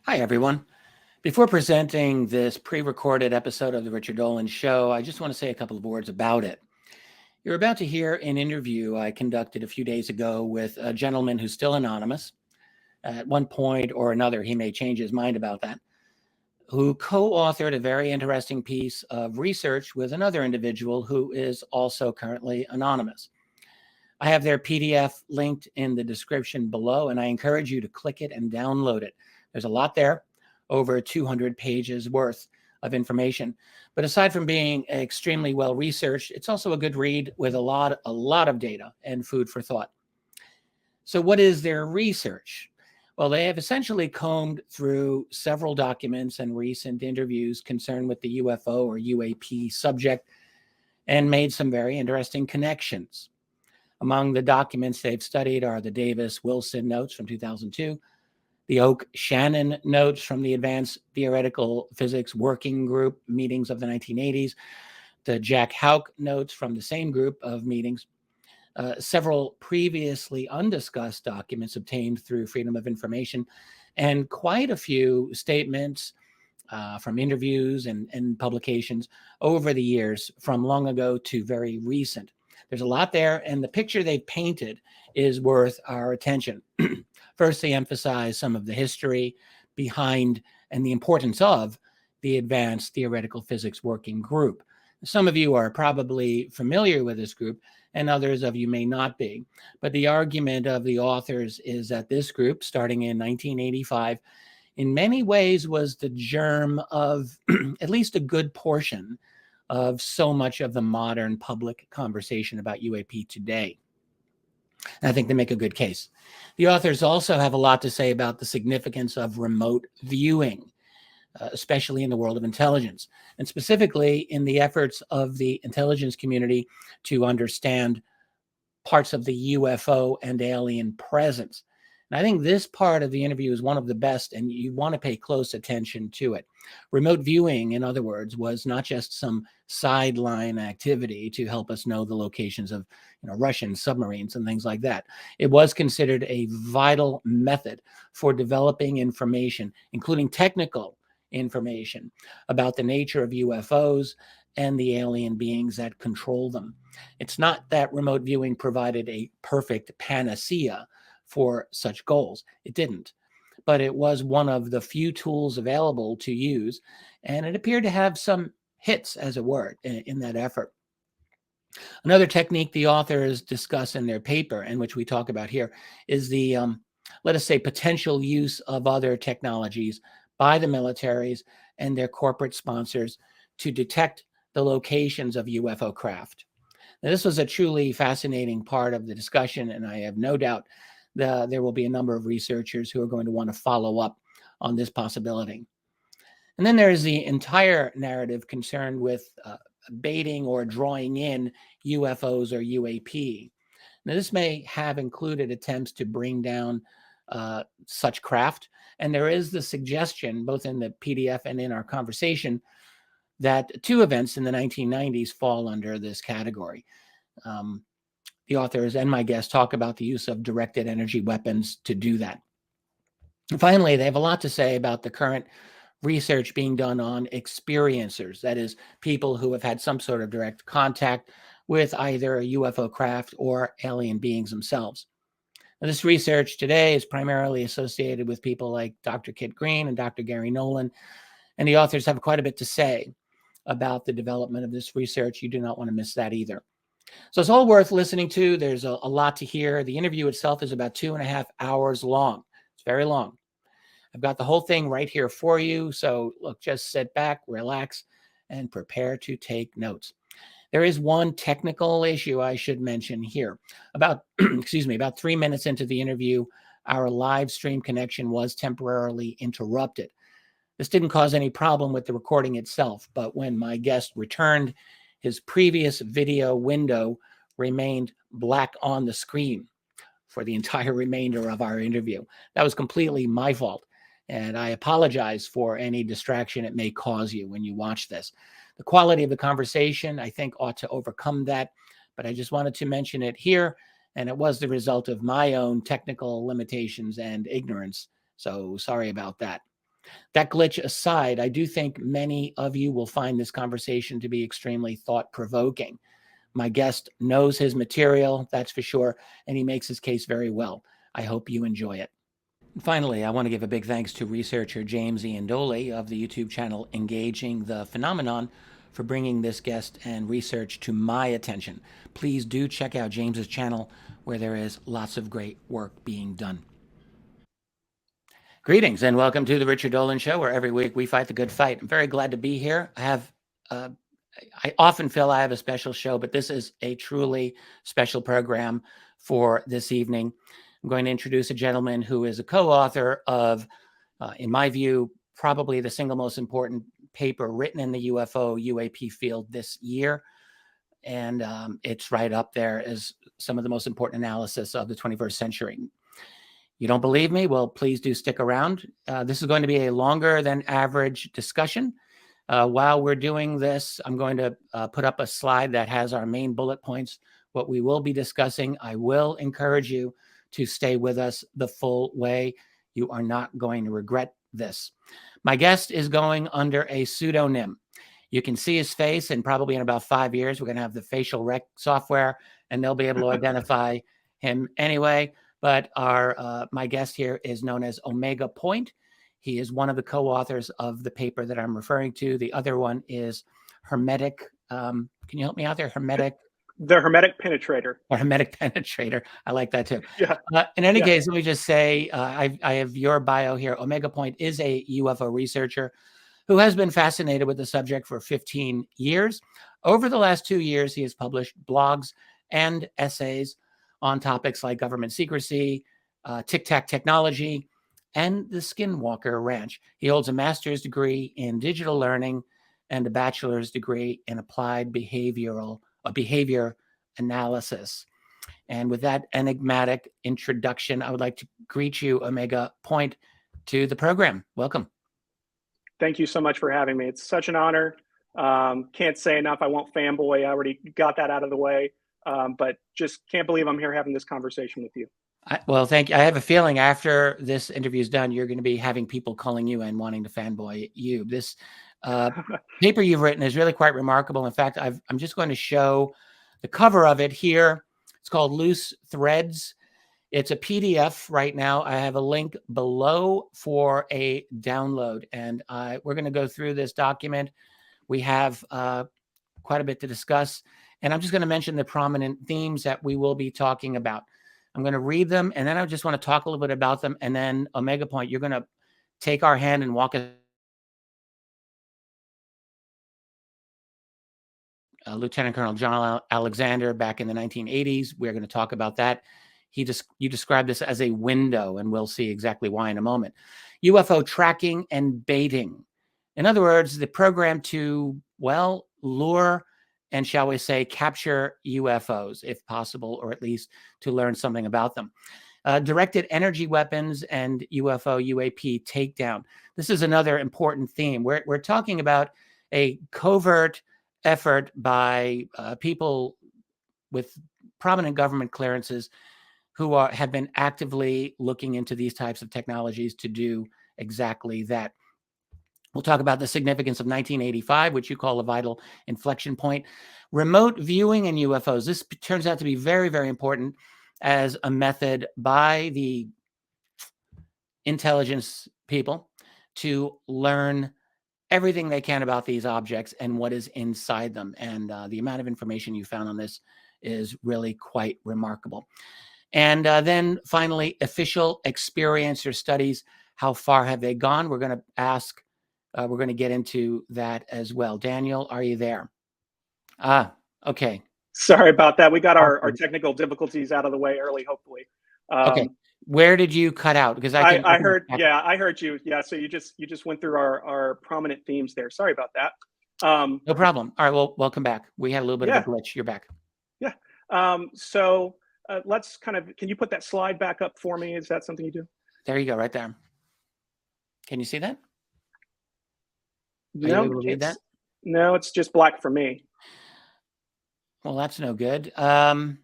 Hi, everyone. Before presenting this pre-recorded episode of the Richard Dolan Show, I just want to say a couple of words about it. You're about to hear an interview I conducted a few days ago with a gentleman who's still anonymous. At one point or another, he may change his mind about that, who co-authored a very interesting piece of research with another individual who is also currently anonymous. I have their PDF linked in the description below, and I encourage you to click it and download it. There's a lot there, over 200 pages worth of information. But aside from being extremely well researched, it's also a good read with a lot of data and food for thought. So what is their research? Well, they have essentially combed through several documents and recent interviews concerned with the UFO or UAP subject and made some very interesting connections. Among the documents they've studied are the Davis-Wilson notes from 2002, the Oke Shannon Notes from the Advanced Theoretical Physics Working Group meetings of the 1980s, the Jack Houck notes from the same group of meetings, several previously undiscussed documents obtained through Freedom of Information, and quite a few statements from interviews and publications over the years, from long ago to very recent. There's a lot there, and the picture they've painted is worth our attention. First, they emphasize some of the history behind and the importance of the Advanced Theoretical Physics Working Group. Some of you are probably familiar with this group, and others of you may not be. But the argument of the authors is that this group, starting in 1985, in many ways was the germ of at least a good portion of so much of the modern public conversation about UAP today. And I think they make a good case. The authors also have a lot to say about the significance of remote viewing, especially in the world of intelligence, and specifically in the efforts of the intelligence community to understand parts of the UFO and alien presence. And I think this part of the interview is one of the best, and you want to pay close attention to it. Remote viewing, in other words, was not just some sideline activity to help us know the locations of Russian submarines and things like that. It was considered a vital method for developing information, including technical information about the nature of UFOs and the alien beings that control them. It's not that remote viewing provided a perfect panacea for such goals. It didn't. But it was one of the few tools available to use, and it appeared to have some hits, as it were, in that effort. Another technique the authors discuss in their paper, and which we talk about here, is the, let us say, potential use of other technologies by the militaries and their corporate sponsors to detect the locations of UFO craft. Now, this was a truly fascinating part of the discussion, and I have no doubt there will be a number of researchers who are going to want to follow up on this possibility. And then there's the entire narrative concerned with baiting or drawing in UFOs or UAP. Now, this may have included attempts to bring down such craft. And there is the suggestion, both in the PDF and in our conversation, that two events in the 1990s fall under this category. The authors and my guests talk about the use of directed energy weapons to do that. And finally, they have a lot to say about the current research being done on experiencers, that is, people who have had some sort of direct contact with either a UFO craft or alien beings themselves. Now, this research today is primarily associated with people like Dr. Kit Green and Dr. Gary Nolan, and the authors have quite a bit to say about the development of this research. You do not want to miss that either. So it's all worth listening to. There's a lot to hear. The interview itself is about 2.5 hours long. It's very long. I've got the whole thing right here for you. So look, just sit back, relax, and prepare to take notes. There is one technical issue I should mention here. About 3 minutes into the interview, our live stream connection was temporarily interrupted. This didn't cause any problem with the recording itself, but when my guest returned, his previous video window remained black on the screen for the entire remainder of our interview. That was completely my fault, and I apologize for any distraction it may cause you when you watch this. The quality of the conversation, I think, ought to overcome that, but I just wanted to mention it here, and it was the result of my own technical limitations and ignorance, so sorry about that. That glitch aside, I do think many of you will find this conversation to be extremely thought-provoking. My guest knows his material, that's for sure, and he makes his case very well. I hope you enjoy it. Finally, I want to give a big thanks to researcher James Iandoli of the YouTube channel Engaging the Phenomenon for bringing this guest and research to my attention. Please do check out James's channel where there is lots of great work being done. Greetings and welcome to the Richard Dolan Show, where every week we fight the good fight. I'm very glad to be here. I often feel I have a special show, but this is a truly special program for this evening. I'm going to introduce a gentleman who is a co-author of, in my view, probably the single most important paper written in the UFO UAP field this year. And it's right up there as some of the most important analysis of the 21st century. You don't believe me? Well, please do stick around. This is going to be a longer than average discussion. While we're doing this, I'm going to put up a slide that has our main bullet points, what we will be discussing. I will encourage you to stay with us the full way. You are not going to regret this. My guest is going under a pseudonym. You can see his face, and probably in about 5 years, we're going to have the facial rec software, and they'll be able to identify him anyway. But my guest here is known as Omega Point. He is one of the co-authors of the paper that I'm referring to. The other one is Hermetic. Can you help me out there? The Hermetic Penetrator. Or Hermetic Penetrator. I like that too. Yeah. In any case, let me just say, I have your bio here. Omega Point is a UFO researcher who has been fascinated with the subject for 15 years. Over the last 2 years, he has published blogs and essays on topics like government secrecy, tic-tac technology, and the Skinwalker Ranch. He holds a master's degree in digital learning and a bachelor's degree in applied behavior analysis. And with that enigmatic introduction, I would like to greet you, Omega Point, to the program. Welcome. Thank you so much for having me. It's such an honor. Can't say enough. I won't fanboy. I already got that out of the way. But just can't believe I'm here having this conversation with you. Well, thank you. I have a feeling after this interview is done, you're going to be having people calling you and wanting to fanboy you. This paper you've written is really quite remarkable. In fact, I'm just going to show the cover of it here. It's called Loose Threads. It's a PDF right now. I have a link below for a download, and we're going to go through this document. We have quite a bit to discuss, and I'm just going to mention the prominent themes that we will be talking about. I'm going to read them, and then I just want to talk a little bit about them, and then Omega Point, you're going to take our hand and walk us. Lieutenant Colonel John Alexander back in the 1980s. We're going to talk about that. You described this as a window, and we'll see exactly why in a moment. UFO tracking and baiting. In other words, the program to, well, lure and, shall we say, capture UFOs, if possible, or at least to learn something about them. Directed energy weapons and UFO UAP takedown. This is another important theme. We're talking about a covert effort by people with prominent government clearances who have been actively looking into these types of technologies to do exactly that. We'll talk about the significance of 1985, which you call a vital inflection point. Remote viewing in UFOs. This turns out to be very, very important as a method by the intelligence people to learn everything they can about these objects and what is inside them. And the amount of information you found on this is really quite remarkable. And then finally, official experience or studies. How far have they gone? We're going to ask. We're going to get into that as well. Daniel, are you there? Okay. Sorry about that. We got our technical difficulties out of the way early, hopefully. Okay. Where did you cut out? Because I heard. Yeah, I heard you. Yeah. So you just went through our prominent themes there. Sorry about that. No problem. All right. Well, welcome back. We had a little bit of a glitch. You're back. Yeah. So let's can you put that slide back up for me? Is that something you do? There you go, right there. Can you see that? No, no, it's just black for me. Well, that's no good. Trying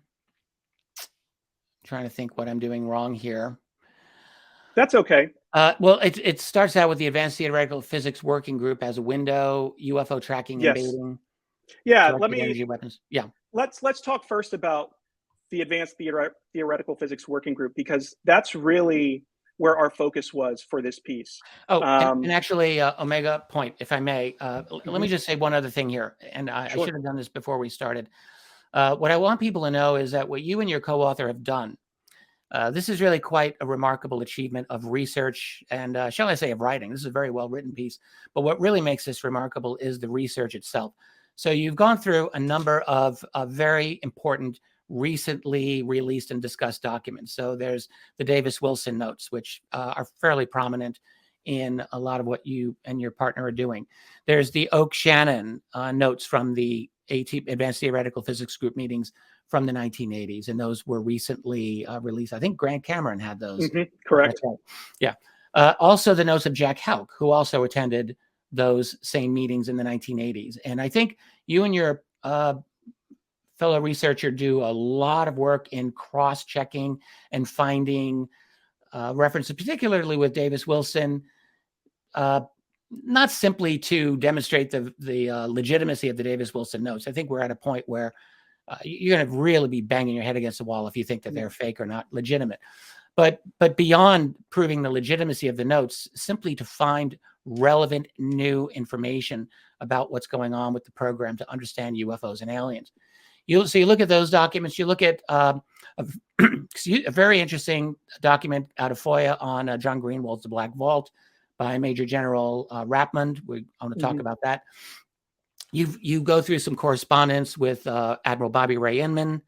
to think what I'm doing wrong here. That's okay. Well, it starts out with the Advanced Theoretical Physics Working Group as a window, UFO tracking and Yes. baiting, Yeah. directed energy weapons. Yeah. Let's talk first about the Advanced Theoretical Physics Working Group, because that's really where our focus was for this piece. Oh, and actually, Omega Point, if I may, let me Mhm. just say one other thing here, and I Sure. should have done this before we started. What I want people to know is that what you and your co-author have done, this is really quite a remarkable achievement of research and, shall I say, of writing. This is a very well-written piece, but what really makes this remarkable is the research itself. So you've gone through a number of very important, recently released and discussed documents. So there's the Davis-Wilson notes, which are fairly prominent in a lot of what you and your partner are doing. There's the Oke Shannon notes from the Advanced Theoretical Physics Group meetings from the 1980s, and those were recently released. I think Grant Cameron had those. That's Correct. right. Yeah. Also, the notes of Jack Houck, who also attended those same meetings in the 1980s. And I think you and your fellow researcher do a lot of work in cross-checking and finding references, particularly with Davis Wilson, not simply to demonstrate the legitimacy of the Davis Wilson notes. I think we're at a point where you're going to really be banging your head against the wall if you think that they're fake or not legitimate. But beyond proving the legitimacy of the notes, simply to find relevant new information about what's going on with the program to understand UFOs and aliens. So you look at those documents. You look at a very interesting document out of FOIA on John Greenwald's The Black Vault by Major General Rapmund. I want to talk about that. You go through some correspondence with Admiral Bobby Ray Inman.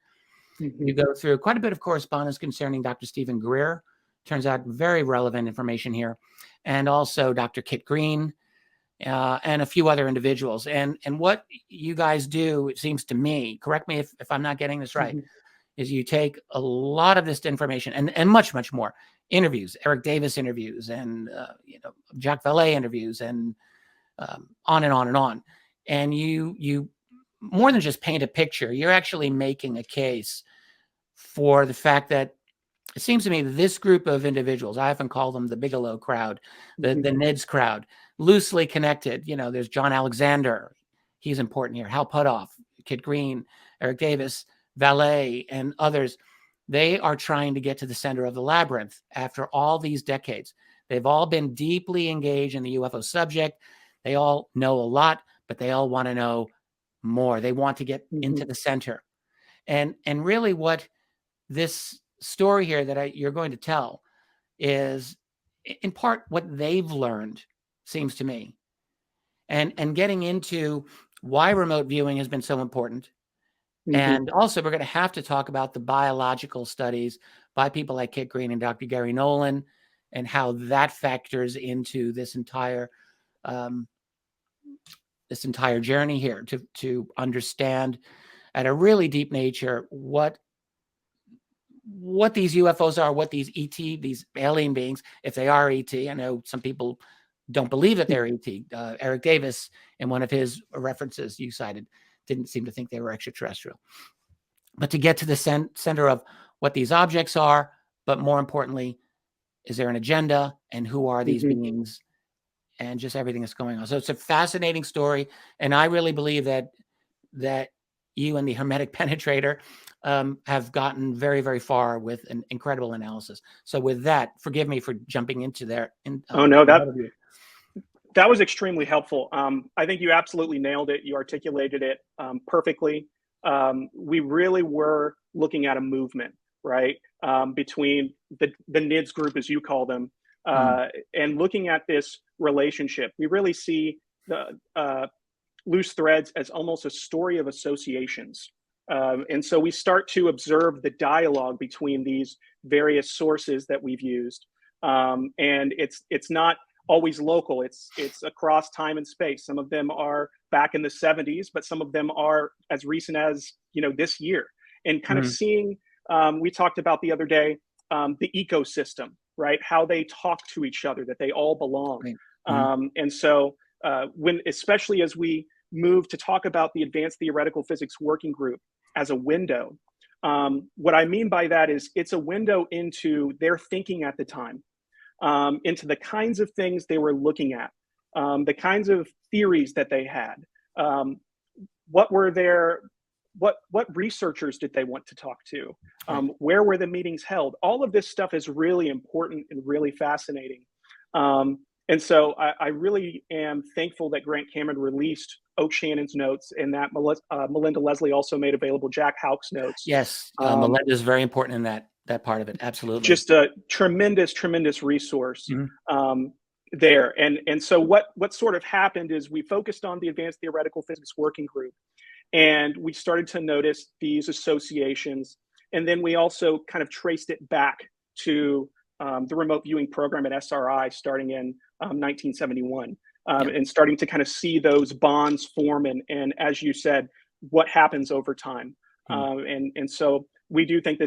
You go through quite a bit of correspondence concerning Dr. Stephen Greer. Turns out very relevant information here. And also Dr. Kit Green and a few other individuals. And what you guys do, it seems to me, correct me if I'm not getting this right, is you take a lot of this information and much, much more. Interviews, Eric Davis interviews, and Jack Valet interviews, and on and on and on. And you more than just paint a picture, you're actually making a case for the fact that it seems to me that this group of individuals, I often call them the Bigelow crowd, the NIDS crowd, loosely connected. There's John Alexander. He's important here. Hal Puthoff, Kit Green, Eric Davis, Valet, and others. They are trying to get to the center of the labyrinth after all these decades. They've all been deeply engaged in the UFO subject. They all know a lot, but they all want to know more. They want to get into the center. And really what this story here that you're going to tell is in part what they've learned, seems to me, and getting into why remote viewing has been so important. And also we're going to have to talk about the biological studies by people like Kit Green and Dr. Gary Nolan and how that factors into this entire journey here to understand at a really deep nature what these UFOs are, what these these alien beings, if they are ET. I know some people don't believe that they're ET. Eric Davis, in one of his references you cited, didn't seem to think they were extraterrestrial. But to get to the center of what these objects are, but more importantly, is there an agenda, and who are these beings, and just everything that's going on. So it's a fascinating story, and I really believe that you and the Hermetic Penetrator have gotten very, very far with an incredible analysis. So with that, forgive me for jumping into there. Oh no, that was extremely helpful. I think you absolutely nailed it. You articulated it perfectly. We really were looking at a movement, right, between the NIDS group, as you call them, and looking at this relationship. We really see the loose threads as almost a story of associations. And so we start to observe the dialogue between these various sources that we've used. And it's not always local. It's across time and space. Some of them are back in the 70s, but some of them are as recent as this year. And kind of seeing, we talked about the other day, the ecosystem, right? How they talk to each other, that they all belong. And so especially as we move to talk about the Advanced Theoretical Physics Working Group as a window, what I mean by that is it's a window into their thinking at the time. into the kinds of things they were looking at, the kinds of theories that they had. What were their what researchers did they want to talk to? Where were the meetings held? All of this stuff is really important and really fascinating. And so I really am thankful that Grant Cameron released Oke Shannon's notes, and that Melinda Leslie also made available Jack Houck's notes. Yes, Melinda is very important in that part of it. Absolutely, just a tremendous resource there. And so what sort of happened is we focused on the Advanced Theoretical Physics Working Group, and we started to notice these associations, and then we also kind of traced it back to the remote viewing program at SRI starting in 1971, and starting to kind of see those bonds form, and as you said, what happens over time. And so we do think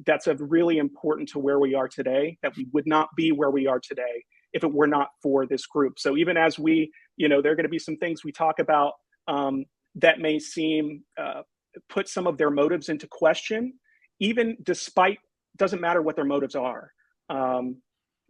that's a really important to where we are today, that we would not be where we are today if it were not for this group. So even as we, there are going to be some things we talk about that may seem put some of their motives into question, even despite, doesn't matter what their motives are.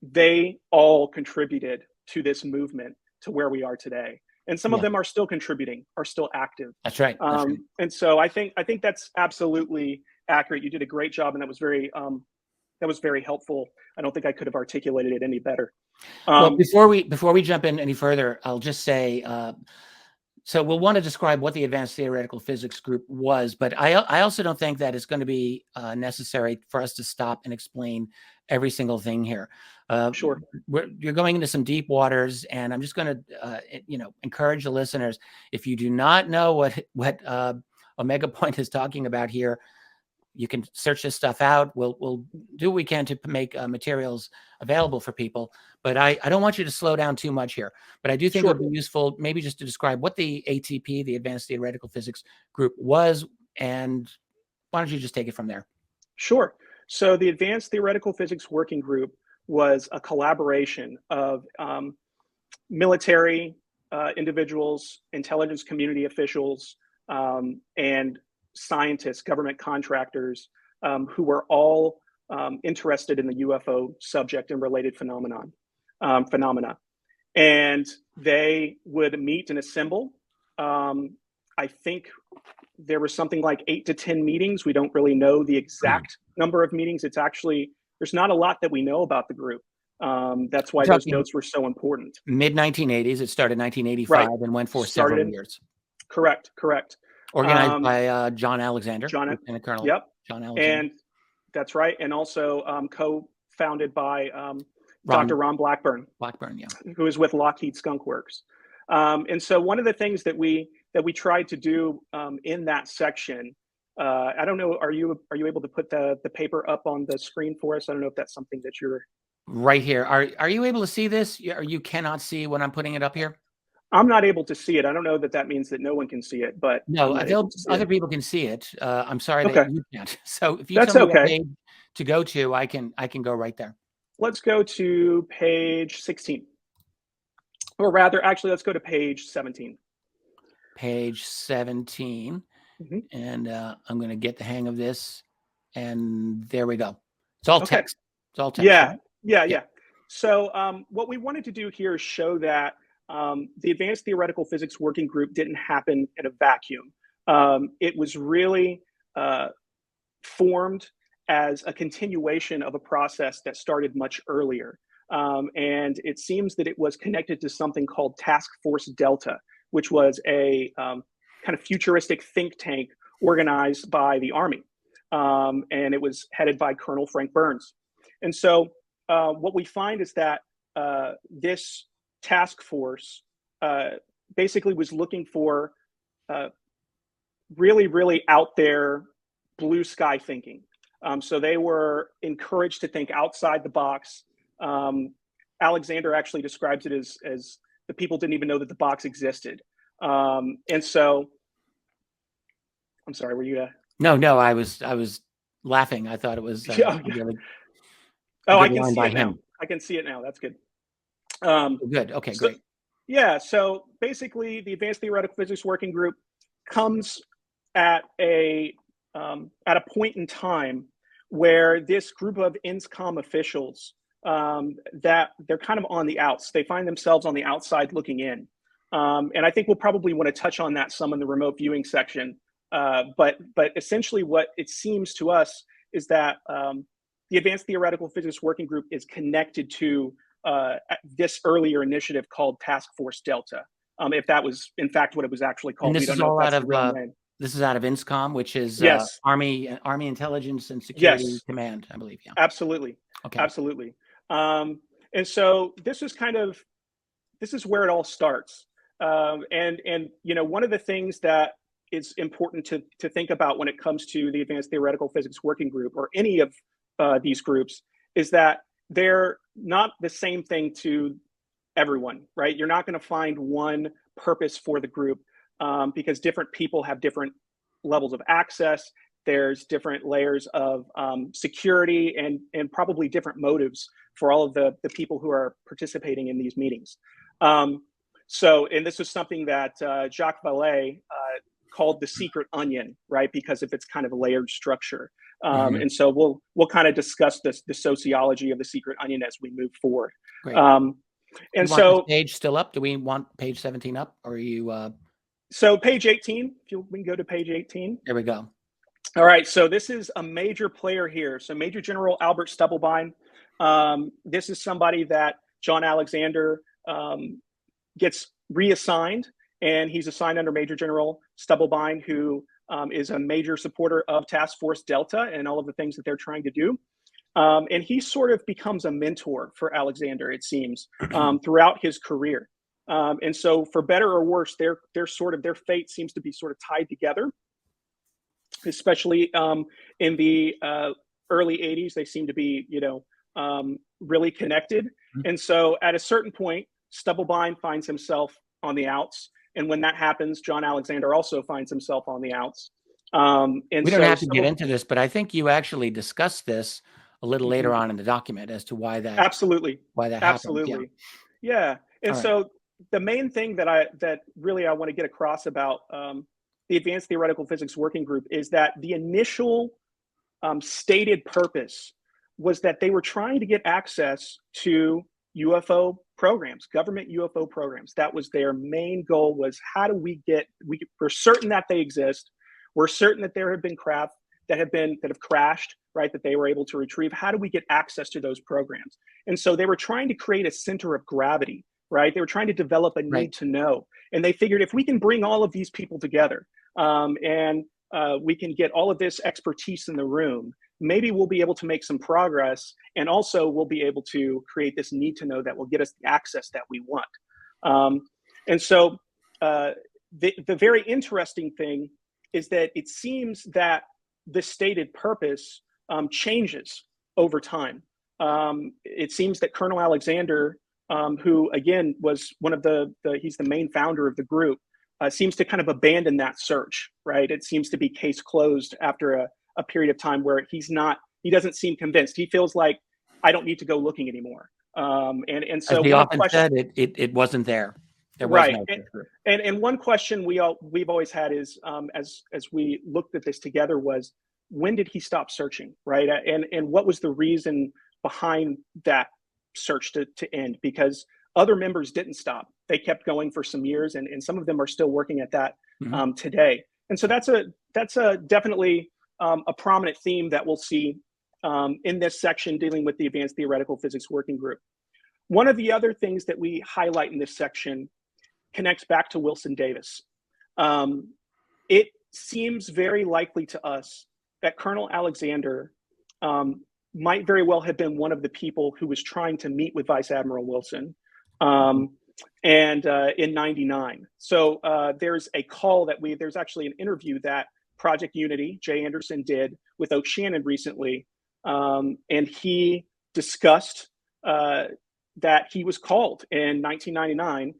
They all contributed to this movement to where we are today. And some of them are still contributing, are still active. That's right. That's right. And so I think that's absolutely accurate. You did a great job, and that was very helpful. I don't think I could have articulated it any better. Well, before we jump in any further, I'll just say, so we'll want to describe what the Advanced Theoretical Physics Group was, but I also don't think that it's going to be necessary for us to stop and explain every single thing here. Sure. You're going into some deep waters, and I'm just going to, encourage the listeners. If you do not know what Omega Point is talking about here, you can search this stuff out. We'll do what we can to make materials available for people. But I don't want you to slow down too much here. But I do think it would be useful maybe just to describe what the ATP, the Advanced Theoretical Physics Group, was. And why don't you just take it from there? Sure. So the Advanced Theoretical Physics Working Group was a collaboration of military individuals, intelligence community officials, and scientists, government contractors, who were all interested in the UFO subject and related phenomena. And they would meet and assemble. I think there was something like 8 to 10 meetings. We don't really know the exact number of meetings. It's actually, there's not a lot that we know about the group. That's why those notes were so important. Mid-1980s. It started in 1985 and went for several years. Correct. Organized by John Alexander, Lieutenant Colonel. Yep. John Alexander. And that's right. And also co-founded by Dr. Ron Blackburn. Who is with Lockheed Skunk Works. And so one of the things that we tried to do in that section, I don't know, are you able to put the paper up on the screen for us? I don't know if that's something that you're right here. Are you able to see this? Or you cannot see when I'm putting it up here? I'm not able to see it. I don't know that means that no one can see it, but no, other people can see it. I'm sorry that you can't. So if you that's tell me okay. what page to go to, I can go right there. Let's go to page 16. Or rather, actually, let's go to page 17. Page 17. And I'm going to get the hang of this. And there we go. It's all text. It's all text. Yeah. So what we wanted to do here is show that the Advanced Theoretical Physics Working Group didn't happen in a vacuum. It was really formed as a continuation of a process that started much earlier. And it seems that it was connected to something called Task Force Delta, which was a kind of futuristic think tank organized by the Army. And it was headed by Colonel Frank Burns. And so what we find is that this task force basically was looking for really out there blue sky thinking. So they were encouraged to think outside the box. Alexander actually describes it as the people didn't even know that the box existed. And so, I'm sorry, were you? No, I was laughing. I thought it was really. I can see it now. I can see it now. That's good. Good. Okay, great. Yeah. So basically, the Advanced Theoretical Physics Working Group comes at a point in time where this group of INSCOM officials that they're kind of on the outs. They find themselves on the outside looking in. And I think we'll probably want to touch on that some in the remote viewing section. But essentially what it seems to us is that the Advanced Theoretical Physics Working Group is connected to this earlier initiative called Task Force Delta. If that was in fact what it was actually called, And we this don't is know all if out that's the of real name. this is out of INSCOM, which is Yes. Army Intelligence and Security Yes. Command, I believe. Yeah. Absolutely. Okay. Absolutely. And so this is where it all starts. And you know, one of the things that is important to think about when it comes to the Advanced Theoretical Physics Working Group or any of these groups is that they're not the same thing to everyone, right? You're not going to find one purpose for the group because different people have different levels of access. There's different layers of security and probably different motives for all of the people who are participating in these meetings. And this is something that Jacques Vallée called the secret onion, right? Because of its kind of layered structure. And so we'll kind of discuss the sociology of the secret onion as we move forward. Great. And want so this page still up? Do we want page 17 up, or are you? So page 18, we can go to page 18. There we go. All right, so this is a major player here. So Major General Albert Stubblebine. This is somebody that John Alexander gets reassigned, and he's assigned under Major General Stubblebine, who is a major supporter of Task Force Delta and all of the things that they're trying to do. And he sort of becomes a mentor for Alexander, it seems, throughout his career. And so for better or worse, their fate seems to be sort of tied together, especially in the early 80s. They seem to be, really connected. And so at a certain point, Stubblebine finds himself on the outs. And when that happens, John Alexander also finds himself on the outs. And we don't have to get into this, but I think you actually discussed this a little later on in the document as to why that absolutely. Yeah. And so the main thing that really I want to get across about the Advanced Theoretical Physics Working Group is that the initial stated purpose was that they were trying to get access to UFO programs, government UFO programs. That was their main goal, was how do we're certain that they exist. We're certain that there have been craft that have crashed, right, that they were able to retrieve. How do we get access to those programs? And so they were trying to create a center of gravity, right? They were trying to develop a need to know. And they figured if we can bring all of these people together and we can get all of this expertise in the room, maybe we'll be able to make some progress. And also we'll be able to create this need to know that will get us the access that we want. And so the very interesting thing is that it seems that the stated purpose changes over time. It seems that Colonel Alexander, who again was one of he's the main founder of the group, seems to kind of abandon that search, right? It seems to be case closed after a period of time where he doesn't seem convinced. He feels like, I don't need to go looking anymore. And so as he often said, it wasn't there. There was right. no and one question we've always had is, as we looked at this together, was when did he stop searching, right? And what was the reason behind that search to end? Because other members didn't stop. They kept going for some years, and some of them are still working at that today. And so that's definitely a prominent theme that we'll see in this section dealing with the Advanced Theoretical Physics Working Group. One of the other things that we highlight in this section connects back to Wilson Davis. It seems very likely to us that Colonel Alexander might very well have been one of the people who was trying to meet with Vice Admiral Wilson in 99. So there's a call there's actually an interview that Project Unity, Jay Anderson, did with Oke Shannon recently. And he discussed that he was called in 1999,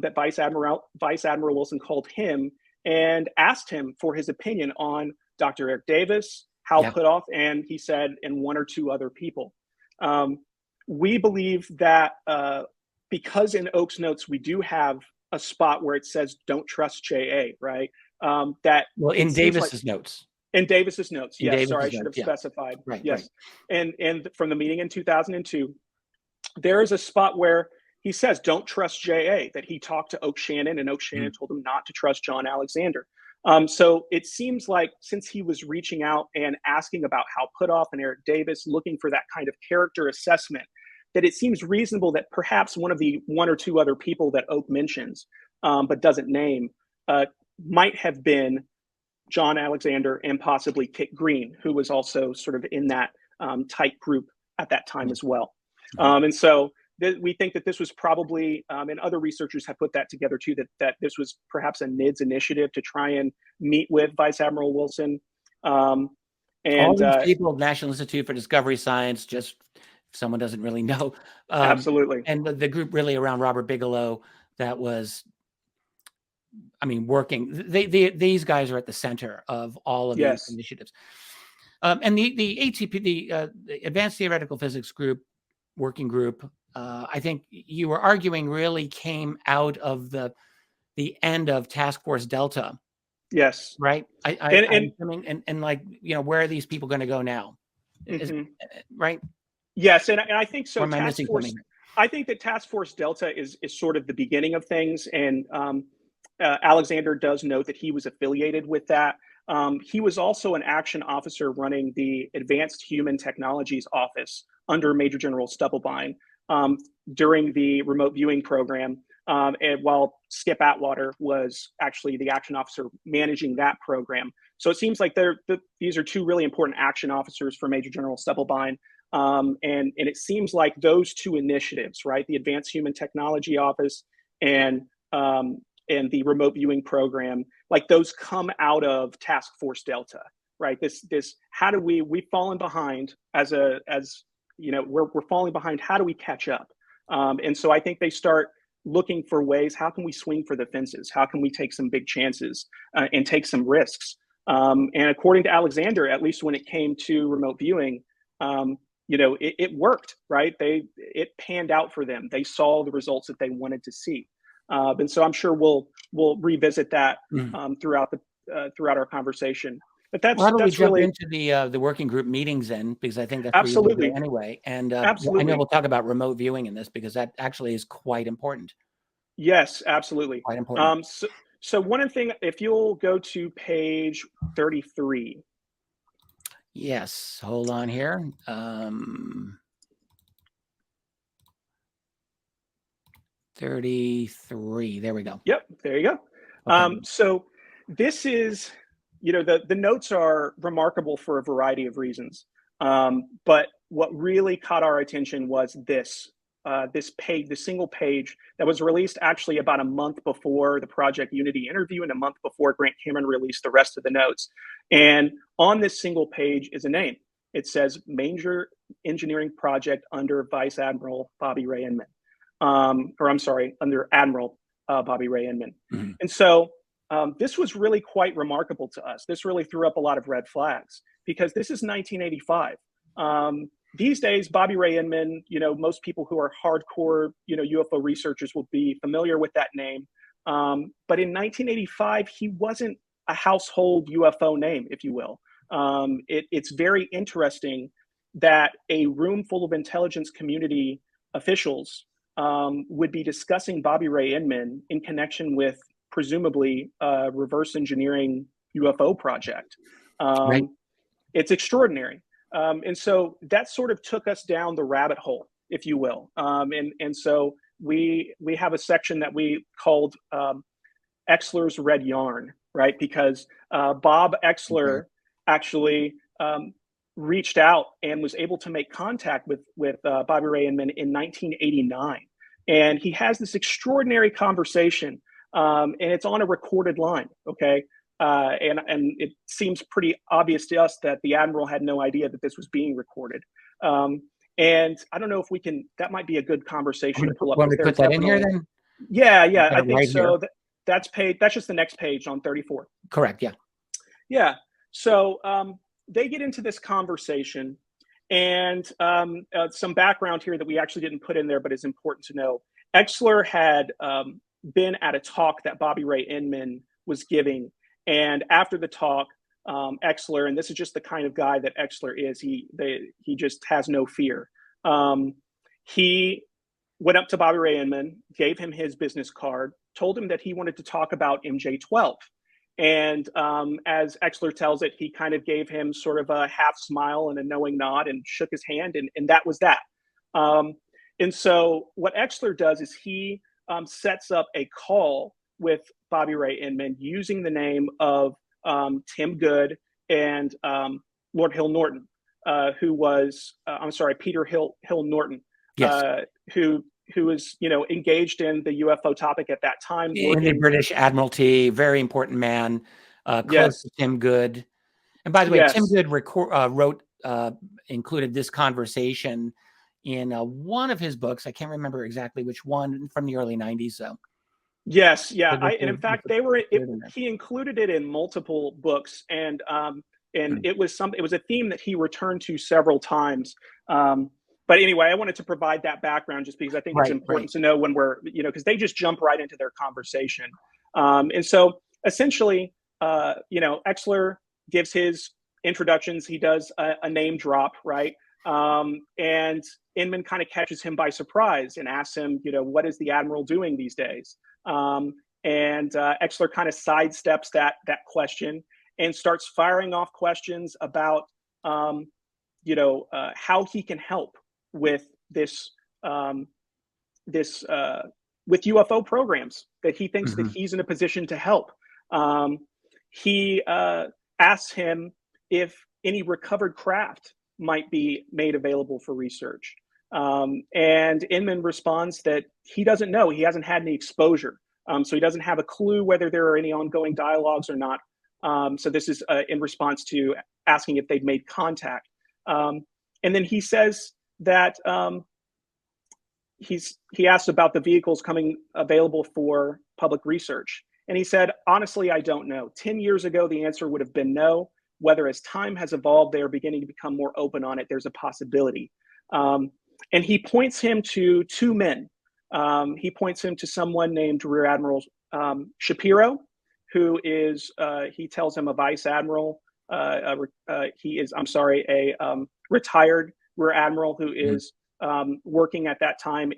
that Vice Admiral Wilson called him and asked him for his opinion on Dr. Eric Davis, Houck, and he said, and one or two other people. We believe that because in Oke's notes, we do have a spot where it says, don't trust JA, right? In Davis's notes. In Davis's notes, yes. Davis's Sorry, I should have specified. Right, yes. Right. And from the meeting in 2002, there is a spot where he says, don't trust JA, that he talked to Oke Shannon and Oke Shannon told him not to trust John Alexander. So it seems like since he was reaching out and asking about Hal Puthoff and Eric Davis, looking for that kind of character assessment, that it seems reasonable that perhaps one of the one or two other people that Oke mentions, but doesn't name, might have been John Alexander and possibly Kit Green, who was also sort of in that tight group at that time as well. And so we think that this was probably, and other researchers have put that together too, that this was perhaps a NIDS initiative to try and meet with Vice Admiral Wilson. And all these people, National Institute for Discovery Science, just if someone doesn't really know. Absolutely. And the group really around Robert Bigelow that was, I mean, working. These guys are at the center of all of these initiatives. And the ATP, the Advanced Theoretical Physics Group, working group, I think you were arguing really came out of the end of Task Force Delta. Yes. Right. And like, you know, where are these people going to go now? Right. Yes. And I think so. I think that Task Force Delta is sort of the beginning of things. And Alexander does note that he was affiliated with that. He was also an action officer running the Advanced Human Technologies Office under Major General Stubblebine during the remote viewing program. And while Skip Atwater was actually the action officer managing that program. So it seems like these are two really important action officers for Major General Stubblebine. And it seems like those two initiatives, right, the Advanced Human Technology Office and the remote viewing program, like those come out of Task Force Delta, right? This how do we've fallen behind as you know, we're falling behind. How do we catch up? And so I think they start looking for ways. How can we swing for the fences? How can we take some big chances and take some risks? And according to Alexander, at least when it came to remote viewing, you know, it worked, right? It panned out for them. They saw the results that they wanted to see. And so I'm sure we'll revisit that throughout our conversation. But that's why don't we jump really into the working group meetings then, because I think that's absolutely where you anyway. And absolutely. I know we'll talk about remote viewing in this because that actually is quite important. Yes, absolutely. Quite important. So one thing, if you'll go to page 33. Yes, hold on here. 33. There we go. Yep, there you go. Okay. So this is, you know, the notes are remarkable for a variety of reasons. But what really caught our attention was this page, the single page that was released actually about a month before the Project Unity interview and a month before Grant Cameron released the rest of the notes. And on this single page is a name. It says Major Engineering Project under Vice Admiral Bobby Ray Inman. Under Admiral Bobby Ray Inman. And so this was really quite remarkable to us. This really threw up a lot of red flags because this is 1985. These days, Bobby Ray Inman, you know, most people who are hardcore, you know, UFO researchers will be familiar with that name. But in 1985, he wasn't a household UFO name, if you will. It's very interesting that a room full of intelligence community officials would be discussing Bobby Ray Inman in connection with presumably a reverse engineering UFO project. Right. It's extraordinary. And so that sort of took us down the rabbit hole, if you will. And so we have a section that we called Exler's Red Yarn, right? Because Bob Exler actually reached out and was able to make contact with Bobby Ray Inman in 1989. And he has this extraordinary conversation, and it's on a recorded line, okay? And it seems pretty obvious to us that the Admiral had no idea that this was being recorded. And I don't know if we can, that might be a good conversation to pull up. Want me to put that in here then? Yeah, I think right so. That's just the next page on 34. Correct, yeah. Yeah, so they get into this conversation, and some background here that we actually didn't put in there, but is important to know. Exler had been at a talk that Bobby Ray Inman was giving, and after the talk, Exler, and this is just the kind of guy that Exler is, he just has no fear. He went up to Bobby Ray Inman, gave him his business card, told him that he wanted to talk about MJ-12. And as Exler tells it, he kind of gave him sort of a half smile and a knowing nod and shook his hand, and that was that. And so what Exler does is he sets up a call with Bobby Ray Inman using the name of Tim Good and Lord Hill Norton, who was, Peter Hill Norton, Yes. who was, engaged in the UFO topic at that time. In the British Admiralty, very important man, close to Tim Good. And by the way, Tim Good included this conversation in one of his books. I can't remember exactly which one, from the early 90s. So. Yes, yeah, and in fact, he included it in multiple books, and it was a theme that he returned to several times. But anyway, I wanted to provide that background just because I think it's important to know when we're, because they just jump right into their conversation. And so essentially, Exler gives his introductions. He does a name drop, right? And Inman kind of catches him by surprise and asks him, what is the Admiral doing these days? And Exler kind of sidesteps that question and starts firing off questions about, how he can help with this, with UFO programs that he thinks that he's in a position to help. He asks him if any recovered craft might be made available for research. And Inman responds that he doesn't know. He hasn't had any exposure. So he doesn't have a clue whether there are any ongoing dialogues or not. So this is in response to asking if they've made contact. And then he says that he asked about the vehicles coming available for public research. And he said, honestly, I don't know. 10 years ago, the answer would have been no. Whether as time has evolved, they are beginning to become more open on it. There's a possibility. And he points him to two men. He points him to someone named Rear Admiral Shapiro, who is, he tells him, a vice admiral. He is, a retired Rear Admiral who is working at that time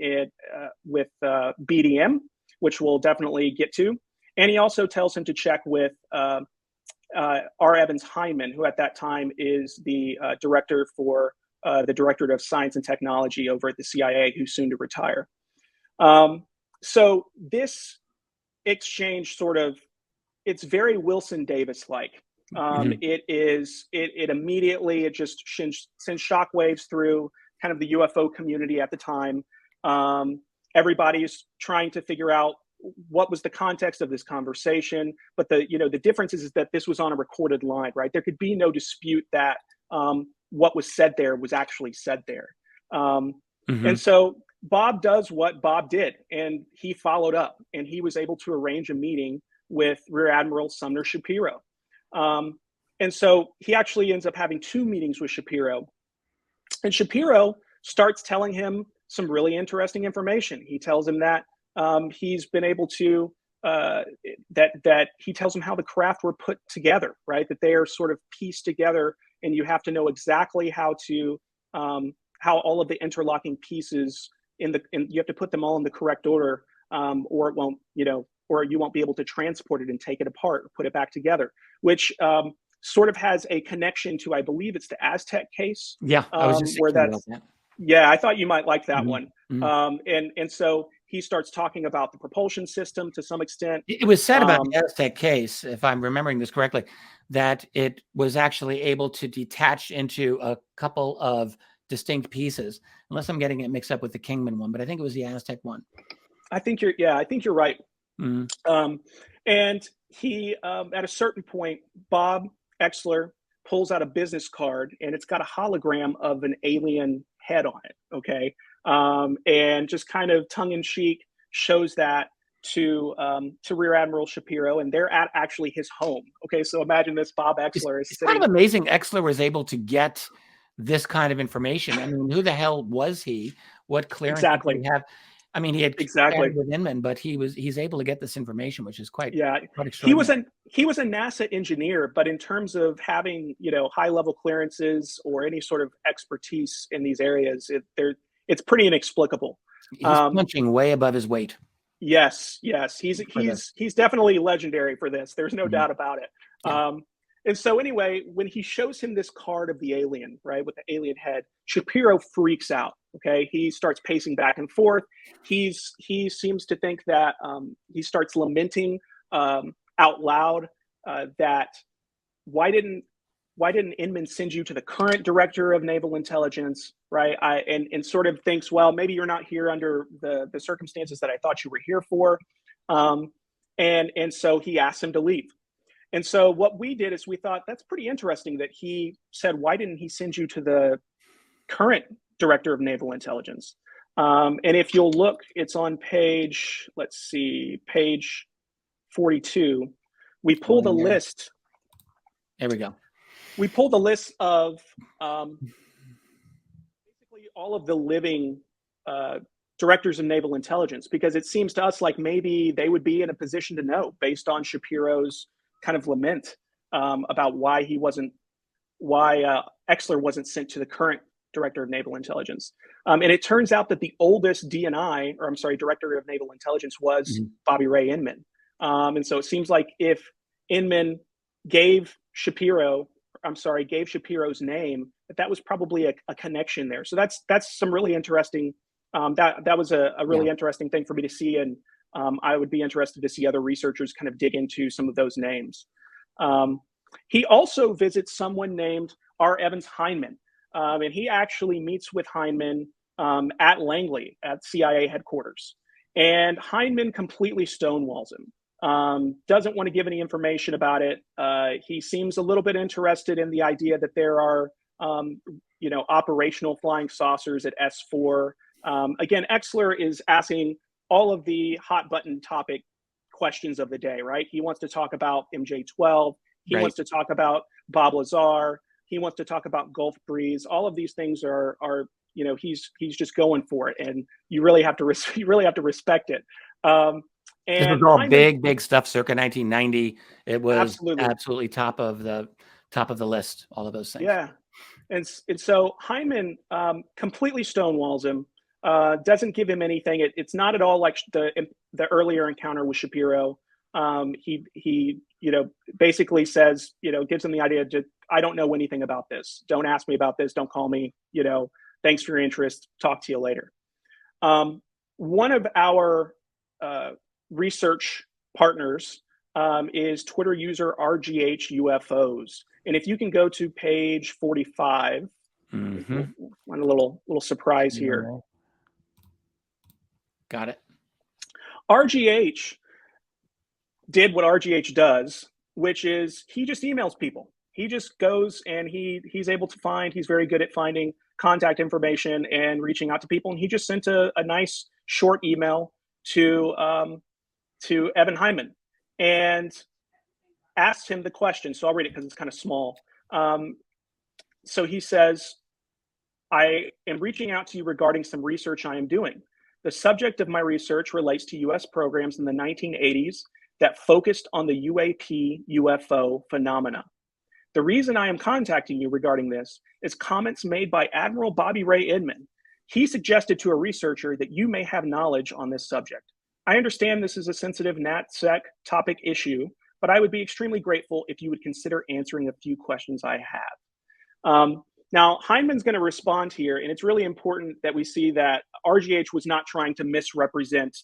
with BDM, which we'll definitely get to. And he also tells him to check with R. Evans Hyman, who at that time is the director for the Directorate of Science and Technology over at the CIA, who's soon to retire. So this exchange it's very Wilson Davis-like. It immediately, it just sends shockwaves through kind of the UFO community at the time. Everybody's trying to figure out what was the context of this conversation, but the difference is that this was on a recorded line, right? There could be no dispute that what was said there was actually said there. And so Bob does what Bob did, and he followed up, and he was able to arrange a meeting with Rear Admiral Sumner Shapiro. And so he actually ends up having two meetings with Shapiro, and Shapiro starts telling him some really interesting information. He tells him that he's been able to, that he tells him how the craft were put together, right? That they are sort of pieced together, and you have to know exactly how all of the interlocking pieces you have to put them all in the correct order, or it won't, or you won't be able to transport it and take it apart or put it back together, which sort of has a connection to, I believe it's the Aztec case. Yeah, I was just thinking about that. Yeah, I thought you might like that one. And so he starts talking about the propulsion system to some extent. It was said about the Aztec case, if I'm remembering this correctly, that it was actually able to detach into a couple of distinct pieces, unless I'm getting it mixed up with the Kingman one, but I think it was the Aztec one. I think you're right. And he, at a certain point, Bob Exler pulls out a business card, and it's got a hologram of an alien head on it. Okay. And just kind of tongue in cheek shows that to Rear Admiral Shapiro, and they're at actually his home. Okay. So imagine this, Bob Exler is sitting. It's kind of amazing Exler was able to get this kind of information. I mean, who the hell was he? What clearance did he have? I mean, he had with Inman, but he's able to get this information, which is quite extraordinary. He was a NASA engineer, but in terms of having high level clearances or any sort of expertise in these areas, it's pretty inexplicable. He's punching way above his weight. Yes. He's definitely legendary for this. There's no doubt about it. Yeah. And so anyway, when he shows him this card of the alien, right, with the alien head, Shapiro freaks out. Okay, he starts pacing back and forth. He seems to think that he starts lamenting out loud that why didn't Inman send you to the current director of naval intelligence, right? And sort of thinks, well, maybe you're not here under the circumstances that I thought you were here for, and so he asks him to leave. And so what we did is we thought that's pretty interesting that he said, why didn't he send you to the current director of naval intelligence? And if you'll look, it's on page, page 42. We pulled a list. There we go. We pulled a list of basically all of the living directors of naval intelligence, because it seems to us like maybe they would be in a position to know, based on Shapiro's kind of lament about why Exler wasn't sent to the current director of naval intelligence. And it turns out that the oldest director of naval intelligence was Bobby Ray Inman. And so it seems like if Inman gave Shapiro's name, that was probably a connection there. So that's some really interesting. That was a really interesting thing for me to see, and I would be interested to see other researchers kind of dig into some of those names. He also visits someone named R. Evans Heinemann, and he actually meets with Heinemann at Langley at CIA headquarters. And Heinemann completely stonewalls him, doesn't want to give any information about it. He seems a little bit interested in the idea that there are, operational flying saucers at S4. Again, Exler is asking all of the hot button topic questions of the day, right? He wants to talk about MJ-12. He wants to talk about Bob Lazar. He wants to talk about Gulf Breeze. All of these things are he's just going for it, and you really have to respect it. And this was all big stuff circa 1990. It was absolutely top of the list, all of those things. Yeah. And so Hyman completely stonewalls him, doesn't give him anything. It's not at all like the earlier encounter with Shapiro. He basically says, gives him the idea to, I don't know anything about this. Don't ask me about this. Don't call me, thanks for your interest. Talk to you later. One of our research partners is Twitter user RGH UFOs. And if you can go to page 45, one little surprise here. Got it. RGH did what RGH does, which is he just emails people. He just goes and he's able to he's very good at finding contact information and reaching out to people. And he just sent a nice short email to Evan Hyman and asked him the question. So I'll read it because it's kind of small. So he says, I am reaching out to you regarding some research I am doing. The subject of my research relates to U.S. programs in the 1980s that focused on the UAP UFO phenomena. The reason I am contacting you regarding this is comments made by Admiral Bobby Ray Inman. He suggested to a researcher that you may have knowledge on this subject. I understand this is a sensitive NatSec topic issue, but I would be extremely grateful if you would consider answering a few questions I have. Now, Hyman's going to respond here, and it's really important that we see that RGH was not trying to misrepresent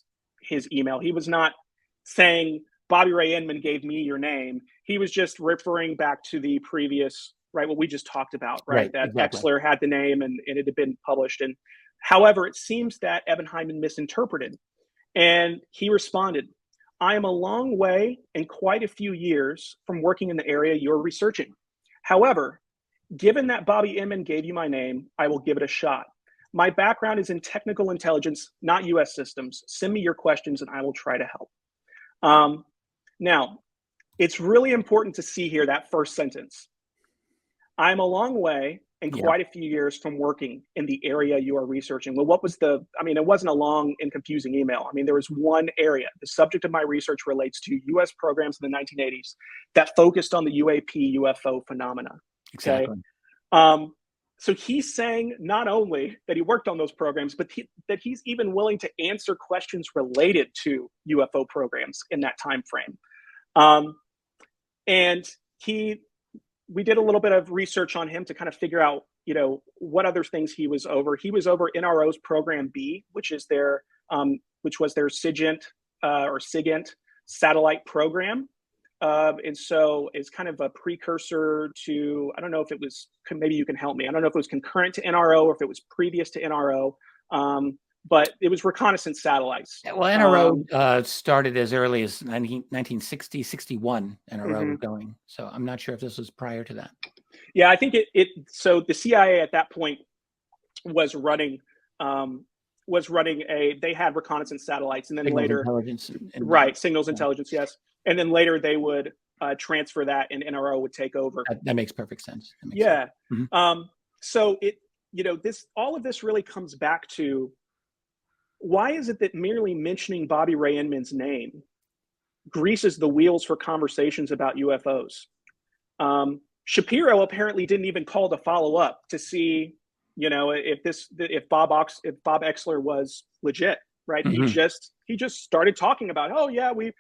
his email. He was not saying, Bobby Ray Inman gave me your name. He was just referring back to the previous, right, what we just talked about, right? That exactly. Exler had the name and it had been published. And however, it seems that Evan Hyman misinterpreted. And he responded, I am a long way and quite a few years from working in the area you're researching. However, given that Bobby Inman gave you my name, I will give it a shot. My background is in technical intelligence, not U.S. systems. Send me your questions and I will try to help. Now, it's really important to see here that first sentence. I'm a long way and quite a few years from working in the area you are researching. Well, it wasn't a long and confusing email. I mean, there was one area. The subject of my research relates to U.S. programs in the 1980s that focused on the UAP UFO phenomena. Okay. Exactly. So he's saying not only that he worked on those programs, but that he's even willing to answer questions related to UFO programs in that time frame. And we did a little bit of research on him to kind of figure out, what other things he was over. He was over NRO's Program B, which was their SIGINT or SIGINT satellite program. And so it's kind of a precursor to, I don't know if it was, maybe you can help me. I don't know if it was concurrent to NRO or if it was previous to NRO, but it was reconnaissance satellites. Well, NRO started as early as 1960, 61, NRO was going. So I'm not sure if this was prior to that. Yeah, I think so the CIA at that point was running they had reconnaissance satellites, and then Signals later intelligence signals intelligence, yes. And then later they would transfer that, and NRO would take over. That makes perfect sense. Yeah. Sense. So all of this really comes back to, why is it that merely mentioning Bobby Ray Inman's name greases the wheels for conversations about UFOs? Shapiro apparently didn't even call to follow up to see, if Bob Exler was legit, right? He just started talking about, oh yeah, we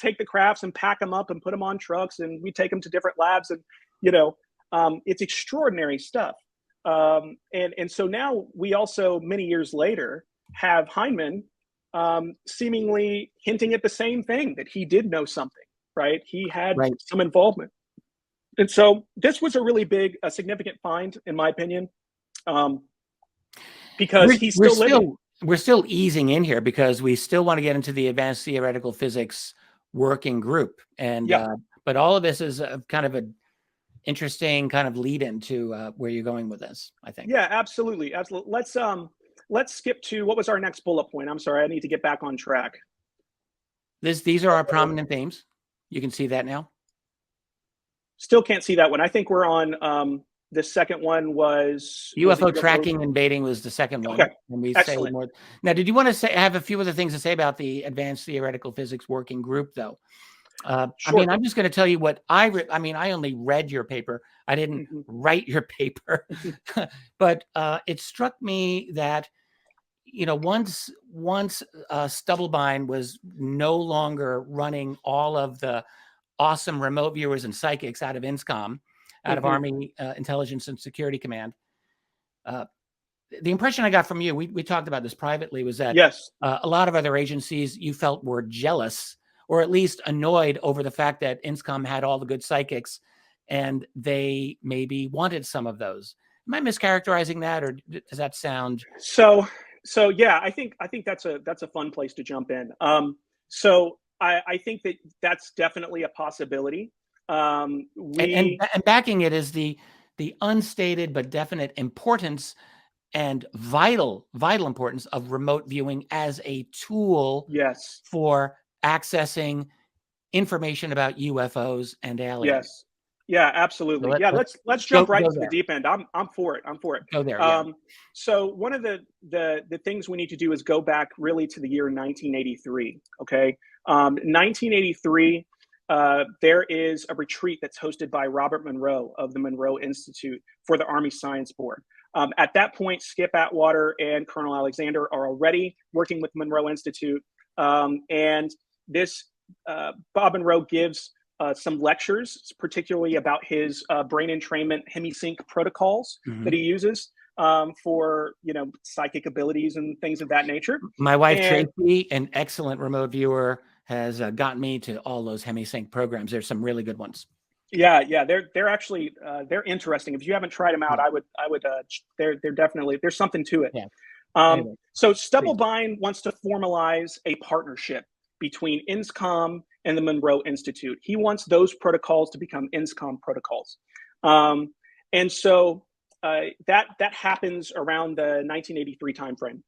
take the crafts and pack them up and put them on trucks, and we take them to different labs, and it's extraordinary stuff. And so now we also, many years later, have Hyndman seemingly hinting at the same thing, that he did know something, right? He had some involvement. And so this was a really big, significant find, in my opinion, because he's still living. We're still easing in here because we still want to get into the advanced theoretical physics working group. And but all of this is kind of an interesting kind of lead into where you're going with this, I think. Yeah, absolutely. Let's skip to, what was our next bullet point? I'm sorry, I need to get back on track. These are our prominent themes. You can see that now. Still can't see that one. I think we're on the second one was UFO tracking and baiting was the second one. Okay. And we Excellent. say more. Now, did you want to have a few other things to say about the advanced theoretical physics working group, though? Sure. I mean, I'm just going to tell you what I only read your paper. I didn't write your paper, but it struck me that, once Stubblebine was no longer running all of the awesome remote viewers and psychics out of INSCOM, out of Army Intelligence and Security Command. The impression I got from you, we talked about this privately, was that a lot of other agencies you felt were jealous, or at least annoyed over the fact that INSCOM had all the good psychics, and they maybe wanted some of those. Am I mischaracterizing that, or does that sound? So yeah, I think that's a fun place to jump in. So I think that's definitely a possibility. And backing it is the unstated but definite importance and vital importance of remote viewing as a tool for accessing information about UFOs and aliens. Yes. Yeah, absolutely. So let's jump right into the deep end. I'm for it. Go there. Yeah. So one of the things we need to do is go back really to the year 1983. Okay. 1983, there is a retreat that's hosted by Robert Monroe of the Monroe Institute for the Army Science Board. At that point, Skip Atwater and Colonel Alexander are already working with Monroe Institute. And this Bob Monroe gives some lectures, particularly about his brain entrainment hemisync protocols that he uses for psychic abilities and things of that nature. My wife Tracy, an excellent remote viewer, has gotten me to all those hemisync programs. There's some really good ones. Yeah, they're actually they're interesting. If you haven't tried them out, I would they're definitely, there's something to it. Yeah. So Stubblebine wants to formalize a partnership between INSCOM and the Monroe Institute. He wants those protocols to become INSCOM protocols. And so that happens around the 1983 timeframe.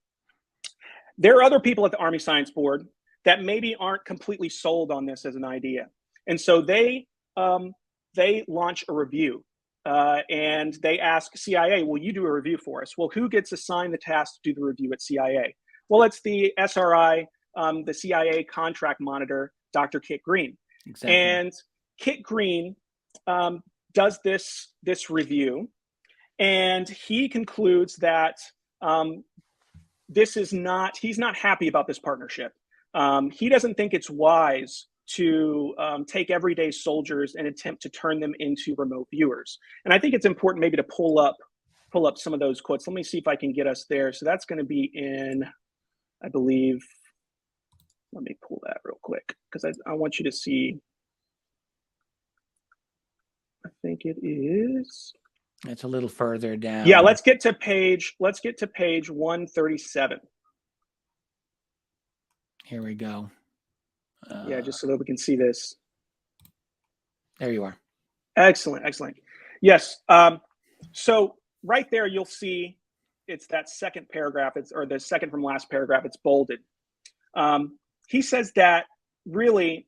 There are other people at the Army Science Board that maybe aren't completely sold on this as an idea. And so they launch a review and they ask CIA, will you do a review for us? Well, who gets assigned the task to do the review at CIA? Well, it's the SRI, the CIA contract monitor, Dr. Kit Green. Exactly. And Kit Green does this review, And he concludes that he's not happy about this partnership. He doesn't think it's wise to take everyday soldiers and attempt to turn them into remote viewers. And I think it's important maybe to pull up some of those quotes. Let me see if I can get us there. So that's going to be in, I believe, let me pull that real quick because I want you to see. I think it is. It's a little further down. Yeah, let's get to page 137. Here we go. Yeah, just so that we can see this. There you are. Excellent, excellent. Yes. So right there, you'll see it's that second paragraph. Or the second from last paragraph. It's bolded. He says that really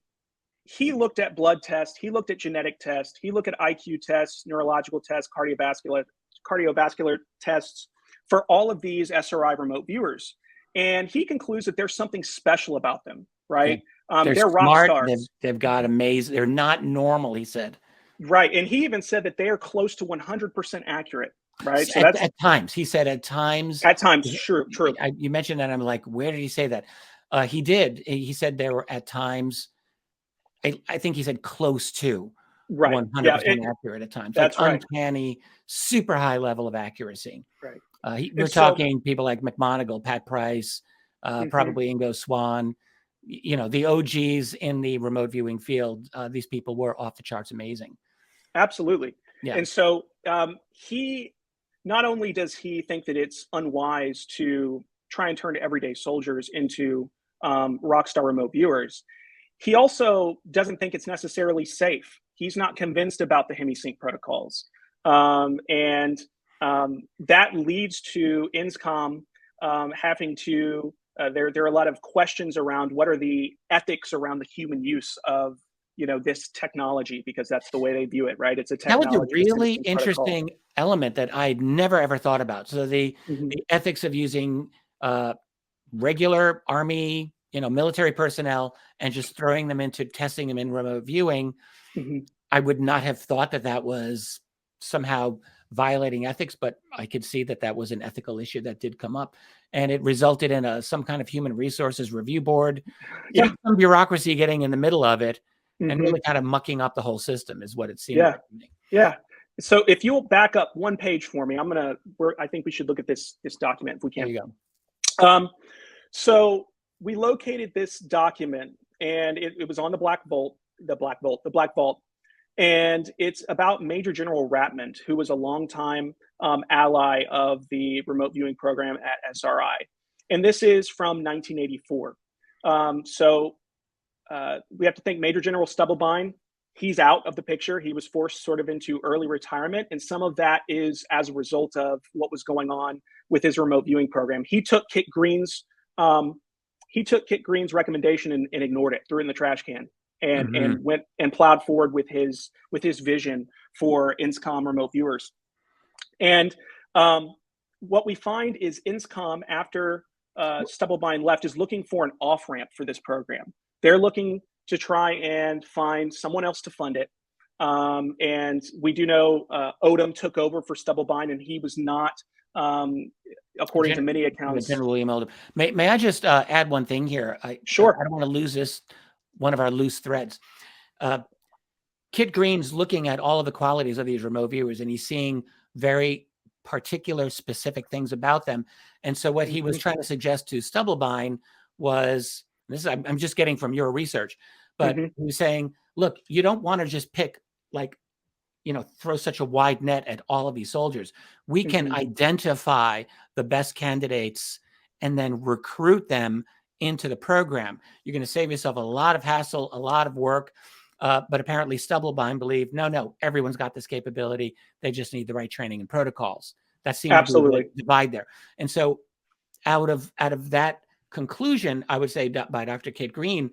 he looked at blood tests, he looked at genetic tests, he looked at IQ tests, neurological tests, cardiovascular tests for all of these SRI remote viewers. And he concludes that there's something special about them, right? They're rock smart, stars. they've got amazing, they're not normal, he said. Right. And he even said that they are close to 100% accurate, right? So that's at times. He said at times. At times, true. You mentioned that. I'm like, where did he say that? He did. He said there were at times, I think he said close to 100% accurate at times. That's like uncanny, super high level of accuracy. Right. We're talking people like McMoneagle, Pat Price, probably Ingo Swann, the OGs in the remote viewing field. These people were off the charts amazing. Absolutely. Yeah. And so he, not only does he think that it's unwise to try and turn everyday soldiers into rockstar remote viewers, he also doesn't think it's necessarily safe. He's not convinced about the HemiSync protocols. And that leads to INSCOM having to, there are a lot of questions around what are the ethics around the human use of this technology, because that's the way they view it, right? It's a technology. That was a really interesting element that I'd never ever thought about. So the ethics of using regular Army, military personnel and just throwing them into testing them in remote viewing. I would not have thought that was somehow violating ethics, but I could see that was an ethical issue that did come up, and it resulted in some kind of human resources review board, some bureaucracy getting in the middle of it and really kind of mucking up the whole system is what it seemed like to me. Yeah. So if you'll back up one page for me, I think we should look at this document if we can. There you go. So we located this document, and it was on the Black Vault, and it's about Major General Ratmond, who was a longtime ally of the remote viewing program at SRI. And this is from 1984. We have to think Major General Stubblebine, he's out of the picture. He was forced sort of into early retirement. And some of that is as a result of what was going on with his remote viewing program. He took Kit Green's recommendation and ignored it, threw it in the trash can, and went and plowed forward with his vision for INSCOM remote viewers. And what we find is INSCOM, after Stubblebine left, is looking for an off-ramp for this program. They're looking to try and find someone else to fund it. And we do know Odom took over for Stubblebine, and he was not, according to many accounts. General William Odom. May I just add one thing here? Sure. I don't want to lose this, one of our loose threads. Kit Green's looking at all of the qualities of these remote viewers, and he's seeing very particular, specific things about them. And so what he was trying to suggest to Stubblebine was, I'm just getting from your research, but he was saying, look, you don't want to just pick, throw such a wide net at all of these soldiers. We can identify the best candidates and then recruit them into the program. You're going to save yourself a lot of hassle, a lot of work. But apparently Stubblebine believed, no, everyone's got this capability. They just need the right training and protocols. That seems to be a divide there. And so out of that conclusion, I would say by Dr. Kit Green,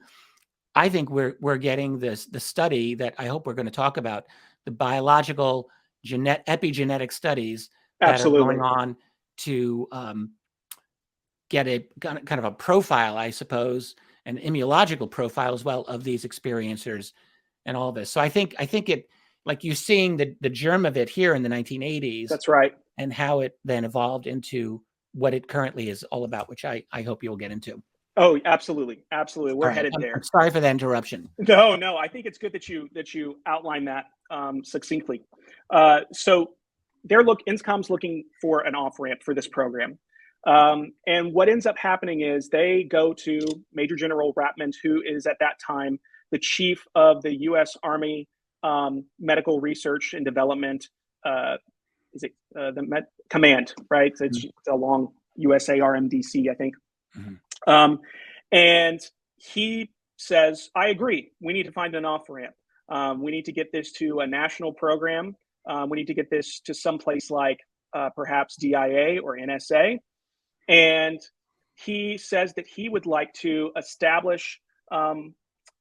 I think we're getting the study that I hope we're going to talk about, the biological epigenetic studies that are going on to get a kind of a profile, I suppose, an immunological profile as well of these experiencers and all of this. So I think it, like you're seeing the germ of it here in the 1980s. That's right. and how it then evolved into what it currently is all about, which I hope you'll get into. Oh, absolutely. Absolutely. We're All right. headed I'm there. sorry for the interruption. No, I think it's good that you outline that succinctly. So INSCOM's looking for an off-ramp for this program. And what ends up happening is they go to Major General Ratmond, who is at that time the chief of the U.S. Army Medical Research and Development, Command, right? So it's a long USARMDC, I think. And he says, I agree. We need to find an off-ramp. We need to get this to a national program. We need to get this to someplace like perhaps DIA or NSA. And he says that he would like to establish an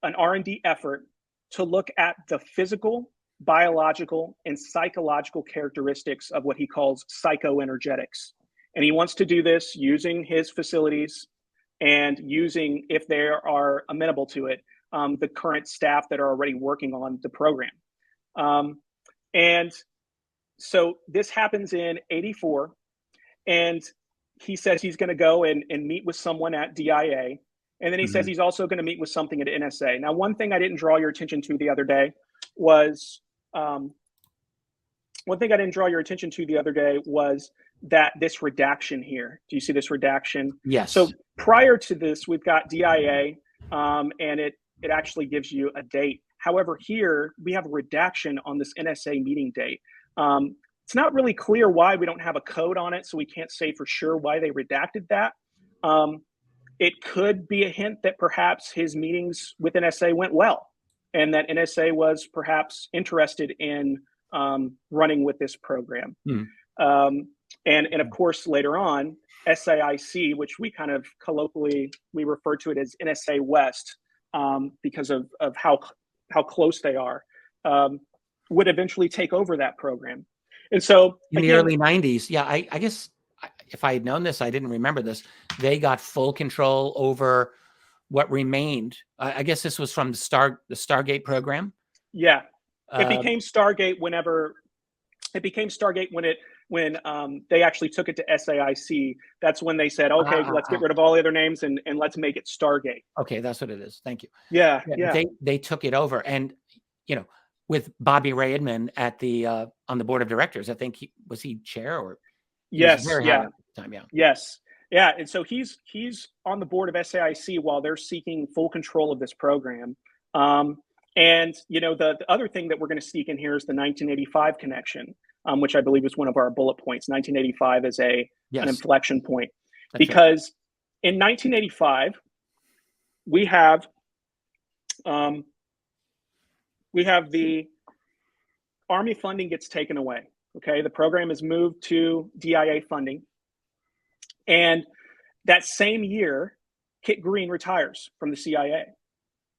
R&D effort to look at the physical, biological, and psychological characteristics of what he calls psychoenergetics. And he wants to do this using his facilities and using, if they are amenable to it, the current staff that are already working on the program. And so this happens in '84, and he says he's going to go and meet with someone at DIA. And then he says he's also going to meet with something at NSA. Now, one thing I didn't draw your attention to the other day was that this redaction here. Do you see this redaction? Yes. So prior to this, we've got DIA, and it actually gives you a date. However, here we have a redaction on this NSA meeting date. It's not really clear why we don't have a code on it, so we can't say for sure why they redacted that. It could be a hint that perhaps his meetings with NSA went well, and that NSA was perhaps interested in running with this program. And of course, later on, SAIC, which we kind of colloquially, we refer to it as NSA West because of how close they are, would eventually take over that program. And so in the early 90s, yeah, I guess if I had known this, I didn't remember this. They got full control over what remained. I guess this was from the Stargate program. Yeah, it became Stargate when they actually took it to SAIC. That's when they said, okay, let's get rid of all the other names and let's make it Stargate. Okay, that's what it is. Thank you. Yeah. They took it over, and with Bobby Ray Edmond at the on the board of directors. I think was he chair or yes, yeah. At the time, yeah. Yes. Yeah. And so he's on the board of SAIC while they're seeking full control of this program. And the other thing that we're going to sneak in here is the 1985 connection, which I believe is one of our bullet points. 1985 is an inflection point. That's because in 1985 we have the Army funding gets taken away. Okay, the program is moved to DIA funding. And that same year, Kit Green retires from the CIA.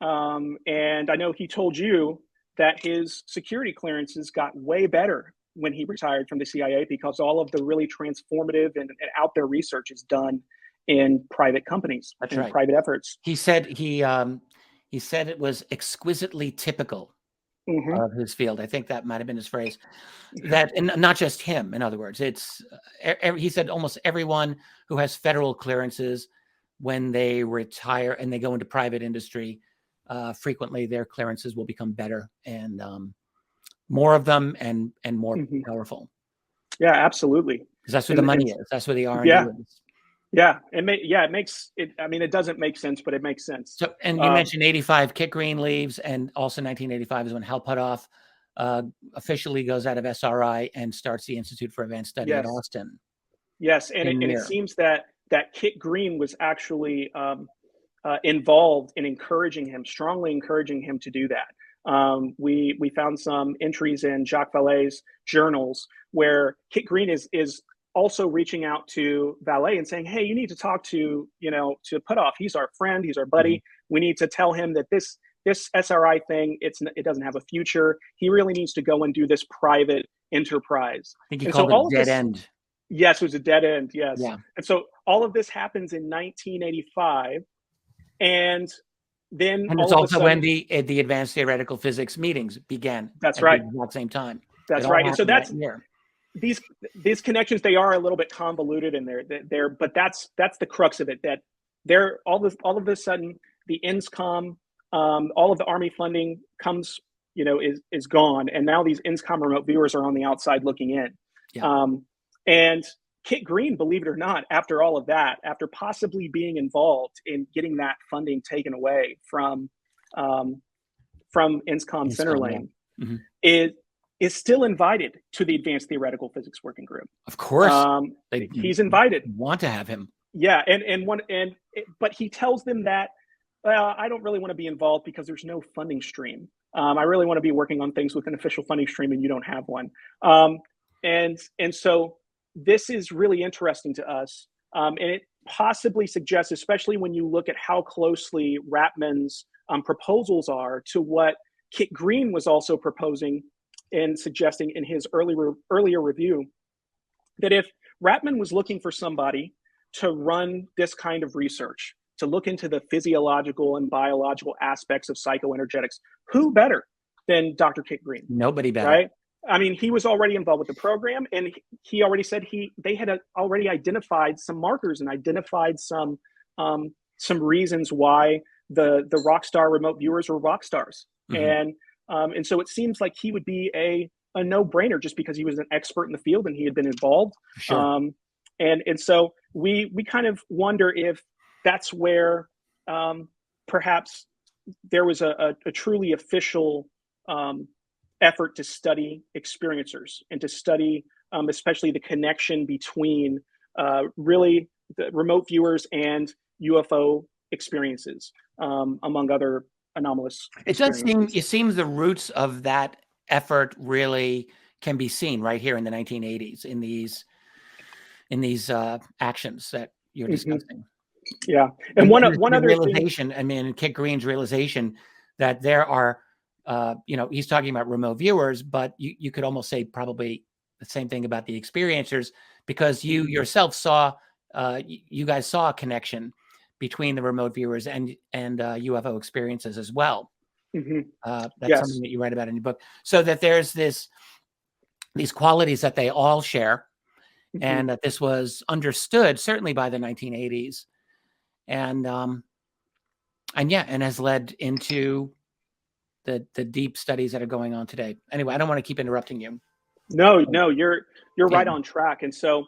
And I know he told you that his security clearances got way better when he retired from the CIA because all of the really transformative and out there research is done in private companies. That's right. Private efforts. He said he said it was exquisitely typical of his field. I think that might have been his phrase. That, and not just him. In other words, it's he said almost everyone who has federal clearances, when they retire and they go into private industry, frequently their clearances will become better and more of them and more powerful. Yeah, absolutely. Because that's where the money is. That's where the R&D is. Yeah, it makes it. I mean, it doesn't make sense, but it makes sense. So, and you mentioned 85, Kit Green leaves, and also 1985 is when Hal Puthoff officially goes out of SRI and starts the Institute for Advanced Study at Austin. Yes, and it seems that Kit Green was actually involved in strongly encouraging him to do that. We found some entries in Jacques Vallée's journals where Kit Green is also reaching out to Vallée and saying, hey, you need to talk to Puthoff. He's our friend. He's our buddy. We need to tell him that this SRI thing, it doesn't have a future. He really needs to go and do this private enterprise. I think he called it a dead end. Yes, it was a dead end. Yes. Yeah. And so all of this happens in 1985. And then it's also when the advanced theoretical physics meetings began. That's right. At the same time. That's right. And so that's these connections, they are a little bit convoluted, and but that's the crux of it. That they're all of a sudden the INSCOM, all of the Army funding comes, is gone, and now these INSCOM remote viewers are on the outside looking in. Yeah. And Kit Green, believe it or not, after all of that, after possibly being involved in getting that funding taken away from INSCOM Centerlane, yeah. Mm-hmm. is still invited to the Advanced Theoretical Physics Working Group. Of course, he's invited. Want to have him? Yeah, but he tells them that, well, I don't really want to be involved because there's no funding stream. I really want to be working on things with an official funding stream, and you don't have one. And so this is really interesting to us, and it possibly suggests, especially when you look at how closely Ratman's proposals are to what Kit Green was also proposing and suggesting in his earlier review, that if Ratman was looking for somebody to run this kind of research, to look into the physiological and biological aspects of psychoenergetics, who better than Dr. Kit Green? Nobody better. Right? I mean, he was already involved with the program, and he already said they had already identified some markers and identified some reasons why the Rockstar remote viewers were rock stars. Mm-hmm. And so it seems like he would be a no-brainer, just because he was an expert in the field and he had been involved. Sure. And so we kind of wonder if that's where perhaps there was a truly official effort to study experiencers and to study especially the connection between really the remote viewers and UFO experiences, among other anomalous experiences. It seems the roots of that effort really can be seen right here in the 1980s in these actions that you're discussing. Yeah, and one other realization thing, I mean, Kit Green's realization that there are, he's talking about remote viewers, but you could almost say probably the same thing about the experiencers, because you yourself saw, you guys saw a connection between the remote viewers and UFO experiences as well. Mm-hmm. That's something that you write about in your book. So that there's these qualities that they all share, mm-hmm. and that this was understood certainly by the 1980s, and has led into the deep studies that are going on today. Anyway, I don't want to keep interrupting you. No, you're right on track. And so,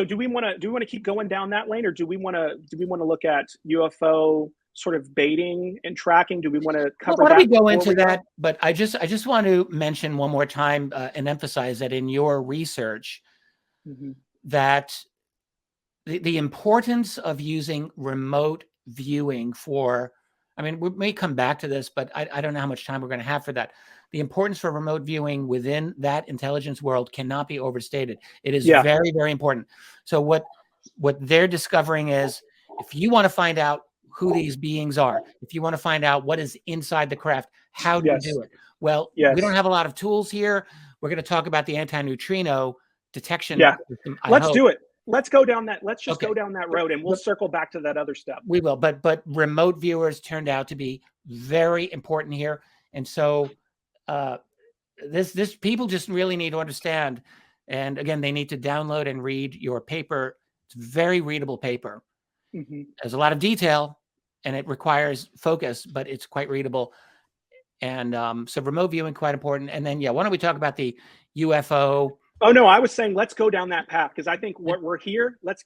do we want to keep going down that lane, or do we want to look at UFO sort of baiting and tracking? Do we want to cover that? Why don't we go into that? But I just want to mention one more time and emphasize that in your research, mm-hmm. that the importance of using remote viewing for, I mean, we may come back to this, but I don't know how much time we're going to have for that. The importance for remote viewing within that intelligence world cannot be overstated. It is very, very important. So what they're discovering is, if you want to find out who these beings are, if you want to find out what is inside the craft, how do you do it? Well, we don't have a lot of tools here. We're going to talk about the anti-neutrino detection system. Let's do it. Let's go down that. Let's just go down that road, and we'll circle back to that other step. We will, but remote viewers turned out to be very important here, and so this people just really need to understand. And again, they need to download and read your paper. It's very readable paper. Mm-hmm. There's a lot of detail, and it requires focus, but it's quite readable. And so remote viewing, quite important. And then why don't we talk about the UFO? Oh no, I was saying let's go down that path, because I think what we're here. Let's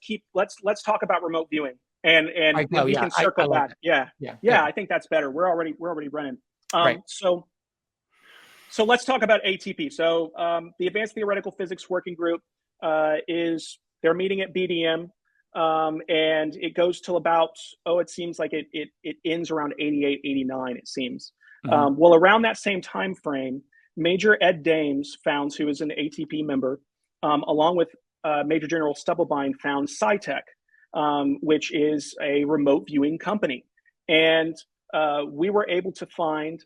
talk about remote viewing, and we can circle back. Yeah, I think that's better. We're already running. Right. So let's talk about ATP. So the Advanced Theoretical Physics Working Group they're meeting at BDM, and it goes till about it seems like it ends around 88, 89. It seems. Mm-hmm. Well, around that same time frame, Major Ed Dames founds, who is an ATP member, along with Major General Stubblebine, found SciTech, which is a remote viewing company. And we were able to find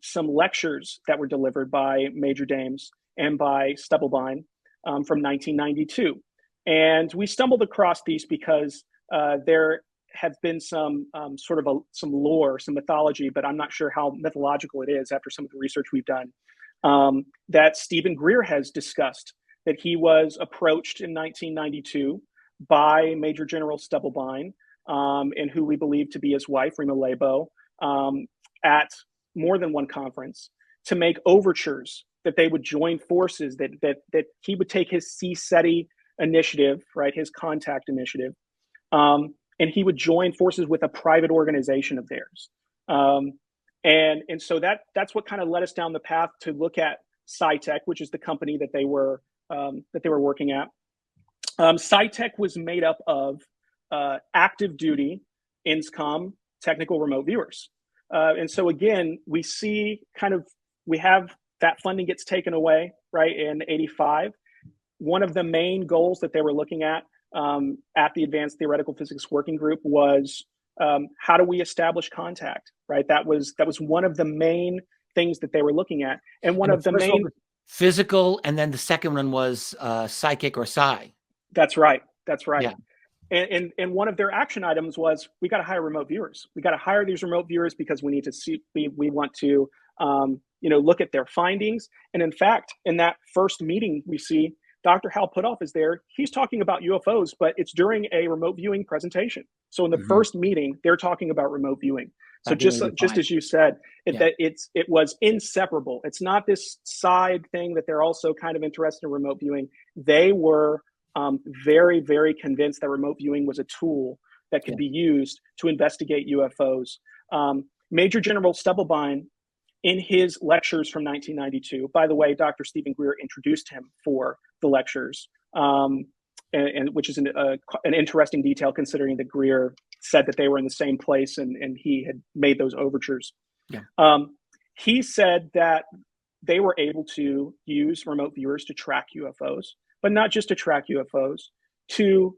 some lectures that were delivered by Major Dames and by Stubblebine from 1992. And we stumbled across these because there have been some some lore, some mythology, but I'm not sure how mythological it is after some of the research we've done, that Stephen Greer has discussed, that he was approached in 1992 by Major General Stubblebine, and who we believe to be his wife, Rima Lebo, at more than one conference, to make overtures that they would join forces, that he would take his CSETI initiative, right, his contact initiative, and he would join forces with a private organization of theirs. And so that's what kind of led us down the path to look at SciTech, which is the company that they were working at. SciTech was made up of active duty INSCOM technical remote viewers. And so again, we have that funding gets taken away, right, in 85. One of the main goals that they were looking at the Advanced Theoretical Physics Working Group was how do we establish contact, right? That was one of the main things that they were looking at. And one of the main... Physical, and then the second one was psychic or psi. That's right. Yeah. And one of their action items was, we got to hire remote viewers. We got to hire these remote viewers because we need to see, we want to, look at their findings. And in fact, in that first meeting, we see Dr. Hal Puthoff is there. He's talking about UFOs, but it's during a remote viewing presentation. So in the first meeting, they're talking about remote viewing. So just as you said, that it was inseparable. It's not this side thing that they're also kind of interested in remote viewing. They were very, very convinced that remote viewing was a tool that could be used to investigate UFOs. Major General Stubblebine, in his lectures from 1992, by the way, Dr. Stephen Greer introduced him for the lectures, and which is an interesting detail, considering that Greer said that they were in the same place and he had made those overtures. Yeah. He said that they were able to use remote viewers to track UFOs, but not just to track UFOs, to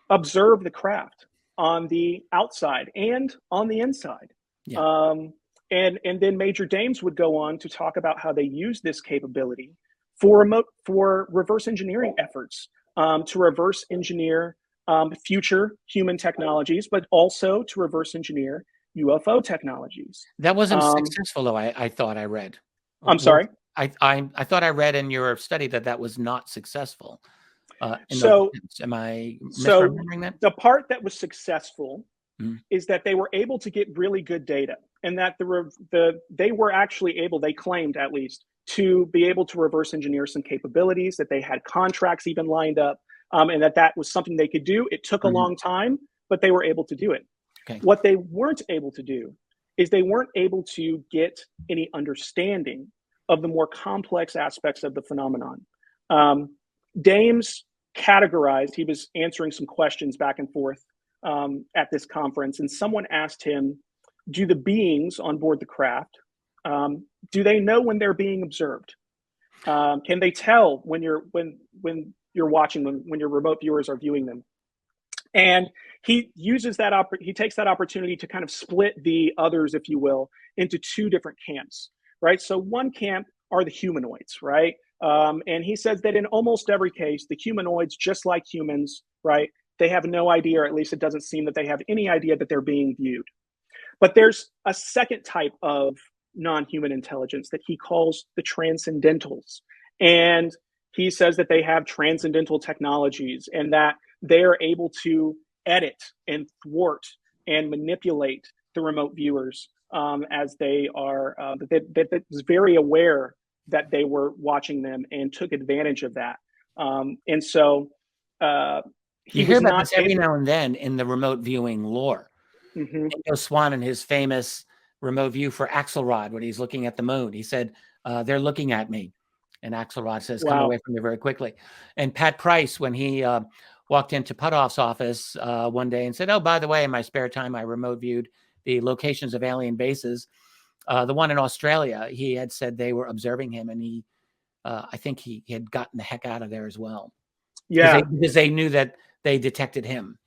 observe the craft on the outside and on the inside. Yeah. And then Major Dames would go on to talk about how they use this capability for reverse engineering efforts, to reverse engineer future human technologies, but also to reverse engineer UFO technologies. That wasn't successful, though. I thought I read. I'm sorry. I thought I read in your study that was not successful. Am I misremembering that? The part that was successful is that they were able to get really good data, and that they were actually able, they claimed at least, to be able to reverse engineer some capabilities, that they had contracts even lined up, and that was something they could do. It took a long time, but they were able to do it. Okay. What they weren't able to do is they weren't able to get any understanding of the more complex aspects of the phenomenon. Dames categorized, he was answering some questions back and forth at this conference, and someone asked him, do the beings on board the craft, do they know when they're being observed? Can they tell when you're watching them, when your remote viewers are viewing them? And he uses that he takes that opportunity to kind of split the others, if you will, into two different camps, right? So one camp are the humanoids, right? And he says that in almost every case, the humanoids, just like humans, right, they have no idea, or at least it doesn't seem that they have any idea that they're being viewed. But there's a second type of non-human intelligence that he calls the transcendentals. And he says that they have transcendental technologies and that they are able to edit and thwart and manipulate the remote viewers as they are, that is very aware that they were watching them and took advantage of that. And so you hear about this every now and then in the remote viewing lore. Nico Swan and his famous remote view for Axelrod, when he's looking at the moon, he said, they're looking at me. And Axelrod says, come away from me very quickly. And Pat Price, when he walked into Puthoff's office one day and said, oh, by the way, in my spare time, I remote viewed the locations of alien bases. The one in Australia, he had said they were observing him, and I think he had gotten the heck out of there as well. Yeah. Because they knew that they detected him,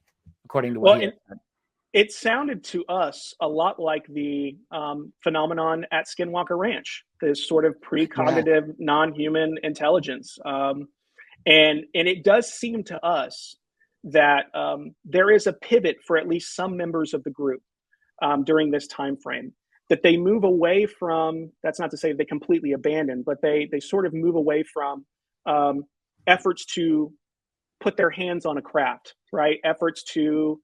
according to what he had said. It sounded to us a lot like the phenomenon at Skinwalker Ranch, this sort of precognitive non-human intelligence. And it does seem to us that there is a pivot for at least some members of the group during this time frame. that they move away from, that's not to say they completely abandon, but they sort of move away from efforts to put their hands on a craft, right? Efforts to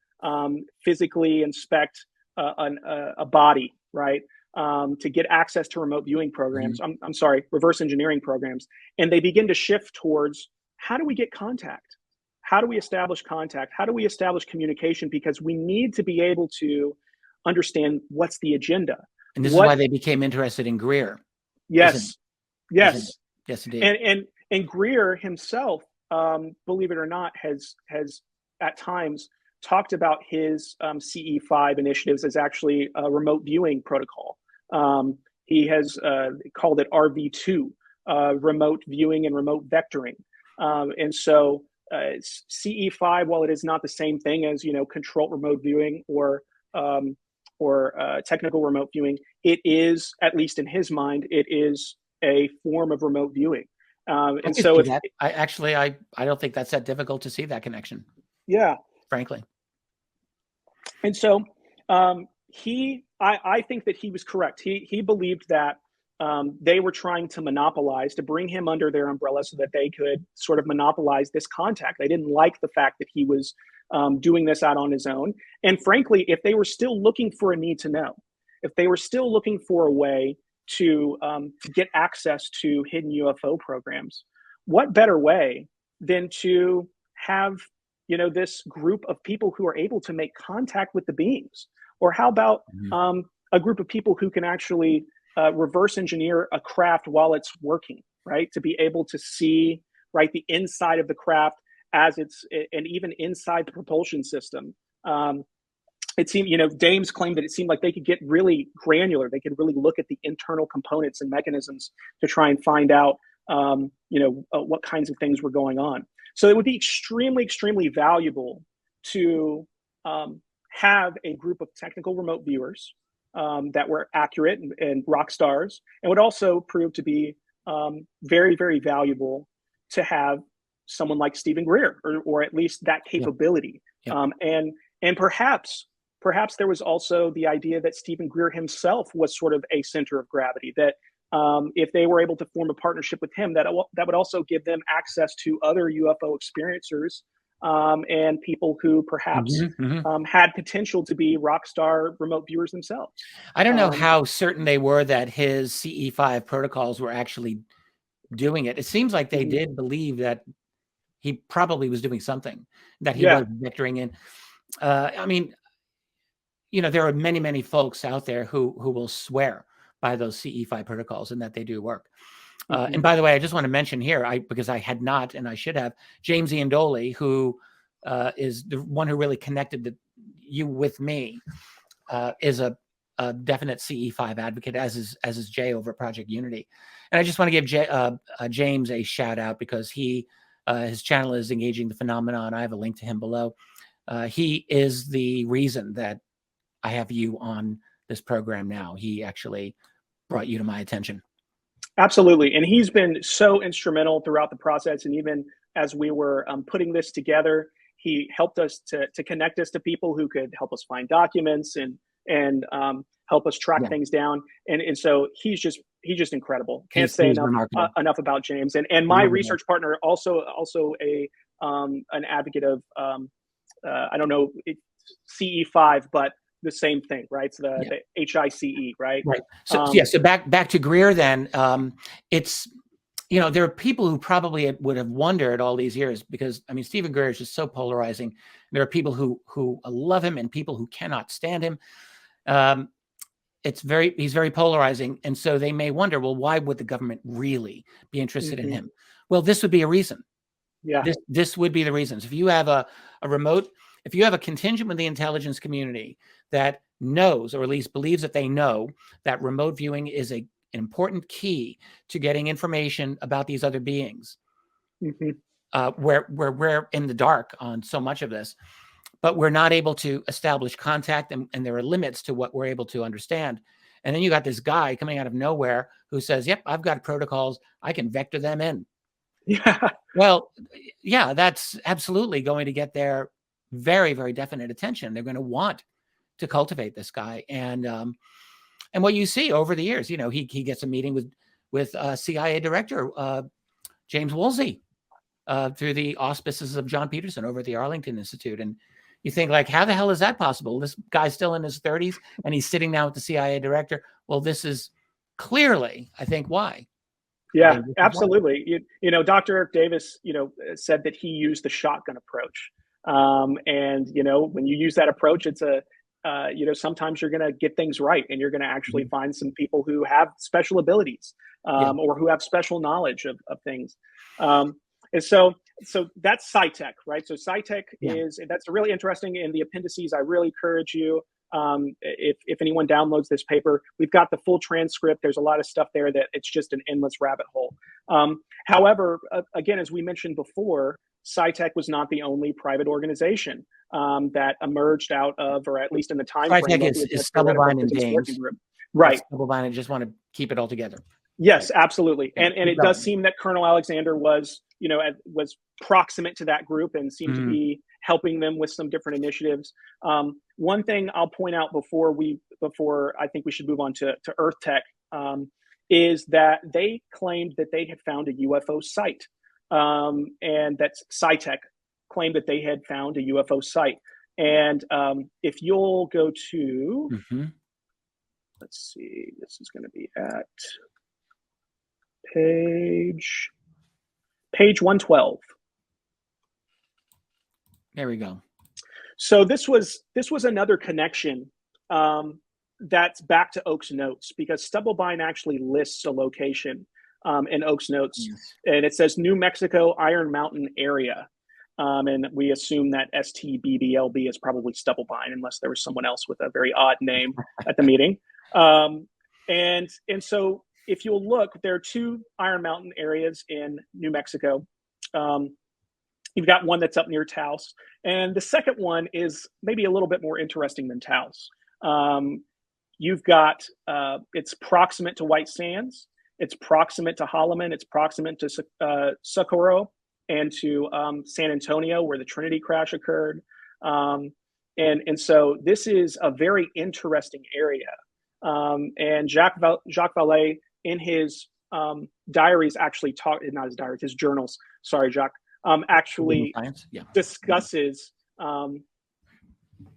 physically inspect a body, right? To get access to remote viewing programs. I'm sorry, reverse engineering programs. And they begin to shift towards, how do we get contact? How do we establish contact? How do we establish communication? Because we need to be able to understand what's the agenda. And this is why they became interested in Greer. Yes. Yes. Yes, indeed. And Greer himself, believe it or not, has at times talked about his CE5 initiatives as actually a remote viewing protocol. He has called it RV2, remote viewing and remote vectoring. And so CE5, while it is not the same thing as, controlled remote viewing or technical remote viewing, it is, at least in his mind, it is a form of remote viewing. And so I don't think that's that difficult to see that connection. Yeah. Frankly. And so I think that he was correct. He believed that they were trying to monopolize, to bring him under their umbrella so that they could sort of monopolize this contact. They didn't like the fact that he was doing this out on his own. And frankly, if they were still looking for a need to know, if they were still looking for a way to get access to hidden UFO programs, what better way than to have, this group of people who are able to make contact with the beings? Or how about a group of people who can actually reverse engineer a craft while it's working, right? To be able to see, right, the inside of the craft as and even inside the propulsion system. It seemed, Dames claimed that it seemed like they could get really granular. They could really look at the internal components and mechanisms to try and find out, what kinds of things were going on. So it would be extremely, extremely valuable to have a group of technical remote viewers that were accurate and rock stars, and would also prove to be very, very valuable to have someone like Stephen Greer, or at least that capability. Yeah. And perhaps there was also the idea that Stephen Greer himself was sort of a center of gravity, that if they were able to form a partnership with him, that would also give them access to other UFO experiencers and people who perhaps had potential to be rock star remote viewers themselves. I don't know how certain they were that his CE5 protocols were actually doing it. It seems like they did believe that he probably was doing something, that he was vectoring in. I mean, there are many, many folks out there who will swear by those CE5 protocols and that they do work. And by the way, I just want to mention here, because I had not, and I should have, James Iandoli, who is the one who really connected you with me, is a definite CE5 advocate, as is Jay over at Project Unity. And I just want to give James a shout out, because his channel is Engaging the Phenomenon. I have a link to him below. He is the reason that I have you on this program now. He actually brought you to my attention. Absolutely. And he's been so instrumental throughout the process. And even as we were putting this together, he helped us to connect us to people who could help us find documents and help us track things down. And so he's just incredible. Can't say enough about James. And my research partner, also an advocate of, I don't know, CE5, but the same thing, right? So the HICE, right? Right. So so back to Greer then. It's, there are people who probably would have wondered all these years, because I mean, Stephen Greer is just so polarizing. There are people who love him and people who cannot stand him. He's very polarizing. And so they may wonder, well, why would the government really be interested in him? Well, this would be a reason. Yeah. This would be the reasons. If you have if you have a contingent with the intelligence community that knows, or at least believes that they know, that remote viewing is an important key to getting information about these other beings, where we're in the dark on so much of this, but we're not able to establish contact, and there are limits to what we're able to understand. And then you got this guy coming out of nowhere who says, yep, I've got protocols, I can vector them in. Yeah. Well, yeah, that's absolutely going to get their very, very definite attention. They're going to want to cultivate this guy. And And what you see over the years, you know, he gets a meeting with CIA director James Woolsey through the auspices of John Peterson over at the Arlington Institute. And you think, like, how the hell is that possible? This guy's still in his 30s and he's sitting down with the CIA director. Well, this is clearly, I think, why. Yeah, absolutely. You know, Dr. Eric Davis, you know, said that he used the shotgun approach. And, you know, when you use that approach, it's you know, sometimes you're going to get things right and you're going to actually find some people who have special abilities or who have special knowledge of things. And so that's SciTech, right? So SciTech that's really interesting. In the appendices, I really encourage you, if anyone downloads this paper, we've got the full transcript. There's a lot of stuff there that it's just an endless rabbit hole. However, again, as we mentioned before, SciTech was not the only private organization that emerged out of, or at least in the time frame. SciTech is Stubblebine and Dames. Right. Stubblebine, I just want to keep it all together. Yes, absolutely. And it does seem that Colonel Alexander was, you know, was proximate to that group and seemed to be helping them with some different initiatives. One thing I'll point out before I think we should move on to Earth Tech is that they claimed that they had found a UFO site, and that SciTech claimed that they had found a UFO site. And if you'll go to, let's see, this is going to be at page 112. There we go. So this was another connection that's back to Oak's notes, because Stubblebine actually lists a location in Oak's notes, and it says New Mexico Iron Mountain area, and we assume that STBBLB is probably Stubblebine, unless there was someone else with a very odd name at the meeting. And so if you'll look, there are two Iron Mountain areas in New Mexico. You've got one that's up near Taos, and the second one is maybe a little bit more interesting than Taos. You've got, it's proximate to White Sands, it's proximate to Holloman, it's proximate to Socorro, and to San Antonio, where the Trinity crash occurred. And so this is a very interesting area. And Jacques Vallée, in his diaries, actually not his diaries, his journals, sorry, Jacques, actually discusses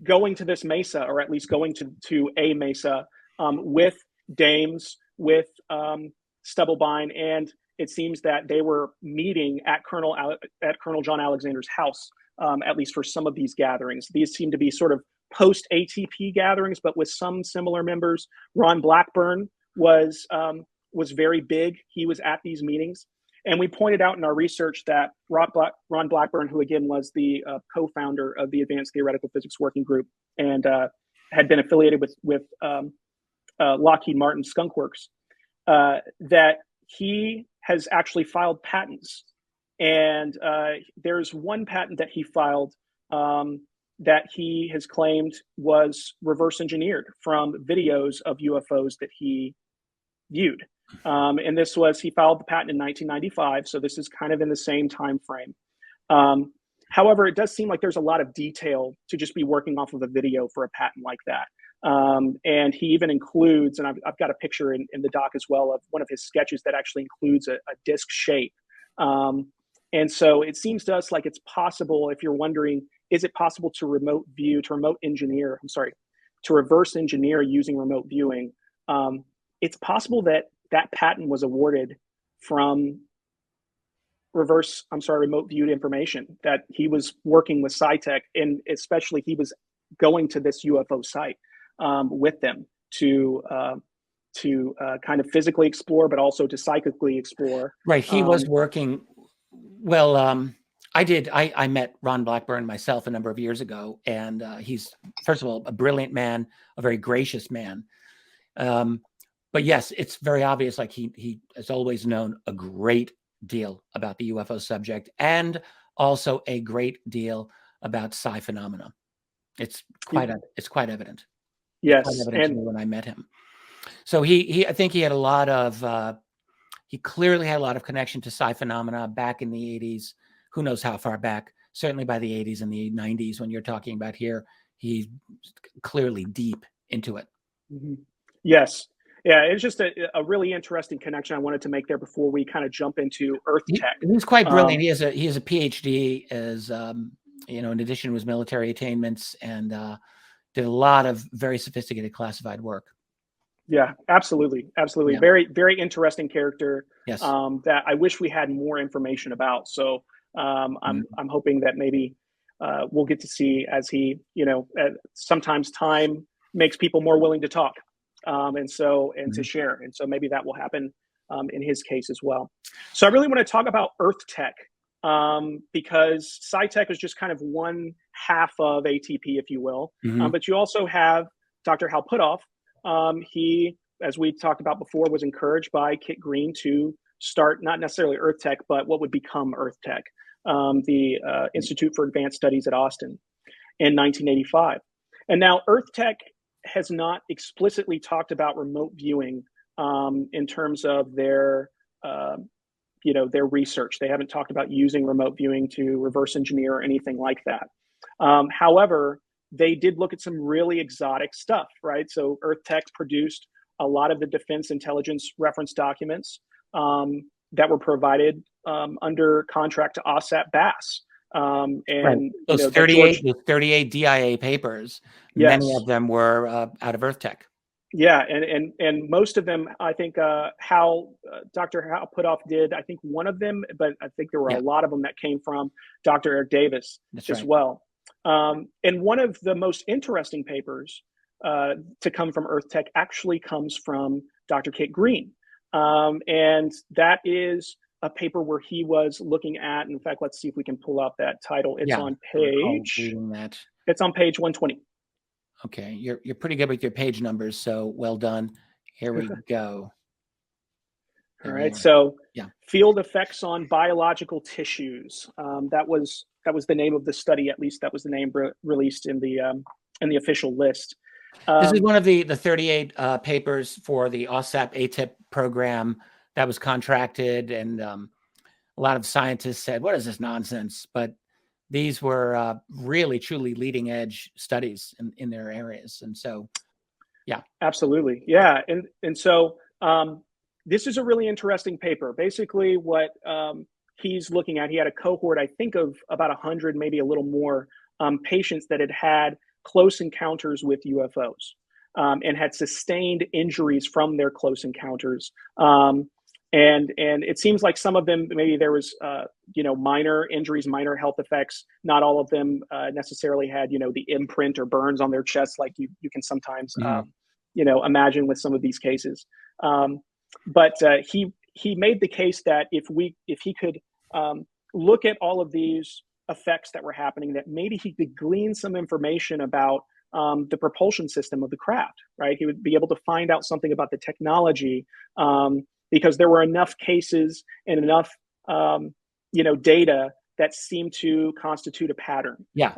going to this mesa, or at least going to a mesa with Dames, with Stubblebine, and it seems that they were meeting at Colonel John Alexander's house, at least for some of these gatherings. These seem to be sort of post-ATP gatherings, but with some similar members. Ron Blackburn was very big. He was at these meetings. And we pointed out in our research that Ron Blackburn, who again was the co-founder of the Advanced Theoretical Physics Working Group and had been affiliated with Lockheed Martin Skunk Works, that he has actually filed patents. And there's one patent that he filed that he has claimed was reverse engineered from videos of UFOs that he viewed. And he filed the patent in 1995. So this is kind of in the same time frame. However, it does seem like there's a lot of detail to just be working off of a video for a patent like that. And he even includes, and I've got a picture in the doc as well of one of his sketches that actually includes a disc shape. And so it seems to us like it's possible, if you're wondering, is it possible to reverse engineer using remote viewing? It's possible that patent was awarded from remote viewed information, that he was working with SciTech, and especially he was going to this UFO site with them to kind of physically explore, but also to psychically explore. Right. He was working. Well, I met Ron Blackburn myself a number of years ago, and he's, first of all, a brilliant man, a very gracious man. But yes, it's very obvious, like he has always known a great deal about the UFO subject, and also a great deal about psi phenomena. It's quite evident. Yes, quite evident to me when I met him. So I think he had a lot of he clearly had a lot of connection to psi phenomena back in the 80s. Who knows how far back? Certainly by the 80s and the 90s, when you're talking about here, he's clearly deep into it. Mm-hmm. Yes. Yeah, it's just a really interesting connection I wanted to make there before we kind of jump into Earth tech. He's quite brilliant. He has a PhD as in addition to his military attainments, and did a lot of very sophisticated classified work. Yeah, absolutely. Absolutely. Yeah. Very, very interesting character. Yes. That I wish we had more information about. So I'm hoping that maybe we'll get to see as he, sometimes time makes people more willing to talk, and to share. And so maybe that will happen in his case as well. So I really want to talk about Earth tech, because SciTech is just kind of one half of ATP, if you will. But you also have Dr. Hal Puthoff. He, as we talked about before, was encouraged by Kit Green to start not necessarily Earth Tech, but what would become Earth Tech, the Institute for Advanced Studies at Austin, in 1985. And now Earth Tech has not explicitly talked about remote viewing in terms of their research. They haven't talked about using remote viewing to reverse engineer or anything like that. However, they did look at some really exotic stuff, right? So Earth Tech produced a lot of the Defense Intelligence reference documents that were provided under contract to OSAP BASS. And those 38 DIA papers, yes. Many of them were out of Earth Tech. Yeah, and most of them, I think, Dr. Hal Puthoff did, I think, one of them, but I think there were a lot of them that came from Dr. Eric Davis as well. And one of the most interesting papers to come from Earth Tech actually comes from Dr. Kit Green. And that is a paper where he was looking at, in fact, let's see if we can pull out that title. It's on page 120. Okay, you're pretty good with your page numbers, so well done. Here we go. All right, so field effects on biological tissues. That was the name of the study. At least that was the name released in the official list. This is one of the 38 papers for the OSAP ATIP program that was contracted, and a lot of scientists said, "What is this nonsense?" But these were really, truly leading edge studies in their areas. And so, yeah. Absolutely. Yeah. And so this is a really interesting paper. Basically what he's looking at, he had a cohort, I think, of about 100, maybe a little more, patients that had close encounters with UFOs and had sustained injuries from their close encounters. And it seems like some of them, maybe there was, minor injuries, minor health effects. Not all of them necessarily had, the imprint or burns on their chest like you can sometimes, imagine with some of these cases. But he made the case that if he could look at all of these effects that were happening, that maybe he could glean some information about the propulsion system of the craft, right? He would be able to find out something about the technology, because there were enough cases and enough, data that seemed to constitute a pattern. Yeah.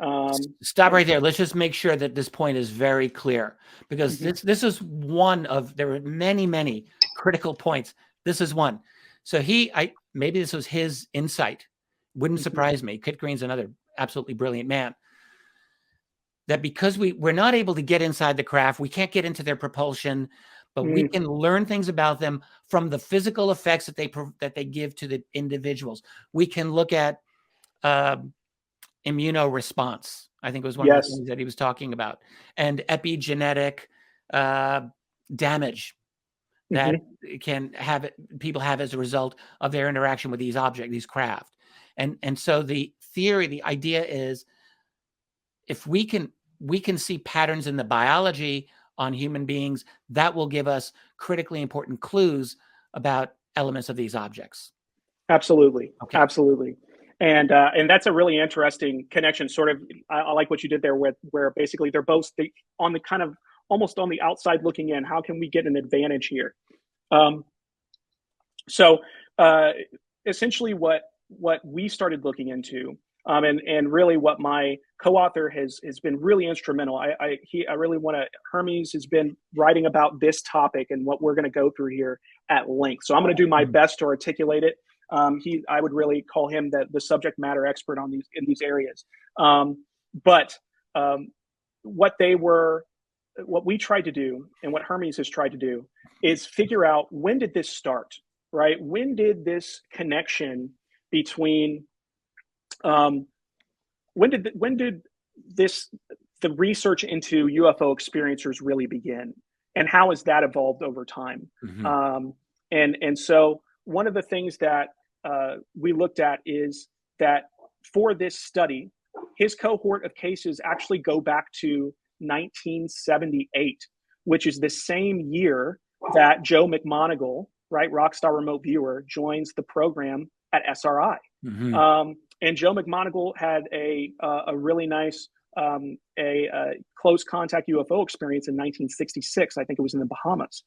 Stop right there. Let's just make sure that this point is very clear, because this is one of, there were many, many critical points. This is one. So maybe this was his insight. Wouldn't surprise me. Kit Green's another absolutely brilliant man. That because we're not able to get inside the craft, we can't get into their propulsion, but we can learn things about them from the physical effects that they give to the individuals. We can look at immunoresponse, I think was one of the things that he was talking about, and epigenetic damage that people have as a result of their interaction with these these craft. And so the idea is, if we can see patterns in the biology on human beings, that will give us critically important clues about elements of these objects. Absolutely. Okay. Absolutely. And that's a really interesting connection. Sort of, I like what you did there, where basically they're both on the kind of almost on the outside looking in. How can we get an advantage here? So essentially, what we started looking into, and really what my co-author has been really instrumental. I really want to. Hermes has been writing about this topic and what we're going to go through here at length. So I'm going to do my best to articulate it. I would really call him the subject matter expert in these areas. But what they were what we tried to do, and what Hermes has tried to do, is figure out, when did this start, right? When did this connection between when did the research into UFO experiencers really begin, and how has that evolved over time? And so one of the things that we looked at is that for this study, his cohort of cases actually go back to 1978, which is the same year that Joe McMoneagle, right, Rockstar Remote Viewer, joins the program at SRI. And Joe McMoneagle had a really nice close contact UFO experience in 1966. I think it was in the Bahamas.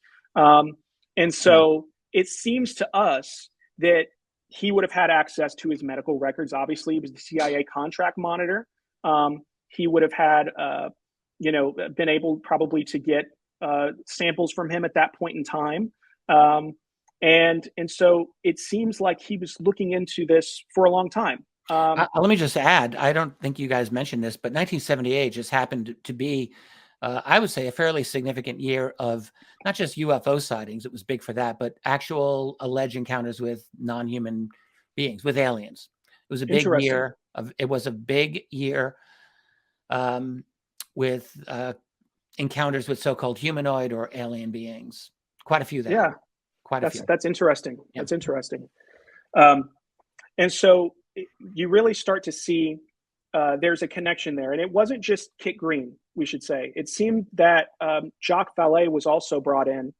And so it seems to us that he would have had access to his medical records. Obviously, he was the CIA contract monitor. He would have had, been able probably to get samples from him at that point in time. And so it seems like he was looking into this for a long time. Let me just add, I don't think you guys mentioned this, but 1978 just happened to be, I would say, a fairly significant year of not just UFO sightings. It was big for that, but actual alleged encounters with non-human beings, with aliens. It was a big year. It was a big year with encounters with so-called humanoid or alien beings. Quite a few there. Yeah, quite a few. That's interesting. Yeah. That's interesting. And so you really start to see there's a connection there. And it wasn't just Kit Green, we should say. It seemed that Jacques Vallée was also brought in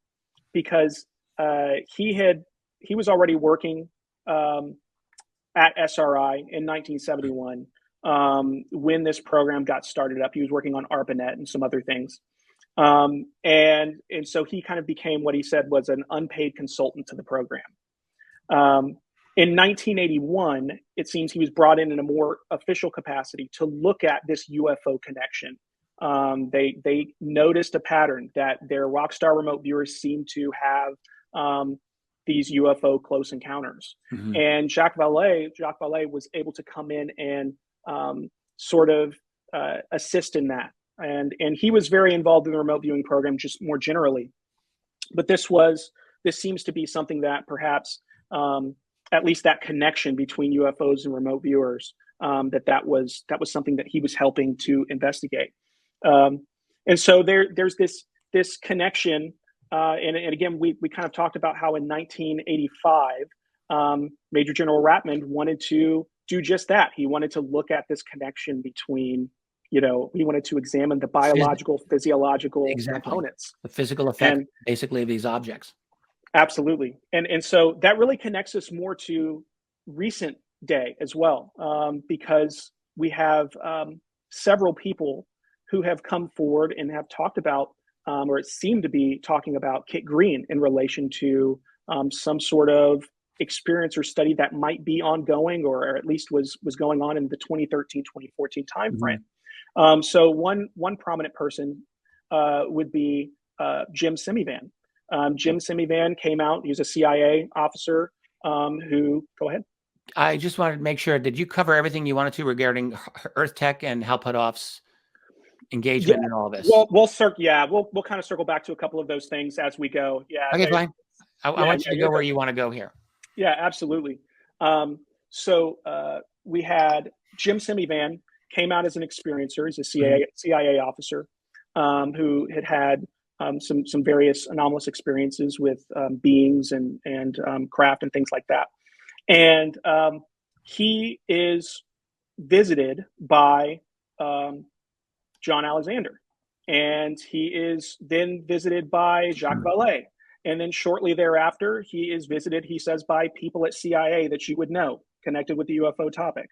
because he was already working at SRI in 1971 when this program got started up. He was working on ARPANET and some other things. And so he kind of became what he said was an unpaid consultant to the program. In 1981, it seems he was brought in a more official capacity to look at this UFO connection. They noticed a pattern that their Rockstar Remote Viewers seemed to have these UFO close encounters. And Jacques Vallée was able to come in and sort of assist in that. And he was very involved in the remote viewing program just more generally. But this seems to be something that perhaps at least that connection between UFOs and remote viewers, that was something that he was helping to investigate. And so there's this connection. And again, we kind of talked about how in 1985, Major General Ratman wanted to do just that. He wanted to look at this connection between, he wanted to examine the biological, physiological components. The physical effect, basically, of these objects. Absolutely. And so that really connects us more to recent day as well, because we have several people who have come forward and have talked about, or it seemed to be talking about Kit Green in relation to some sort of experience or study that might be ongoing, or at least was going on in the 2013-2014 timeframe. So one prominent person would be Jim Semivan. Jim Semivan came out. He was a CIA officer who, go ahead. I just wanted to make sure, did you cover everything you wanted to regarding Earth Tech and Hal Puthoff's engagement in all this? Well, we'll kind of circle back to a couple of those things as we go. Yeah. Okay, fine. I want you to go where you want to go here. Yeah, absolutely. So we had Jim Semivan came out as an experiencer. He's a CIA officer who had some various anomalous experiences with beings and craft and things like that. And he is visited by John Alexander, and he is then visited by Jacques Vallée. And then shortly thereafter, he is visited, he says, by people at CIA that you would know, connected with the UFO topic.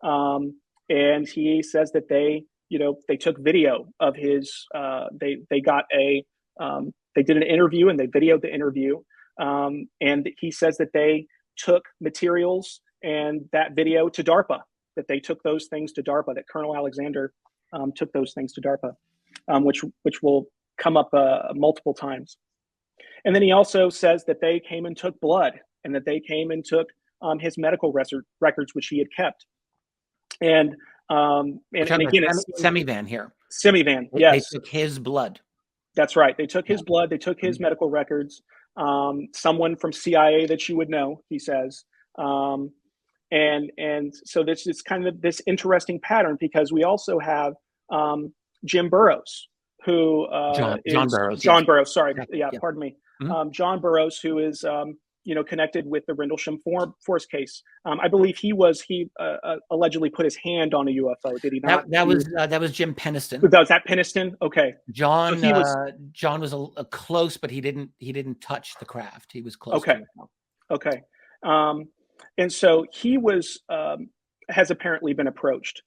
And he says that they took video of his, they did an interview and they videoed the interview. And he says that they took materials and that video to DARPA, that they took those things to DARPA, that Colonel Alexander took those things to DARPA, which will come up multiple times. And then he also says that they came and took blood, and that they came and took his medical records, which he had kept. And again, it's Semivan here. Semivan, yes. They took his blood. That's right. They took his blood. They took his medical records. Someone from CIA that you would know, he says. And so this is kind of this interesting pattern, because we also have Jim Burrows, who John Burrows. John Yes. Burrows. Sorry, Yeah. pardon me. Mm-hmm. John Burrows, who is connected with the Rendlesham Force case. I believe he allegedly put his hand on a UFO. Did he not? That was Jim Peniston. Was that Peniston? Okay. John So John was a close, but he didn't touch the craft. He was close. Okay. Okay. And so he has apparently been approached.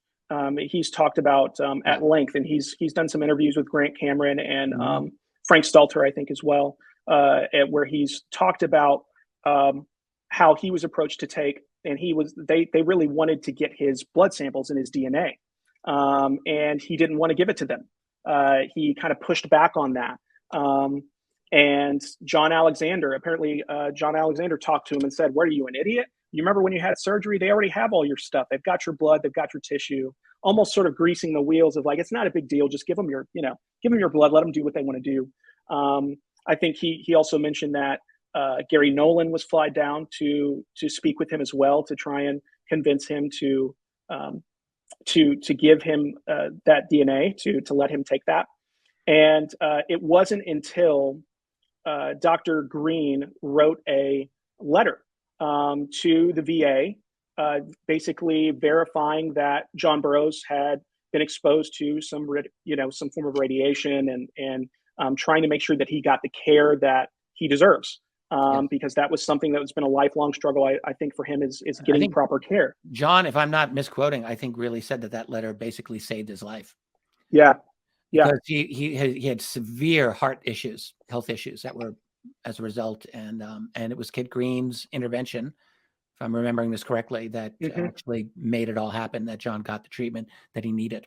He's talked about at length, and he's done some interviews with Grant Cameron and Frank Stelter, I think, as well, where he's talked about how he was approached to take, and they really wanted to get his blood samples and his DNA, and he didn't want to give it to them. He kind of pushed back on that. And John Alexander talked to him and said, "What, are you, an idiot? You remember when you had surgery? They already have all your stuff. They've got your blood. They've got your tissue," almost sort of greasing the wheels of like, it's not a big deal. Just give them your blood. Let them do what they want to do. I think he also mentioned that Gary Nolan was flied down to speak with him as well, to try and convince him to give him that DNA, to let him take that. And it wasn't until Dr. Green wrote a letter to the VA, basically verifying that John Burrows had been exposed to some form of radiation, and trying to make sure that he got the care that he deserves. Because that was something that has been a lifelong struggle, I think, for him, is getting proper care. John, if I'm not misquoting, I think really said that letter basically saved his life. Yeah. Because he had severe health issues that were as a result, and it was Kit Green's intervention, if I'm remembering this correctly, that actually made it all happen, that John got the treatment that he needed.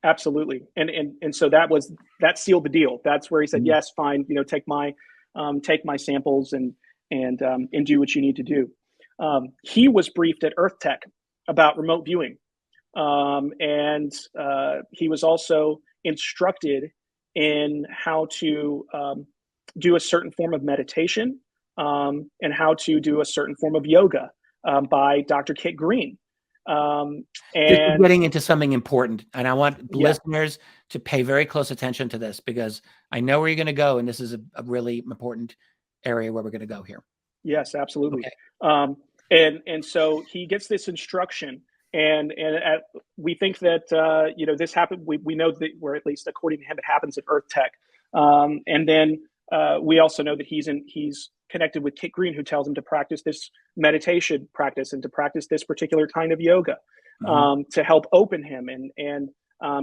Absolutely. And so that sealed the deal. That's where he said, yes, fine, take my samples and do what you need to do. He was briefed at Earth Tech about remote viewing. And he was also instructed in how to do a certain form of meditation, and how to do a certain form of yoga by Dr. Kit Green. And getting into something important, and I want listeners to pay very close attention to this, because I know where you're going to go, and this is a really important area where we're going to go here. Yes, absolutely. Okay. And so he gets this instruction, and we think that this happened. We know that, or at least according to him, it happens at Earth Tech. And then we also know that he's connected with Kit Green, who tells him to practice this meditation practice and to practice this particular kind of yoga to help open him. And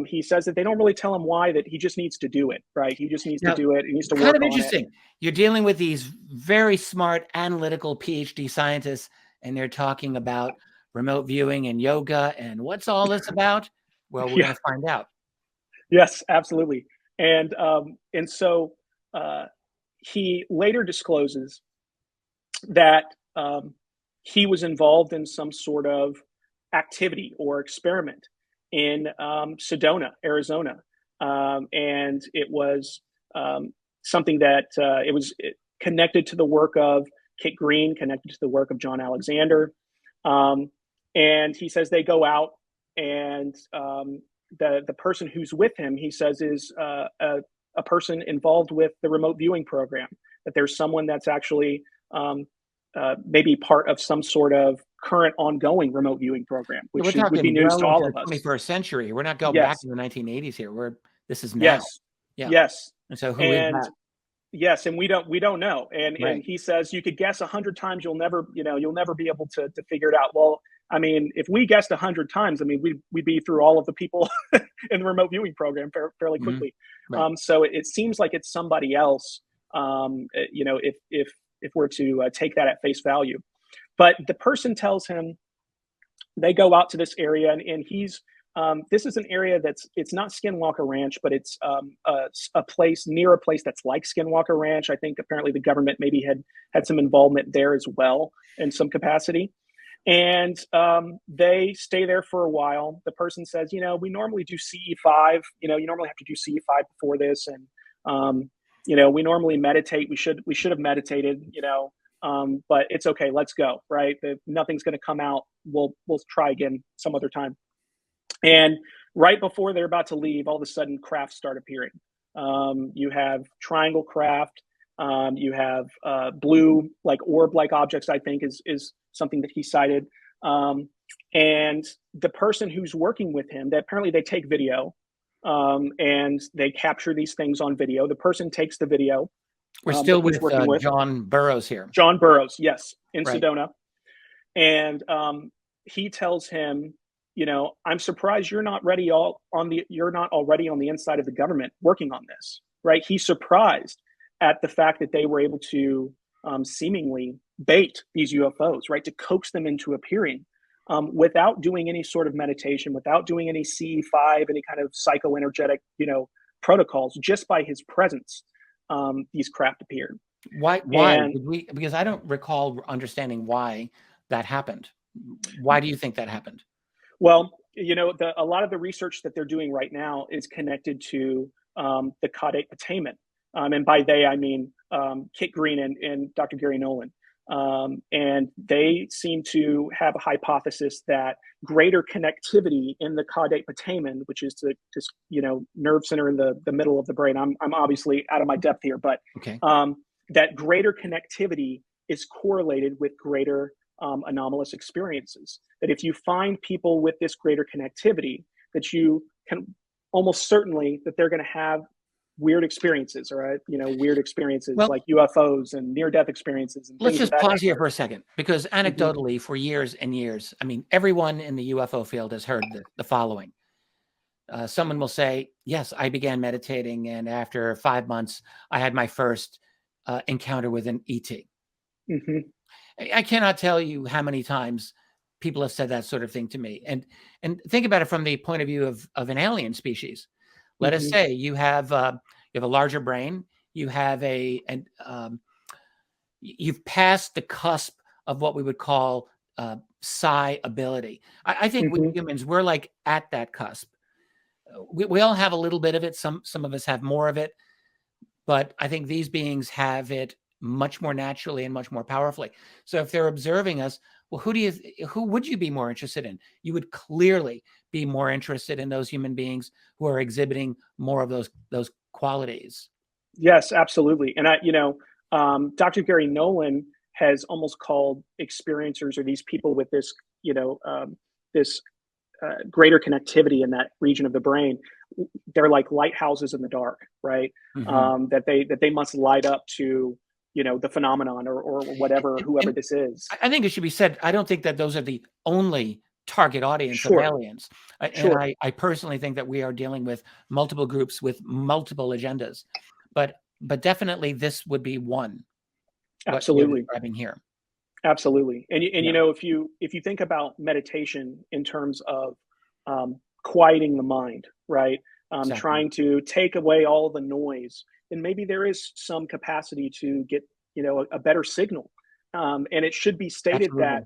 he says that they don't really tell him why, that he just needs to do it, right? He just needs to do it. He needs to work on it. Kind of interesting. You're dealing with these very smart, analytical PhD scientists, and they're talking about remote viewing and yoga, and what's all this about? Well, we're going to find out. Yes, absolutely. And so he later discloses that he was involved in some sort of activity or experiment in Sedona, Arizona. And it was something that it was connected to the work of Kit Green, connected to the work of John Alexander. And he says they go out, and the person who's with him, he says, is a person involved with the remote viewing program, that there's someone that's actually maybe part of some sort of current ongoing remote viewing program, which would be news to all of us. 21st century. We're not going back to the 1980s here. This is now. Yes. And so who is that? Yes, and we don't know. And he says you could guess 100 times, you'll never be able to figure it out. Well, I mean, if we guessed 100 times, I mean, we'd be through all of the people in the remote viewing program fairly quickly. Right. So it seems like it's somebody else. If we're to take that at face value, but the person tells him they go out to this area, and he's this is an area it's not Skinwalker Ranch, but it's a place that's like Skinwalker Ranch. I think apparently the government maybe had some involvement there as well in some capacity. And they stay there for a while. The person says, we normally do CE5. You normally have to do CE5 before this, and We normally meditate. We should have meditated, but it's okay. Let's go. Right. If nothing's going to come out, we'll try again some other time. And right before they're about to leave, all of a sudden crafts start appearing. You have triangle craft. You have blue, like orb-like objects, I think is something that he cited. And the person who's working with him, apparently they take video, and they capture these things on video. The person takes the video. We're still with John Burroughs here. John Burroughs, yes, in right. Sedona. And he tells him, I'm surprised you're not already on the inside of the government working on this, right? He's surprised at the fact that they were able to seemingly bait these UFOs, right? To coax them into appearing without doing any sort of meditation, without doing any CE5, any kind of psychoenergetic, protocols. Just by his presence, these craft appeared. Why? Because I don't recall understanding why that happened. Why do you think that happened? Well, a lot of the research that they're doing right now is connected to the caudate attainment. And by they, I mean Kit Green and Dr. Gary Nolan. And they seem to have a hypothesis that greater connectivity in the caudate putamen, which is this nerve center in the middle of the brain. I'm obviously out of my depth here, but okay. That greater connectivity is correlated with greater anomalous experiences. That if you find people with this greater connectivity, that you can almost certainly that they're going to have weird experiences, right? Weird experiences like UFOs and near-death experiences. And let's just pause here for a second, because anecdotally, for years and years, I mean, everyone in the UFO field has heard the following. Someone will say, yes, I began meditating, and after 5 months, I had my first encounter with an ET. Mm-hmm. I cannot tell you how many times people have said that sort of thing to me. And think about it from the point of view of an alien species. Let us say you have a larger brain. You have you've passed the cusp of what we would call psi ability. I think we humans, we're like at that cusp. We all have a little bit of it. Some of us have more of it, but I think these beings have it much more naturally and much more powerfully. So if they're observing us, well, who would you be more interested in? You would clearly be more interested in those human beings who are exhibiting more of those qualities. Yes, absolutely. And Dr. Gary Nolan has almost called experiencers, or these people with this, this greater connectivity in that region of the brain. They're like lighthouses in the dark, right? That they must light up to the phenomenon or whatever, whoever this is. I think it should be said, I don't think that those are the only target audience of aliens. Sure. And I personally think that we are dealing with multiple groups with multiple agendas, but definitely this would be one. Absolutely. Describing here. Absolutely. And if you think about meditation in terms of quieting the mind, right? Exactly. Trying to take away all the noise, then maybe there is some capacity to get, a better signal. And it should be stated that,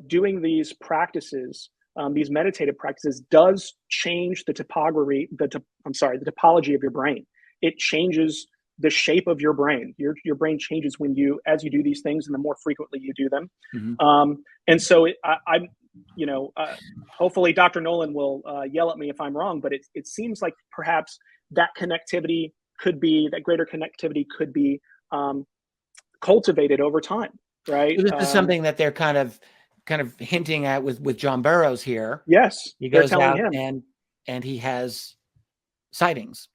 doing these practices, these meditative practices does change the topology of your brain. It changes the shape of your brain. Your brain changes as you do these things, and the more frequently you do them. And so hopefully Dr. Nolan will yell at me if I'm wrong, but it seems like perhaps that greater connectivity could be cultivated over time, right? So this is something that they're kind of hinting at with John Burroughs here. Yes, he goes out and he has sightings.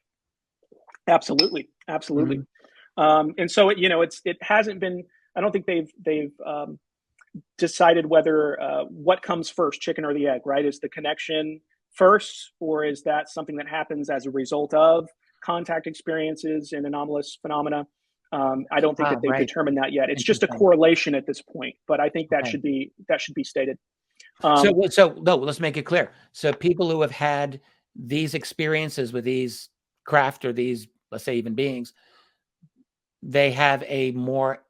Absolutely. And so it hasn't been. I don't think they've decided whether what comes first, chicken or the egg, right? Is the connection first, or is that something that happens as a result of contact experiences and anomalous phenomena? I don't think that they've determined that yet. It's just a correlation at this point, but I think that should be stated. So let's make it clear. So people who have had these experiences with these craft or these, let's say, even beings, they have a more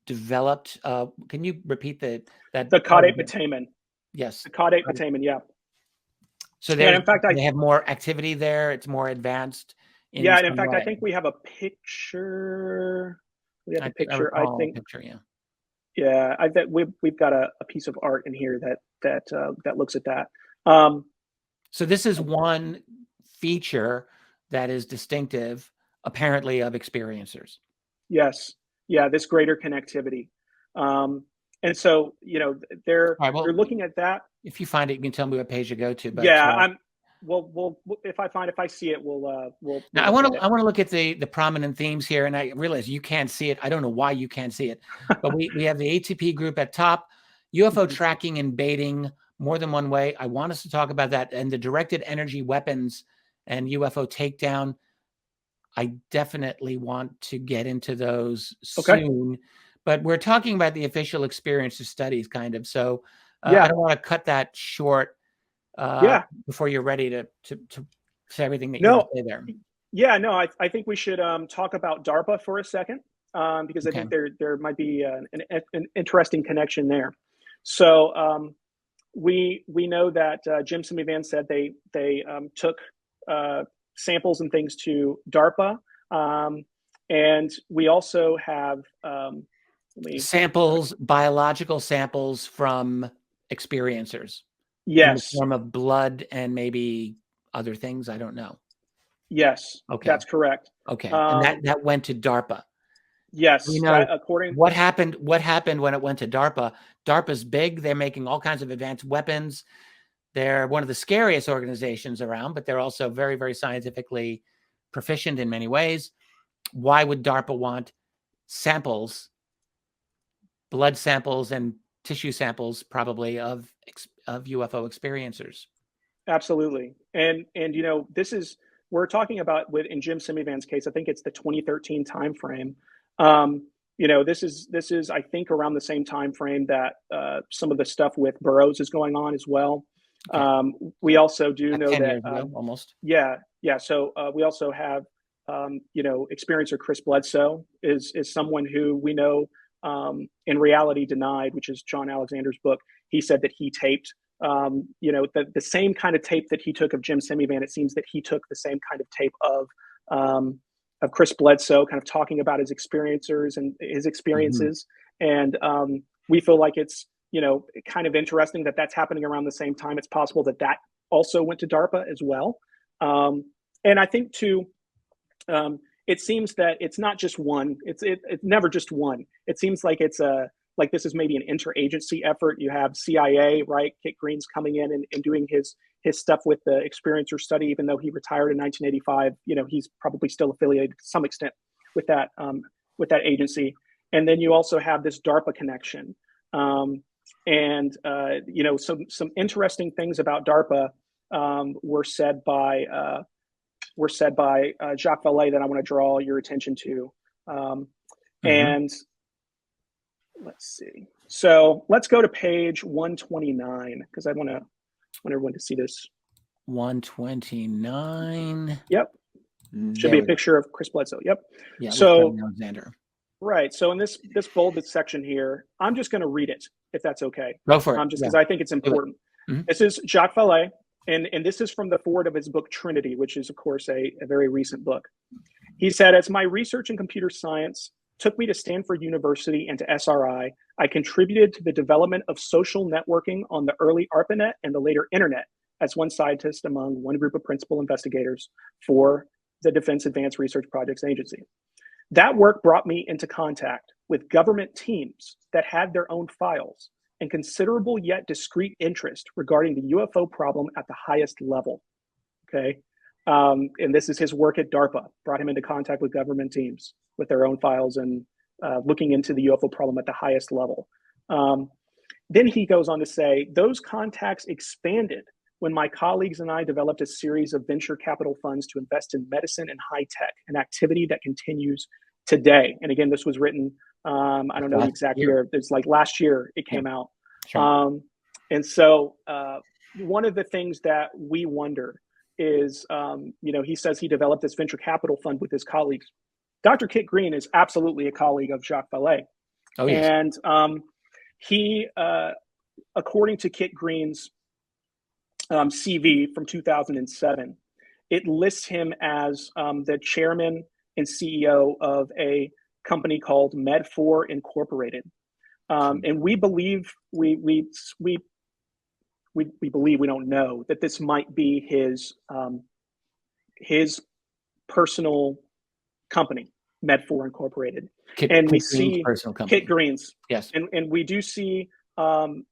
developed. Can you repeat the caudate putamen? Yes, the caudate putamen. Yeah. So in fact, they have more activity there. It's more advanced Yeah, and in some fact, I way. think we have a picture. We have I a picture. I recall a think. picture, yeah. Yeah, I bet we've got a piece of art in here that looks at that. Um, So this is one feature that is distinctive, apparently, of experiencers. yes, yeah, this greater connectivity, and so they're All right, well, looking at that. if you find it, you can tell me what page to go to. But Yeah, I'm. Well, if I see it, we'll now look at it. I want to look at the prominent themes here, and I realize you can't see it. I don't know why you can't see it, but we have the ATP group at top, UFO tracking and baiting more than one way. I want us to talk about that, and the directed energy weapons and UFO takedown. I definitely want to get into those Okay. soon, but we're talking about the official experience of studies, kind of. So I Yeah. don't want to cut that short Yeah. before you're ready to say everything that you want No. to say there. Yeah. No. I think we should talk about DARPA for a second, because I Okay. think there might be an interesting connection there. So we know that Jim Simivan said they took samples and things to DARPA, and we also have Samples, biological samples from experiencers in the yes, form of blood and maybe other things. I don't know. yes, Okay. that's correct. Okay. And that went to DARPA. We Yes, know that according. what happened when it went to DARPA. DARPA's big. They're making all kinds of advanced weapons. They're one of the scariest organizations around, but they're also very, very scientifically proficient in many ways. Why would DARPA want samples, blood samples and tissue samples, probably of UFO experiencers? Absolutely. And this is we're talking about with in Jim Simivan's case, I think it's the 2013 timeframe. This is I think around the same time frame that some of the stuff with Burroughs is going on as well. Okay. We also do Like know 10 that years ago, almost. yeah, yeah. So we also have experiencer Chris Bledsoe is someone who we know in reality denied, which is John Alexander's book. He said that he taped the same kind of tape that he took of Jim Simivan. It seems that he took the same kind of tape of Chris Bledsoe, kind of talking about his experiencers and his experiences. And we feel like it's kind of interesting that that's happening around the same time. It's possible that that also went to DARPA as well. And I think too, it seems that it's not just one. It's never just one. It seems like it's like this is maybe an interagency effort. You have CIA, right? Kit Green's coming in and doing his stuff with the experiencer study, even though he retired in 1985. He's probably still affiliated to some extent with that agency. And then you also have this DARPA connection. And some interesting things about DARPA were said by Jacques Vallée that I want to draw your attention to. And let's see. So let's go to page 129 because I want everyone to see this. 129. Yep. Should be a picture of Chris Bledsoe. Yep. Yeah. So Alexander. Right. So in this bolded section here, I'm just going to read it if that's okay. Go for it. Just because I think it's important. This is Jacques Vallée. And this is from the forward of his book, Trinity, which is, of course, a very recent book. He said, as my research in computer science took me to Stanford University and to SRI, I contributed to the development of social networking on the early ARPANET and the later Internet as one scientist among one group of principal investigators for the Defense Advanced Research Projects Agency. That work brought me into contact with government teams that had their own files and considerable yet discrete interest regarding the UFO problem at the highest level. Okay. And this is his work at DARPA, brought him into contact with government teams with their own files and looking into the UFO problem at the highest level. Then he goes on to say, those contacts expanded when my colleagues and I developed a series of venture capital funds to invest in medicine and high tech, an activity that continues today. And again, this was written, I don't know the exact year. It's like last year it came out. Sure. And so one of the things that we wonder is, he says he developed this venture capital fund with his colleagues. Dr. Kit Green is absolutely a colleague of Jacques Vallée. Oh, yes. And he, according to Kit Green's CV from 2007, it lists him as the chairman and CEO of a company called Med4 Incorporated. And we believe we believe, we don't know, that this might be his personal company, Med4 Incorporated. And we see personal company. Kit Green's. Yes. And we do see that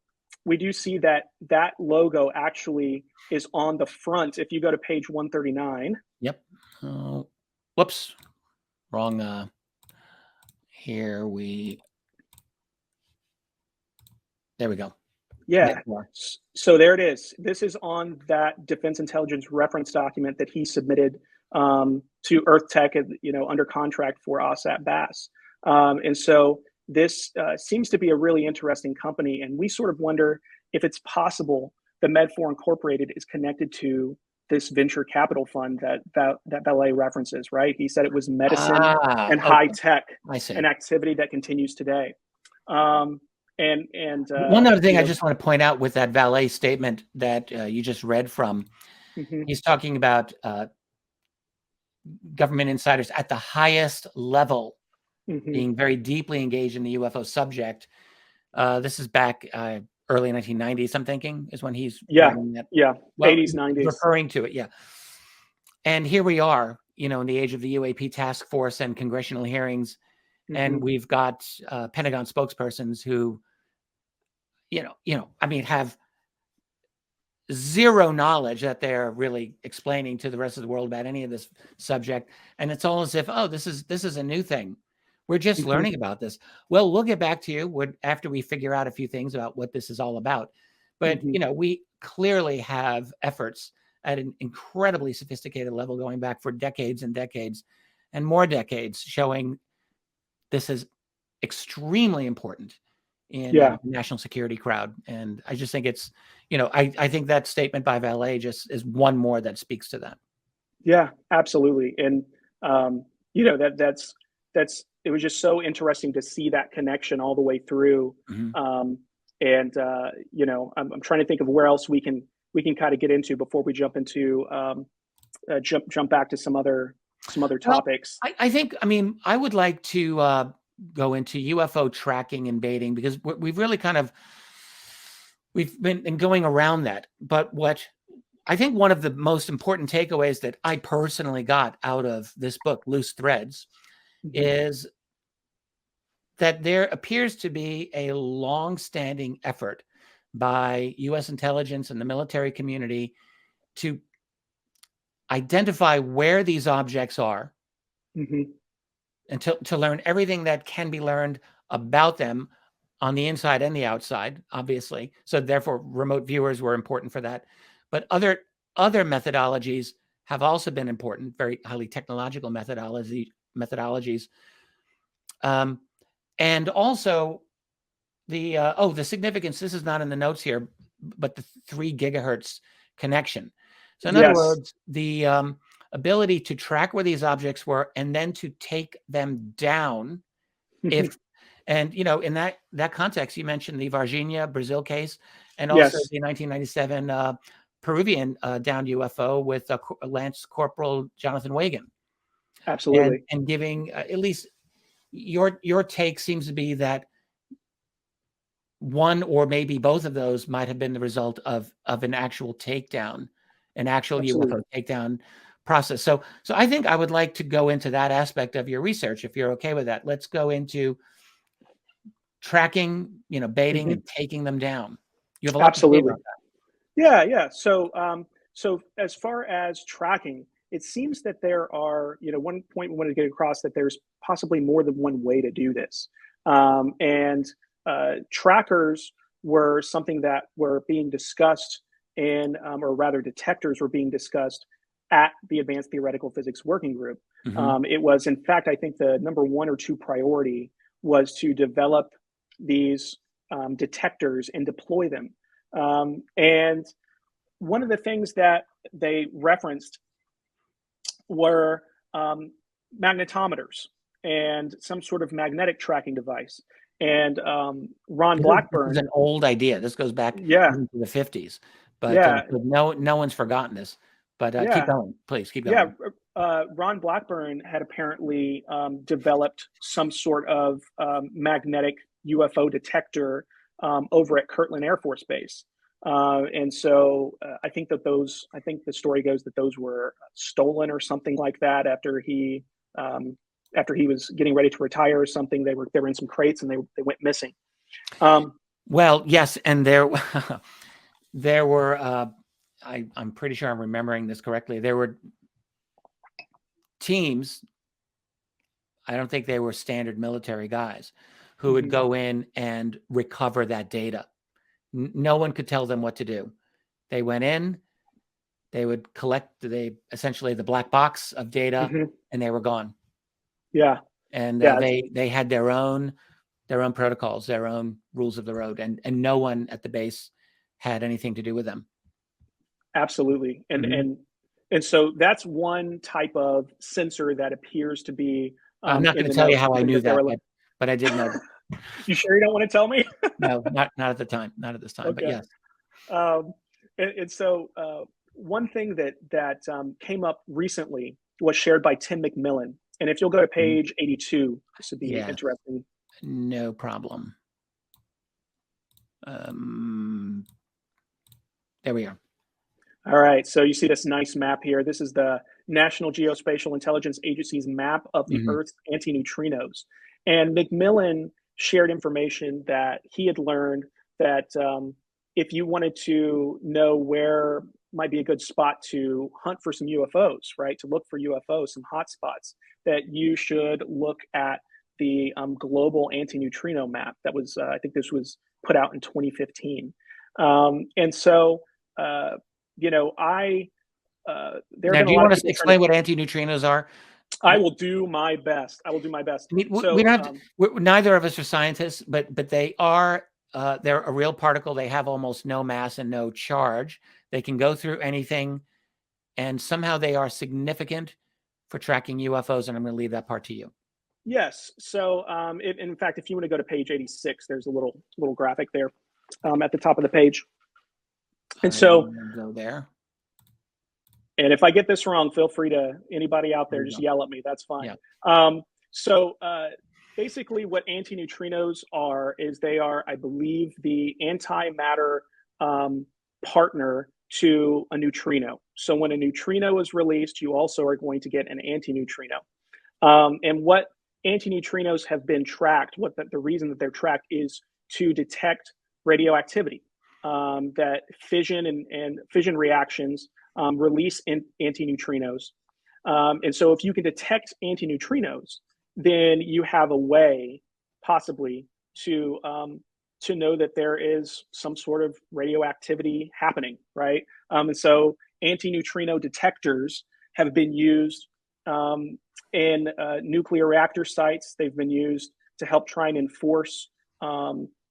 logo actually is on the front. If you go to page 139. Yep. Whoops. Wrong. There we go. Yeah. So there it is. This is on that Defense Intelligence reference document that he submitted to Earth Tech, under contract for OSAT BASS. And so this seems to be a really interesting company. And we sort of wonder if it's possible that Med4 Incorporated is connected to this venture capital fund that Ballet references, right? He said it was medicine and high tech, an activity that continues today. And one other thing I just want to point out with that Valet statement that you just read from, he's talking about government insiders at the highest level being very deeply engaged in the UFO subject. This is back early 1990s, I'm thinking, is when he's that. Well, 80s, 90s. Referring to it, yeah. And here we are, in the age of the UAP task force and congressional hearings, and we've got Pentagon spokespersons who, have zero knowledge that they're really explaining to the rest of the world about any of this subject. And it's all as if, oh, this is a new thing. We're just learning about this. Well, we'll get back to you after we figure out a few things about what this is all about. But, we clearly have efforts at an incredibly sophisticated level going back for decades and decades and more decades, showing this is extremely important in the national security crowd. And I just think it's, I think that statement by Valet just is one more that speaks to that. Yeah, absolutely. And, it was just so interesting to see that connection all the way through. I'm trying to think of where else we can kind of get into before we jump into jump back to some other topics. Well, I think, I would like to go into UFO tracking and baiting, because we've really we've been going around that. But what I think one of the most important takeaways that I personally got out of this book, Loose Threads, is that there appears to be a long-standing effort by U.S. intelligence and the military community to identify where these objects are, and to learn everything that can be learned about them on the inside and the outside, obviously. So therefore, remote viewers were important for that. But other methodologies have also been important, very highly technological methodologies. And also the significance, this is not in the notes here, but the 3 gigahertz connection. So in other words, the ability to track where these objects were and then to take them down. In that context, you mentioned the Varginha, Brazil case, and also the 1997 Peruvian downed UFO with Lance Corporal Jonathan Wagan. Absolutely. And giving at least your take seems to be that one or maybe both of those might have been the result of an actual takedown, an actual UFO takedown process. So I think I would like to go into that aspect of your research, if you're okay with that. Let's go into tracking, baiting and taking them down. You have a lot to say about that. Yeah. So as far as tracking, it seems that there are, one point we want to get across, that there's possibly more than one way to do this. Trackers were something that were being discussed or rather detectors were being discussed at the Advanced Theoretical Physics Working Group. It was, in fact, I think the number 1 or 2 priority was to develop these detectors and deploy them. And one of the things that they referenced were magnetometers and some sort of magnetic tracking device. And Ron Blackburn, this is an old idea. This goes back into the 50s, but no one's forgotten this. But keep Yeah. going, please keep Yeah. going. Ron Blackburn had apparently developed some sort of magnetic UFO detector over at Kirtland Air Force Base. And so I think the story goes that those were stolen or something like that after he was getting ready to retire or something. They were in some crates and they went missing. Well, yes, and there there were I'm pretty sure I'm remembering this correctly. There were teams, I don't think they were standard military guys, who would go in and recover that data. No one could tell them what to do. They went in, they would collect essentially the black box of data, and they were gone. Yeah. And Yeah. they had their own protocols, their own rules of the road, and no one at the base had anything to do with them. Absolutely. And so that's one type of sensor that appears to be I'm not going to tell you how I knew that, but I did know that. You sure you don't want to tell me? No, not at the time, not at this time, but Okay. yes. And so one thing that came up recently was shared by Tim McMillan. And if you'll go to page 82, this would be interesting. No problem. There we are. All right. So you see this nice map here. This is the National Geospatial Intelligence Agency's map of the Earth's antineutrinos. And McMillan shared information that he had learned that if you wanted to know where might be a good spot to hunt for some UFOs, right, to look for UFOs, some hot spots, that you should look at the global antineutrino map that was, I think this was put out in 2015. And so, you know, now, do you want to explain what antineutrinos are? I will do my best. I mean, so, we don't have neither of us are scientists, but they are they're a real particle. They have almost no mass and no charge. They can go through anything, and somehow they are significant for tracking UFOs. And I'm going to leave that part to you. Yes. So, in fact, if you want to go to page 86, there's a little graphic there at the top of the page. And so, go there. And if I get this wrong, feel free to, anybody out there, just yell at me. That's fine. Yeah. So basically what antineutrinos are is they are, I believe, the antimatter partner to a neutrino. So when a neutrino is released, you also are going to get an antineutrino. And what antineutrinos have been tracked, the reason that they're tracked is to detect radioactivity, that fission and fission reactions release antineutrinos. And so if you can detect antineutrinos, then you have a way possibly to know that there is some sort of radioactivity happening, right? And so antineutrino detectors have been used in nuclear reactor sites. They've been used to help try and enforce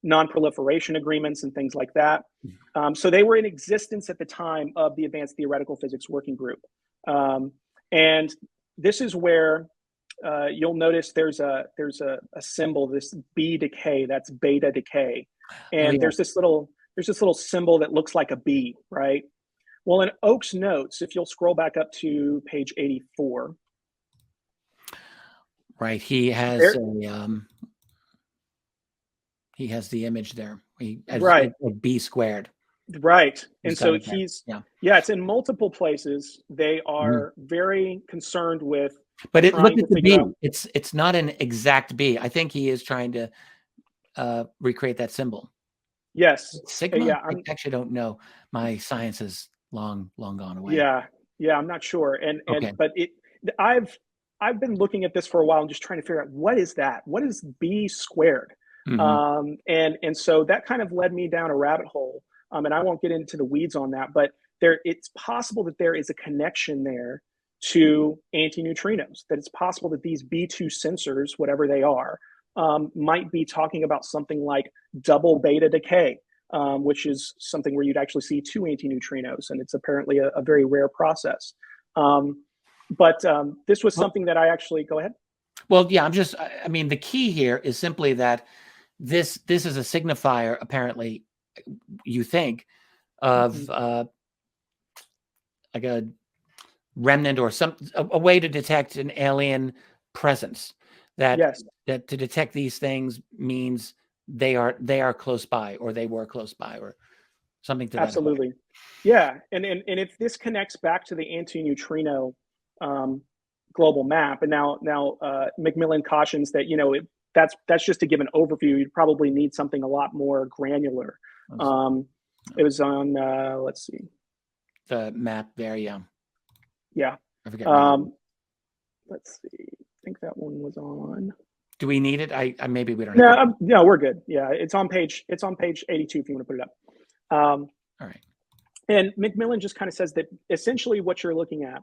non-proliferation agreements and things like that. So they were in existence at the time of the Advanced Theoretical Physics Working Group. And this is where you'll notice there's a symbol, this B decay, that's beta decay. And there's this little symbol that looks like a B, right? Well, in Oak's notes, if you'll scroll back up to page 84. Right, he has he has the image there. Right, B squared. Right, and so it's in multiple places. They are very concerned with. But look at the B. It's not an exact B. I think he is trying to recreate that symbol. Yes, sigma. Yeah, I actually don't know. My science is long gone away. Yeah, I'm not sure. But I've been looking at this for a while and just trying to figure out what is that? What is B squared? And so that kind of led me down a rabbit hole. And I won't get into the weeds on that, but it's possible that there is a connection there to antineutrinos, that it's possible that these B2 sensors, whatever they are, might be talking about something like double beta decay, which is something where you'd actually see two antineutrinos, and it's apparently a very rare process. But this was something that I actually, go ahead. Well, yeah, I mean, the key here is simply that this is a signifier, apparently, you think, of like remnant or a way to detect an alien presence. That Yes. that to detect these things means they are close by, or they were close by, or something to that effect. Absolutely. Yeah. And if this connects back to the anti-neutrino global map, and now McMillan cautions that, that's just to give an overview. You'd probably need something a lot more granular. It was on, let's see. The map there, yeah. Yeah. I forget. Let's see. I think that one was on. Do we need it? I maybe we don't. No, we're good. Yeah, it's on page 82 if you want to put it up. All right. And McMillan just kind of says that essentially what you're looking at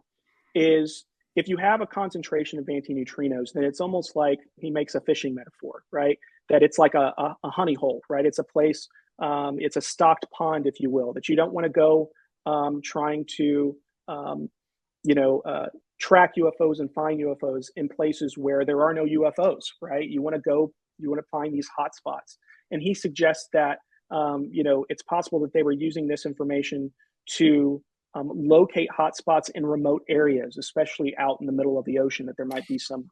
is, if you have a concentration of antineutrinos, then it's almost like, he makes a fishing metaphor, right? That it's like a honey hole, right? It's a place, it's a stocked pond, if you will, that you don't want to go trying to, track UFOs and find UFOs in places where there are no UFOs, right? You want to find these hot spots. And he suggests that, it's possible that they were using this information to locate hotspots in remote areas, especially out in the middle of the ocean, that there might be some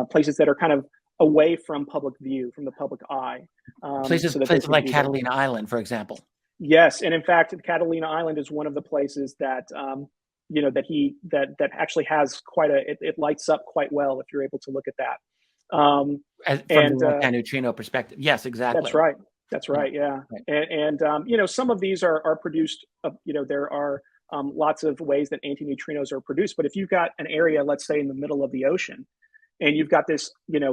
places that are kind of away from public view, from the public eye. Places like Catalina Island, for example. Yes, and in fact, Catalina Island is one of the places that that actually has quite it lights up quite well if you're able to look at that. From the antineutrino perspective, yes, exactly. That's right. Yeah, right. And some of these are produced. There are lots of ways that antineutrinos are produced. But if you've got an area, let's say in the middle of the ocean, and you've got this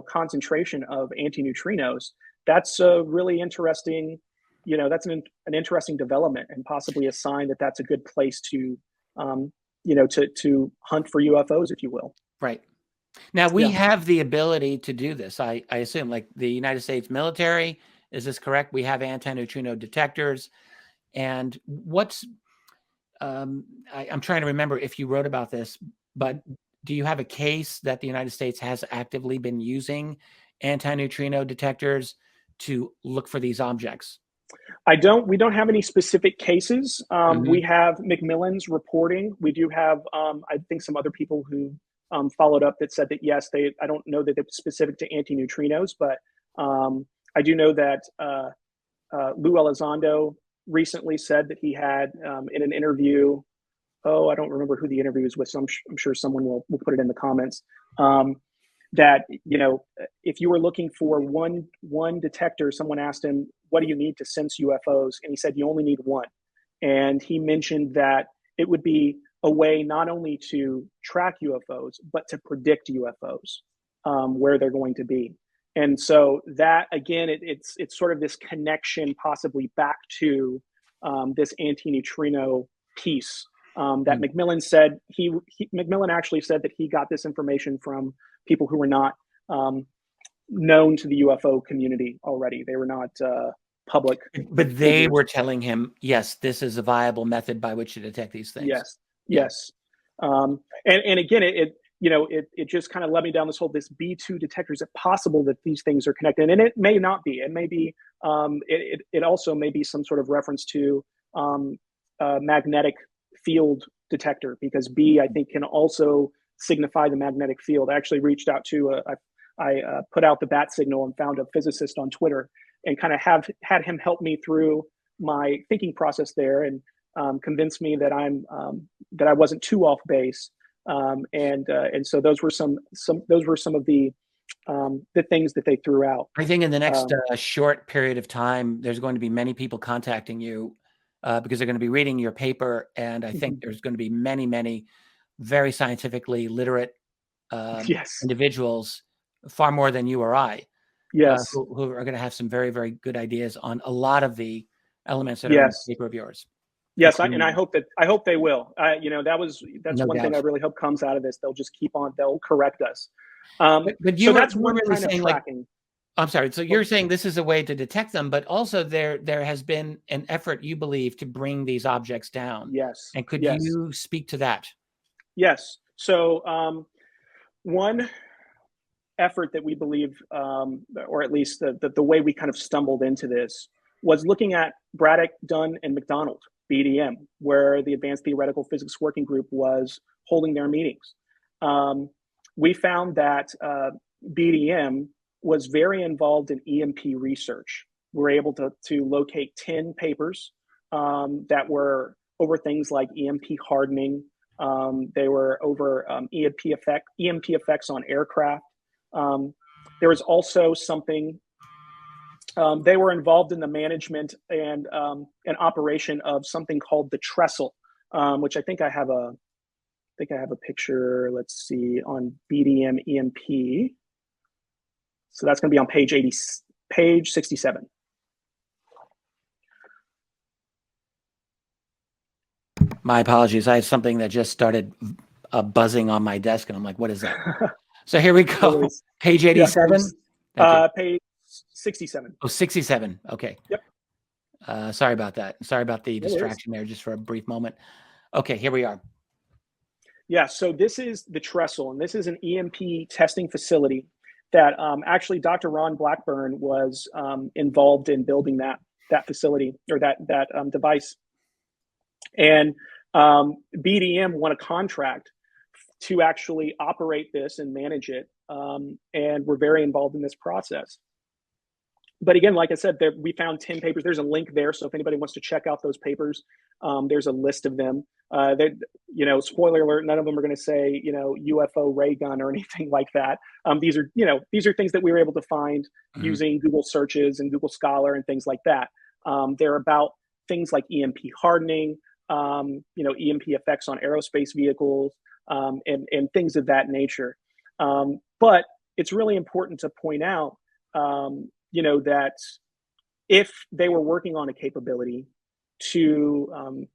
concentration of antineutrinos, that's a really interesting. That's an interesting development, and possibly a sign that that's a good place to to hunt for UFOs, if you will. Right. Now, we have the ability to do this. I assume, like the United States military, is this correct? We have antineutrino detectors. And I'm trying to remember if you wrote about this, but do you have a case that the United States has actively been using antineutrino detectors to look for these objects? We don't have any specific cases. We have McMillan's reporting. We do have, I think, some other people who followed up that said that, yes, I don't know that it's specific to antineutrinos, but I do know that Lou Elizondo recently said that he had, in an interview, I don't remember who the interview was with, so I'm sure someone will put it in the comments, that, if you were looking for one detector, someone asked him, what do you need to sense UFOs? And he said, you only need one. And he mentioned that it would be a way not only to track UFOs, but to predict UFOs, where they're going to be. And so that, again, it's sort of this connection possibly back to this antineutrino piece that McMillan said. McMillan actually said that he got this information from people who were not known to the UFO community already. They were not public. But they were telling him, yes, this is a viable method by which to detect these things. Yes. And again, it just kind of led me down this B2 detector. Is it possible that these things are connected? And it may not be. It may be. It also may be some sort of reference to a magnetic field detector, because B, I think, can also signify the magnetic field. I actually reached out to I put out the bat signal and found a physicist on Twitter, and kind of had him help me through my thinking process there, and convinced me that that I wasn't too off base. And so those were some of the things that they threw out. I think in the next short period of time, there's going to be many people contacting you because they're going to be reading your paper, and I think there's going to be many, many very scientifically literate individuals, far more than you or I, who are going to have some very, very good ideas on a lot of the elements that are in the paper of yours. Yes, and I hope they will. That's one thing I really hope comes out of this. They'll just keep on. They'll correct us. But you that's one really kind of tracking. I'm sorry. So you're saying this is a way to detect them, but also there has been an effort, you believe, to bring these objects down. Yes. And could you speak to that? Yes. So one effort that we believe, or at least the way we kind of stumbled into this, was looking at Braddock, Dunn, and McDonald, BDM, where the Advanced Theoretical Physics Working Group was holding their meetings. We found that BDM was very involved in EMP research. We were able to locate 10 papers that were over things like EMP hardening. They were over EMP effects on aircraft. There was also something. They were involved in the management and operation of something called the trestle, which I think I have a picture. Let's see, on BDM EMP. So that's going to be on page 67. My apologies. I had something that just started buzzing on my desk, and I'm like, what is that? So here we go. Page 87? Yeah, page 67. Oh, 67. Okay. Yep. Sorry about that. Sorry about the distraction there just for a brief moment. Okay, here we are. Yeah, so this is the trestle, and this is an EMP testing facility that actually Dr. Ron Blackburn was involved in building that facility, or that device. And BDM won a contract to actually operate this and manage it, and we're very involved in this process. But again, like I said, we found 10 papers. There's a link there, so if anybody wants to check out those papers, there's a list of them. Spoiler alert, none of them are going to say, UFO ray gun or anything like that. These are things that we were able to find using Google searches and Google Scholar and things like that. They're about things like EMP hardening, EMP effects on aerospace vehicles, and things of that nature. But it's really important to point out, that if they were working on a capability to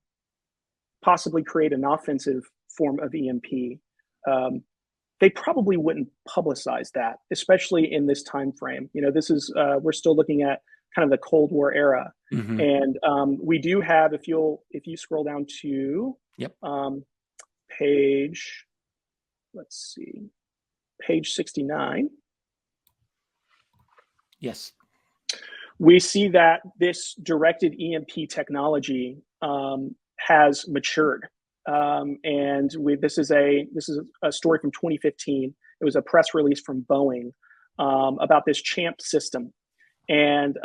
possibly create an offensive form of EMP, they probably wouldn't publicize that, especially in this time frame. This is we're still looking at kind of the Cold War era, and we do have, if you scroll down to page, let's see, page 69. Yes. We see that this directed EMP technology has matured, and this is a story from 2015. It was a press release from Boeing about this CHAMP system, and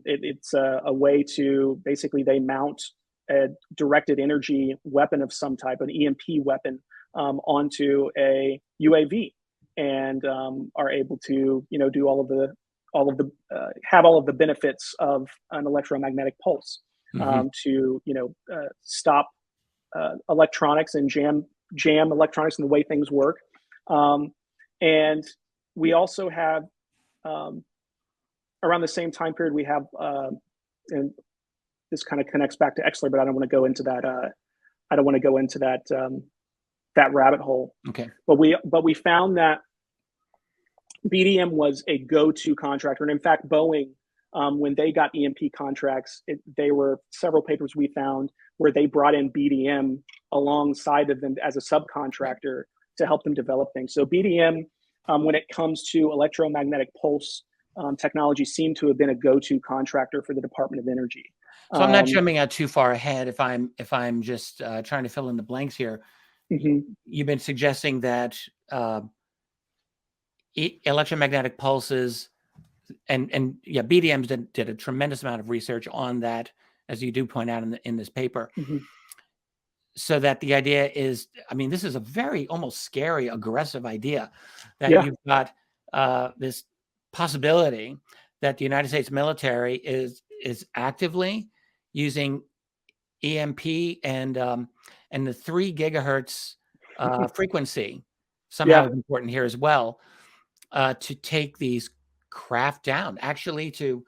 it's a way to basically they mount a directed energy weapon of some type, an EMP weapon, onto a UAV, and are able to do have all of the benefits of an electromagnetic pulse, to stop electronics and jam electronics in the way things work. And we also have around the same time period we have, and this kind of connects back to Exler, but I don't want to go into that. I don't want to go into that rabbit hole. Okay. But we found that BDM was a go-to contractor, and in fact, Boeing, when they got EMP contracts, they were several papers we found where they brought in BDM alongside of them as a subcontractor to help them develop things. So BDM, when it comes to electromagnetic pulse technology, seemed to have been a go-to contractor for the Department of Energy. So I'm not jumping out too far ahead. If I'm just trying to fill in the blanks here, you've been suggesting that electromagnetic pulses and BDMs did a tremendous amount of research on that, as you do point out in this paper. So that the idea is, this is a very almost scary, aggressive idea that you've got this possibility that the United States military is actively using EMP and the 3 gigahertz frequency somehow is important here as well, to take these craft down, actually to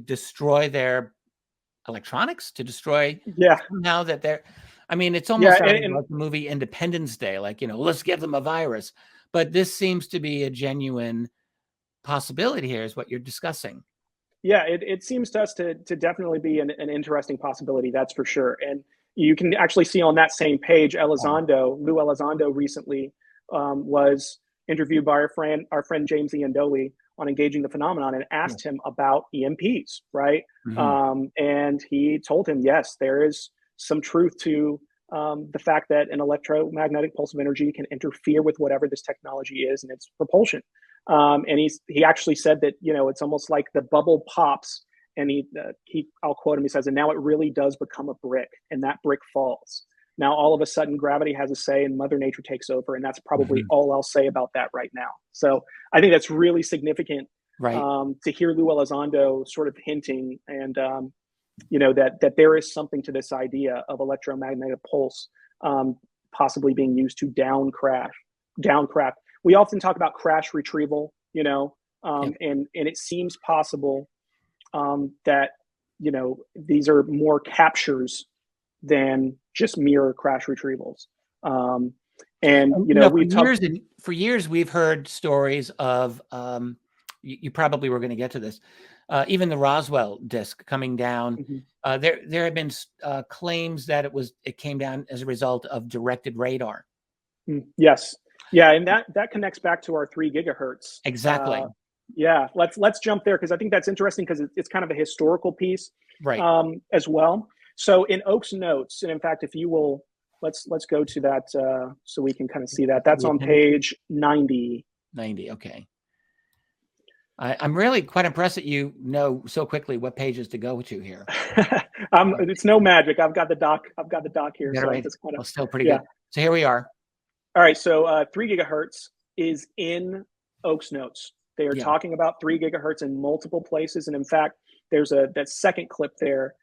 destroy their electronics, to destroy somehow that they're, it's almost like the movie Independence Day, like, let's give them a virus. But this seems to be a genuine possibility here, is what you're discussing. Yeah, it seems to us to definitely be an interesting possibility, that's for sure. And you can actually see on that same page, Lou Elizondo recently was interviewed by our friend James Iandoli on Engaging the Phenomenon, and asked him about EMPs, right? And he told him, yes, there is some truth to the fact that an electromagnetic pulse of energy can interfere with whatever this technology is and its propulsion. And he actually said that, it's almost like the bubble pops, and I'll quote him. He says, "And now it really does become a brick, and that brick falls. Now all of a sudden gravity has a say, and Mother Nature takes over, and that's probably all I'll say about that right now." So I think that's really significant, Right. to hear Lou Elizondo sort of hinting, and that there is something to this idea of electromagnetic pulse possibly being used to down craft. We often talk about crash retrieval, and it seems possible that these are more captures than just mere crash retrievals. For years we've heard stories of you probably were going to get to this. Even the Roswell disk coming down, there have been claims that it came down as a result of directed radar. Yes, yeah, and that connects back to our 3 gigahertz. Exactly. Yeah, let's jump there, because I think that's interesting, because it's kind of a historical piece, right, as well. So in Oak's notes, and in fact, if you will, let's go to that so we can kind of see that. That's on page 90. 90. Okay. I'm really quite impressed that you know so quickly what pages to go to here. It's no magic. I've got the doc here. So right. it's kind of, still pretty good. So here we are. All right. So 3 gigahertz is in Oak's notes. They are talking about 3 gigahertz in multiple places. And in fact, there's that second clip there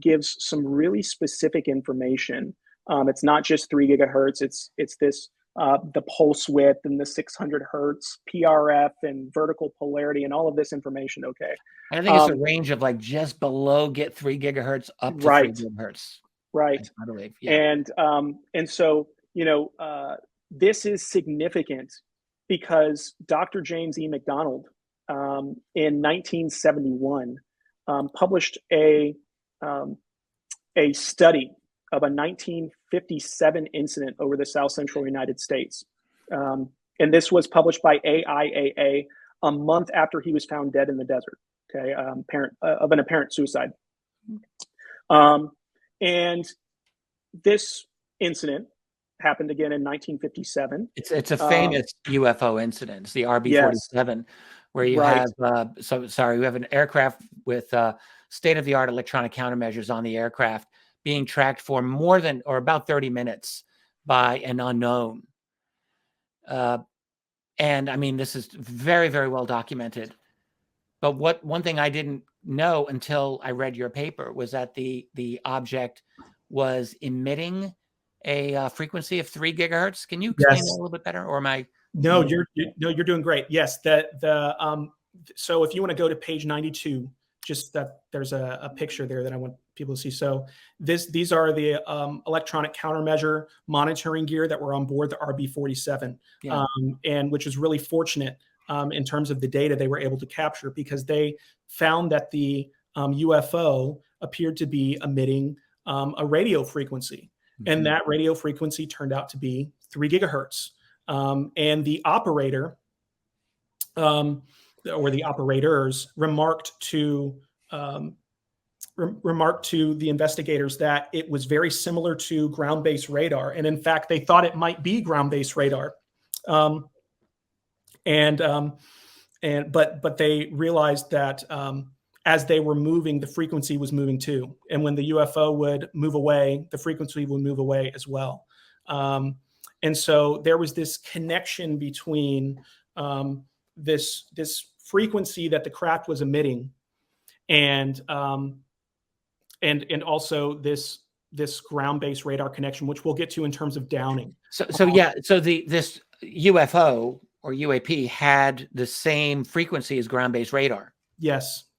gives some really specific information. It's not just 3 gigahertz. It's this, the pulse width and the 600 hertz PRF and vertical polarity and all of this information. Okay. I think it's a range of like just below 3 gigahertz up to 3 gigahertz. Right. I believe. Yeah. And so, this is significant because Dr. James E. McDonald in 1971 published a study of a 1957 incident over the South Central United States. And this was published by AIAA a month after he was found dead in the desert, of an apparent suicide. And this incident happened again in 1957. It's a famous UFO incident. It's the RB-47, where you have we have an aircraft with state-of-the-art electronic countermeasures on the aircraft being tracked for more than or about 30 minutes by an unknown. And I mean, this is very, very well documented. But one thing I didn't know until I read your paper was that the object was emitting a frequency of 3 gigahertz. Can you explain that a little bit better, or am I? No, you're doing great. Yes, so if you want to go to page 92, just that there's a picture there that I want people to see. So these are the electronic countermeasure monitoring gear that were on board the RB-47, and which is really fortunate in terms of the data they were able to capture, because they found that the UFO appeared to be emitting a radio frequency. And that radio frequency turned out to be 3 gigahertz. And the operator, or the operators, remarked to the investigators that it was very similar to ground-based radar. And in fact, they thought it might be ground-based radar. But they realized that as they were moving, the frequency was moving too. And when the UFO would move away, the frequency would move away as well. And so there was this connection between this frequency that the craft was emitting, and also this ground-based radar connection, which we'll get to in terms of downing. So this UFO or UAP had the same frequency as ground-based radar.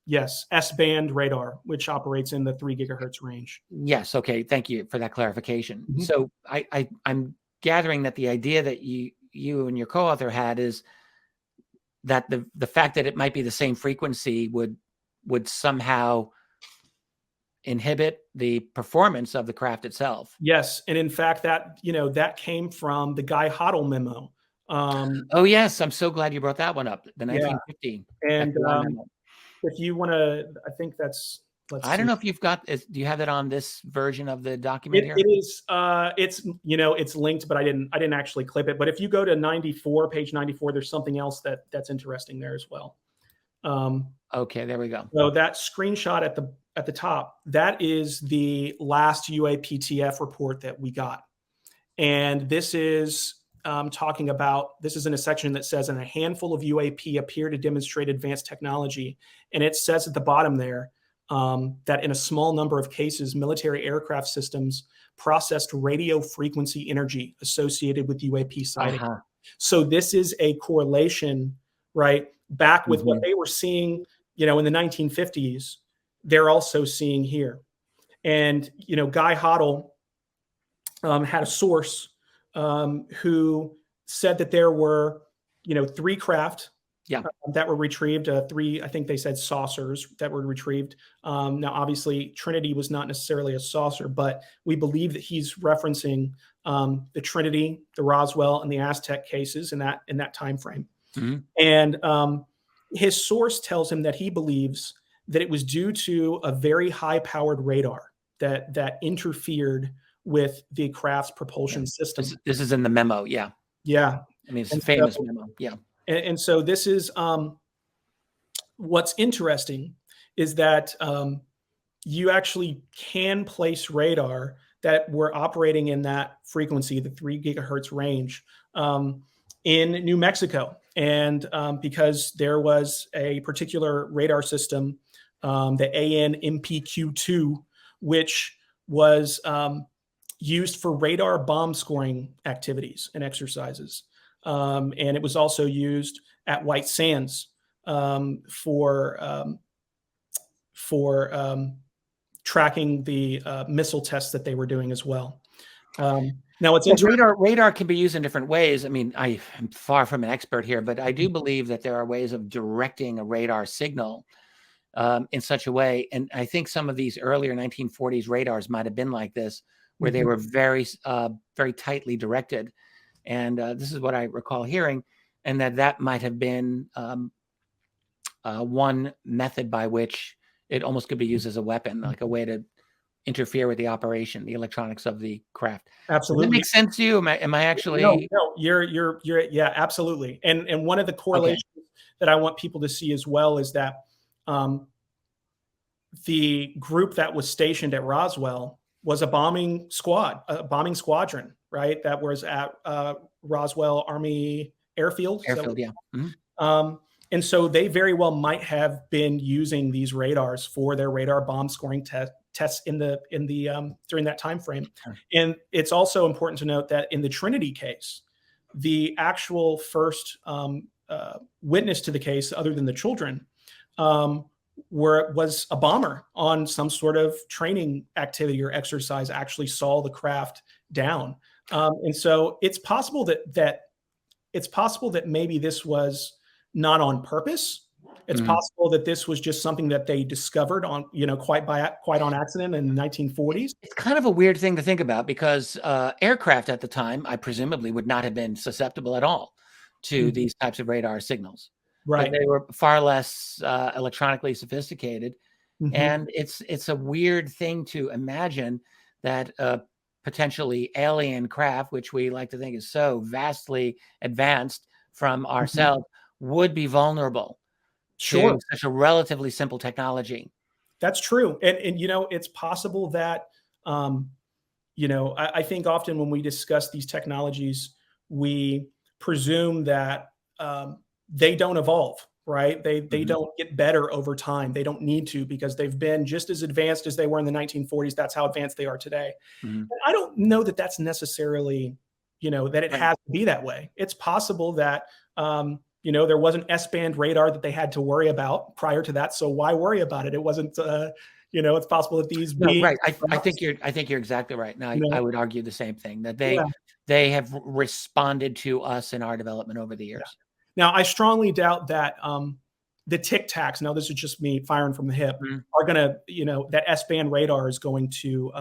Yes, S-band radar, which operates in the 3 gigahertz range. Yes. Okay. Thank you for that clarification. So I'm gathering that the idea that you and your co-author had is that the fact that it might be the same frequency would somehow inhibit the performance of the craft itself. Yes, and in fact, that came from the Guy Hoddle memo. Oh yes, I'm so glad you brought that one up. The 1950. And if you want to, I think that's I don't know if you've got, do you have that on this version of the document here? It is, it's linked, but I didn't actually clip it. But if you go to 94, page 94, there's something else that's interesting there as well. Okay, there we go. So that screenshot at the top, that is the last UAPTF report that we got. And this is talking about, this is in a section that says, and a handful of UAP appear to demonstrate advanced technology. And it says at the bottom there that in a small number of cases, military aircraft systems processed radio frequency energy associated with UAP sighting. So this is a correlation, right, back with what they were seeing, in the 1950s, they're also seeing here. And, Guy Hoddle had a source who said that there were, 3 craft that were retrieved, 3, I think they said saucers that were retrieved. Now, obviously, Trinity was not necessarily a saucer, but we believe that he's referencing the Trinity, the Roswell, and the Aztec cases in that time frame. And his source tells him that he believes that it was due to a very high-powered radar that interfered with the craft's propulsion system. This is in the memo, yeah. Yeah. I mean, it's a famous memo, yeah. And so this is what's interesting is that you actually can place radar that were operating in that frequency, the 3 gigahertz range, in New Mexico. And because there was a particular radar system, the AN-MPQ-2, which was used for radar bomb scoring activities and exercises. And it was also used at White Sands for tracking the missile tests that they were doing as well. Now, it's radar can be used in different ways. I mean, I am far from an expert here, but I do believe that there are ways of directing a radar signal in such a way. And I think some of these earlier 1940s radars might have been like this, where they were very, very tightly directed. And this is what I recall hearing, and that might have been one method by which it almost could be used as a weapon, like a way to interfere with the operation, the electronics of the craft. Absolutely. Does that make sense to you? Am I actually? No, you're yeah, absolutely. And one of the correlations that I want people to see as well is that the group that was stationed at Roswell was a bombing squadron, right? That was at Roswell Army Airfield. Yeah. And so they very well might have been using these radars for their radar bomb scoring tests in the during that time frame. And it's also important to note that in the Trinity case, the actual first witness to the case, other than the children, was a bomber on some sort of training activity or exercise, actually saw the craft down. And so it's possible that maybe this was not on purpose. It's possible that this was just something that they discovered on, quite on accident in the 1940s. It's kind of a weird thing to think about because aircraft at the time, I presumably would not have been susceptible at all to these types of radar signals. Right. But they were far less electronically sophisticated. And it's a weird thing to imagine that potentially alien craft, which we like to think is so vastly advanced from ourselves, would be vulnerable to such a relatively simple technology. That's true. And it's possible that, I think often when we discuss these technologies, we presume that they don't evolve, right? They don't get better over time. They don't need to, because they've been just as advanced as they were in the 1940s. That's how advanced they are today. And I don't know that that's necessarily, that it has to be that way. It's possible that, there was an S-band radar that they had to worry about prior to that. So why worry about it? It wasn't, it's possible that these. Right. I think you're exactly right. Now, I would argue the same thing, that they have responded to us in our development over the years. Yeah. Now, I strongly doubt that the Tic Tacs, now this is just me firing from the hip, are going to, that S-band radar is going to,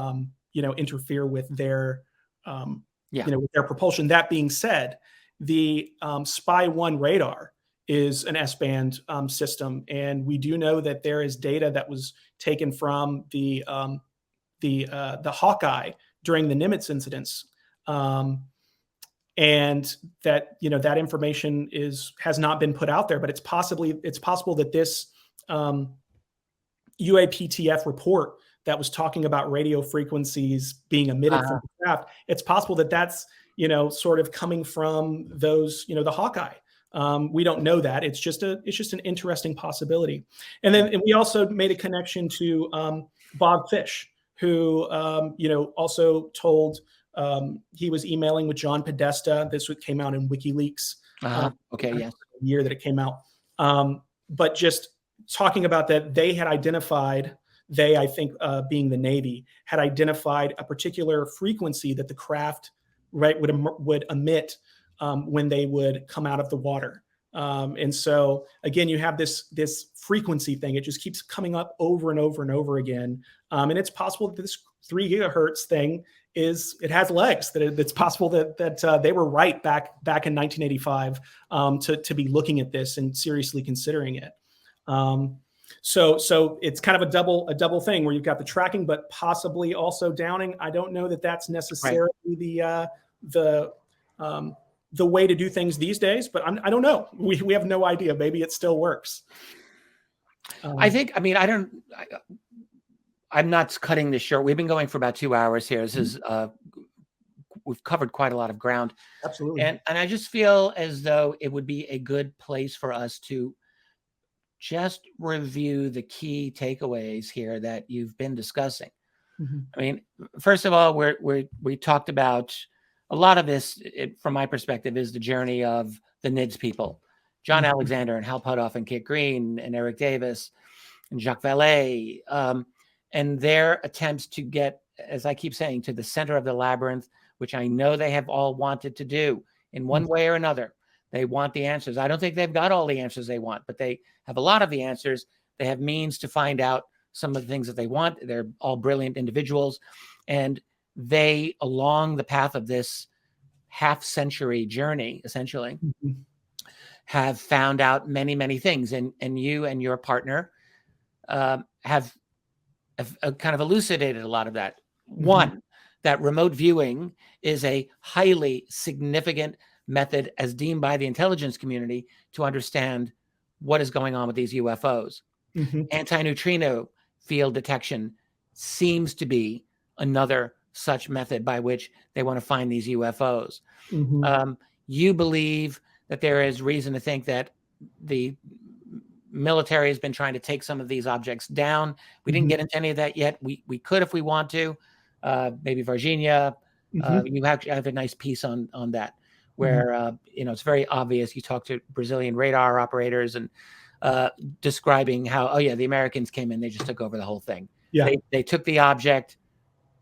interfere with their, with their propulsion. That being said, the Spy 1 radar is an S-band system, and we do know that there is data that was taken from the Hawkeye during the Nimitz incidents, and that that information has not been put out there. But it's possible that this UAPTF report that was talking about radio frequencies being emitted from the craft, it's possible that that's sort of coming from those the Hawkeye. We don't know that. It's just an interesting possibility. And then we also made a connection to Bob Fish, who also told he was emailing with John Podesta. This came out in WikiLeaks. Okay, yes. The year that it came out. But just talking about that, they had identified, I think being the Navy, had identified a particular frequency that the craft would emit when they would come out of the water. And so again, you have this frequency thing. It just keeps coming up over and over and over again. And it's possible that this 3 gigahertz thing it has legs, that it's possible that they were right back in 1985 to be looking at this and seriously considering it. So it's kind of a double thing where you've got the tracking, but possibly also downing. I don't know that that's necessarily the way to do things these days, but I don't know. We have no idea. Maybe it still works. I'm not cutting this short. We've been going for about 2 hours here. This is we've covered quite a lot of ground. Absolutely. And I just feel as though it would be a good place for us to just review the key takeaways here that you've been discussing. Mm-hmm. I mean, first of all, we talked about a lot of this, from my perspective, is the journey of the NIDS people, John Alexander and Hal Puthoff and Kit Green and Eric Davis and Jacques Vallée, and their attempts to get, as I keep saying, to the center of the labyrinth, which I know they have all wanted to do in one way or another. They want the answers. I don't think they've got all the answers they want, but they have a lot of the answers. They have means to find out some of the things that they want. They're all brilliant individuals. And they, along the path of this half-century journey, essentially, have found out many, many things. And you and your partner have kind of elucidated a lot of that. One, that remote viewing is a highly significant method, as deemed by the intelligence community, to understand what is going on with these UFOs. Anti-neutrino field detection seems to be another such method by which they want to find these UFOs. You believe that there is reason to think that the military has been trying to take some of these objects down. We didn't get into any of that yet. We could if we want to. Maybe Virginia. You have a nice piece on that, where it's very obvious. You talk to Brazilian radar operators and describing how, the Americans came in, they just took over the whole thing. They took the object,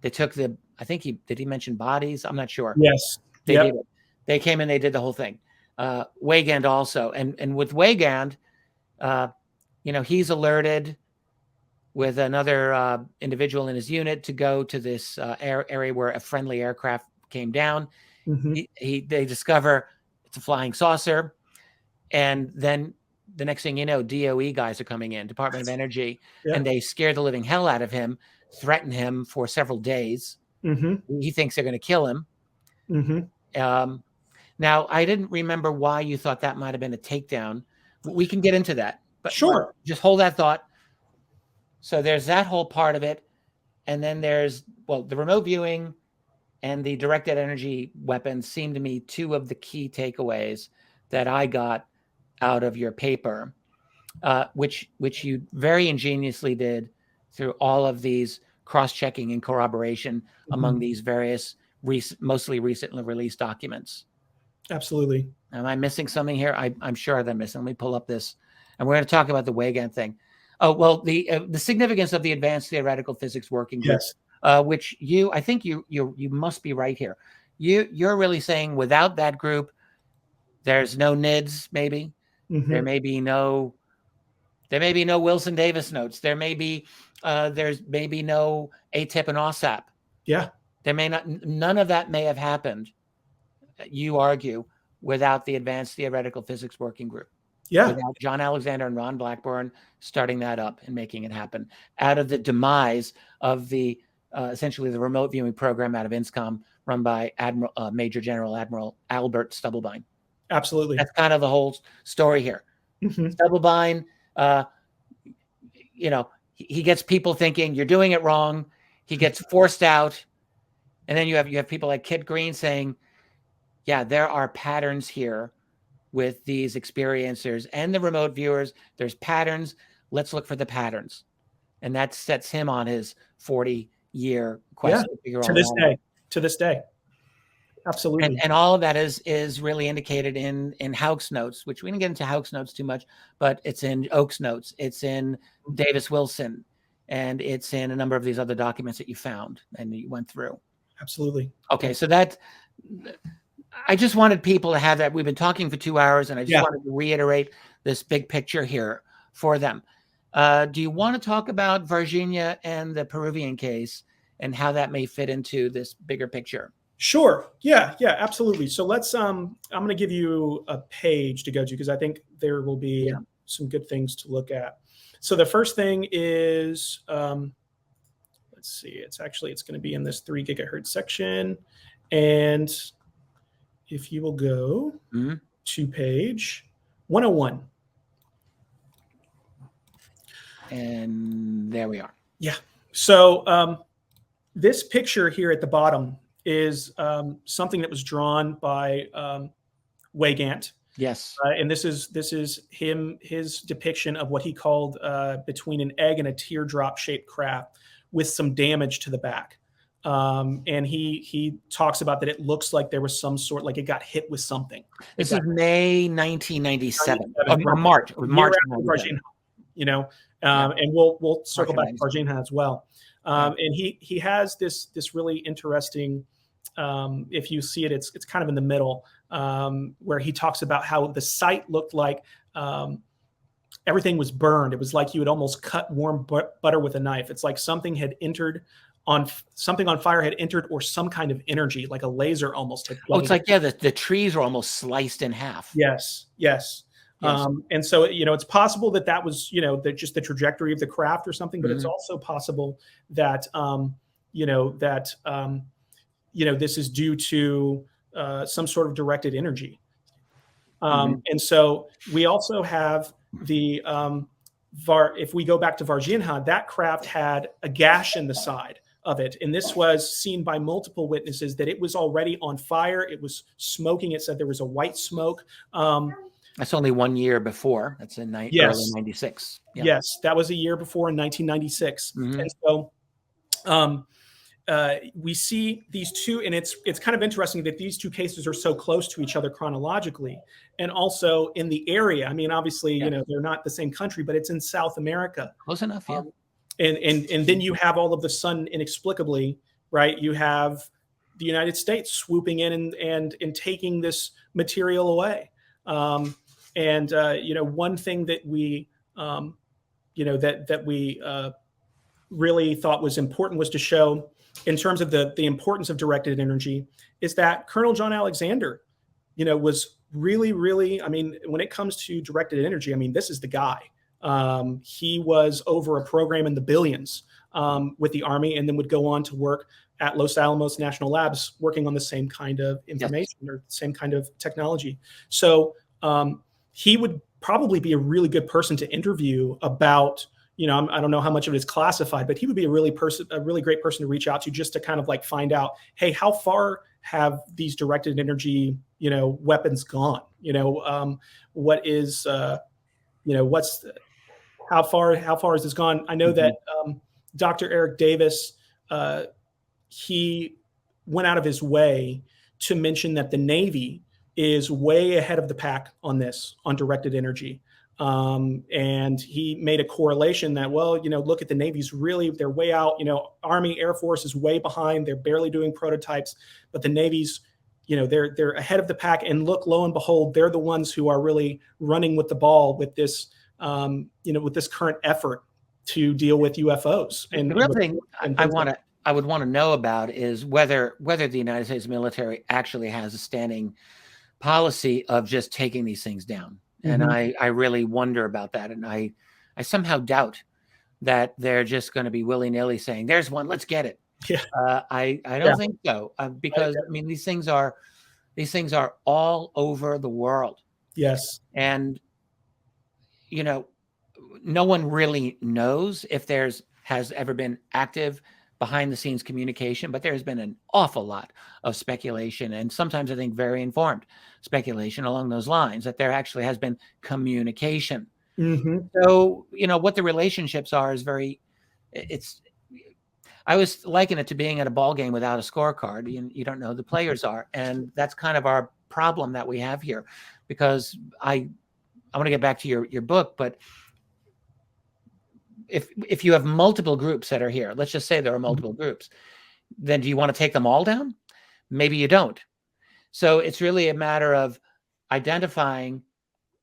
they took the, I think did he mention bodies? I'm not sure. Yes. They did it. They came in, they did the whole thing. Weygand also. And with Weygand, he's alerted with another individual in his unit to go to this area where a friendly aircraft came down. They discover it's a flying saucer. And then the next thing you know, DOE guys are coming in, Department of Energy, and they scare the living hell out of him, threaten him for several days. He thinks they're going to kill him. Now, I didn't remember why you thought that might have been a takedown. We can get into that. But sure. Just hold that thought. So there's that whole part of it. And then there's, the remote viewing and the directed energy weapons seem to me two of the key takeaways that I got out of your paper, which you very ingeniously did through all of these cross-checking and corroboration among these various mostly recently released documents. Absolutely. Am I missing something here? I'm sure that I'm missing. Let me pull up this. And we're going to talk about the Weygand thing. Oh, well, the significance of the Advanced Theoretical Physics Working Group, which I think you must be right here. You're really saying without that group, there's no NIDS, maybe. There may be no Wilson Davis notes. There may be there's maybe no ATIP and OSAP. Yeah. There may not. None of that may have happened, you argue, without the Advanced Theoretical Physics Working Group. Yeah. Without John Alexander and Ron Blackburn starting that up and making it happen, out of the demise of the essentially the remote viewing program out of INSCOM run by Major General Admiral Albert Stubblebine. Absolutely. That's kind of the whole story here. Stubblebine, he gets people thinking you're doing it wrong. He gets forced out, and then you have people like Kit Green saying, "Yeah, there are patterns here with these experiencers and the remote viewers. There's patterns. Let's look for the patterns," and that sets him on his 40-year quest to figure all that out. To this day. Absolutely. And all of that is really indicated in Houck's notes, which we didn't get into Houck's notes too much, but it's in Oak's notes, it's in Davis Wilson, and it's in a number of these other documents that you found and you went through. Absolutely. Okay, so I just wanted people to have that. We've been talking for 2 hours, and I just wanted to reiterate this big picture here for them. Do you want to talk about Virginia and the Peruvian case and how that may fit into this bigger picture? Sure. Yeah, absolutely. So let's, I'm going to give you a page to go to because I think there will be some good things to look at. So the first thing is, let's see, it's going to be in this 3 gigahertz section. And if you will go to page 101. And there we are. Yeah. So this picture here at the bottom is something that was drawn by Weygant. Yes. And this is his depiction of what he called between an egg and a teardrop shaped craft with some damage to the back. And he talks about that it looks like there was some sort, like it got hit with something. This is May 1997 or March. And we'll circle back to Varginha as well. And he has this really interesting, if you see it, it's kind of in the middle, where he talks about how the site looked like everything was burned. It was like you had almost cut warm butter with a knife. It's like something on fire had entered, or some kind of energy, like a laser almost had. Oh, it's like, the trees are almost sliced in half. Yes. And so, it's possible that was, just the trajectory of the craft or something, but it's also possible that, this is due to some sort of directed energy. And so we also have the, if we go back to Varginha, that craft had a gash in the side of it. And this was seen by multiple witnesses that it was already on fire. It was smoking. It said there was a white smoke. That's only 1 year before. That's in early 96. Yeah. Yes, that was a year before in 1996. And so we see these two, and it's kind of interesting that these two cases are so close to each other chronologically, and also in the area. I mean, obviously, they're not the same country, but it's in South America. Close enough, yeah. And then you have all of the sudden, inexplicably, right? You have the United States swooping in and taking this material away. One thing that we, really thought was important was to show, in terms of the importance of directed energy, is that Colonel John Alexander, was really, really, I mean, when it comes to directed energy, I mean, this is the guy. He was over a program in the billions with the Army, and then would go on to work at Los Alamos National Labs, working on the same kind of information or same kind of technology. So he would probably be a really good person to interview about, I don't know how much of it is classified, but he would be a really great person to reach out to, just to kind of like find out, hey, how far have these directed energy, weapons gone? What is, how far has this gone? I know that Dr. Eric Davis, he went out of his way to mention that the Navy is way ahead of the pack on directed energy. And he made a correlation that, look at the Navy's they're way out, Army, Air Force is way behind. They're barely doing prototypes, but the Navy's, they're ahead of the pack, and look, lo and behold, they're the ones who are really running with the ball with this, with this current effort to deal with UFOs. And the real thing I would want to know about is whether the United States military actually has a standing policy of just taking these things down. And I really wonder about that. And I somehow doubt that they're just going to be willy-nilly saying, there's one, let's get it. Yeah. I don't think so, because I mean, these things are all over the world. Yes. And, you know, no one really knows if has ever been active behind the scenes communication, but there's been an awful lot of speculation, and sometimes I think very informed speculation along those lines, that there actually has been communication. So, you know, what the relationships are is I always liken it to being at a ball game without a scorecard. You don't know who the players are. And that's kind of our problem that we have here, because I want to get back to your book, but if you have multiple groups that are here, let's just say there are multiple groups, then do you want to take them all down? Maybe you don't. So it's really a matter of identifying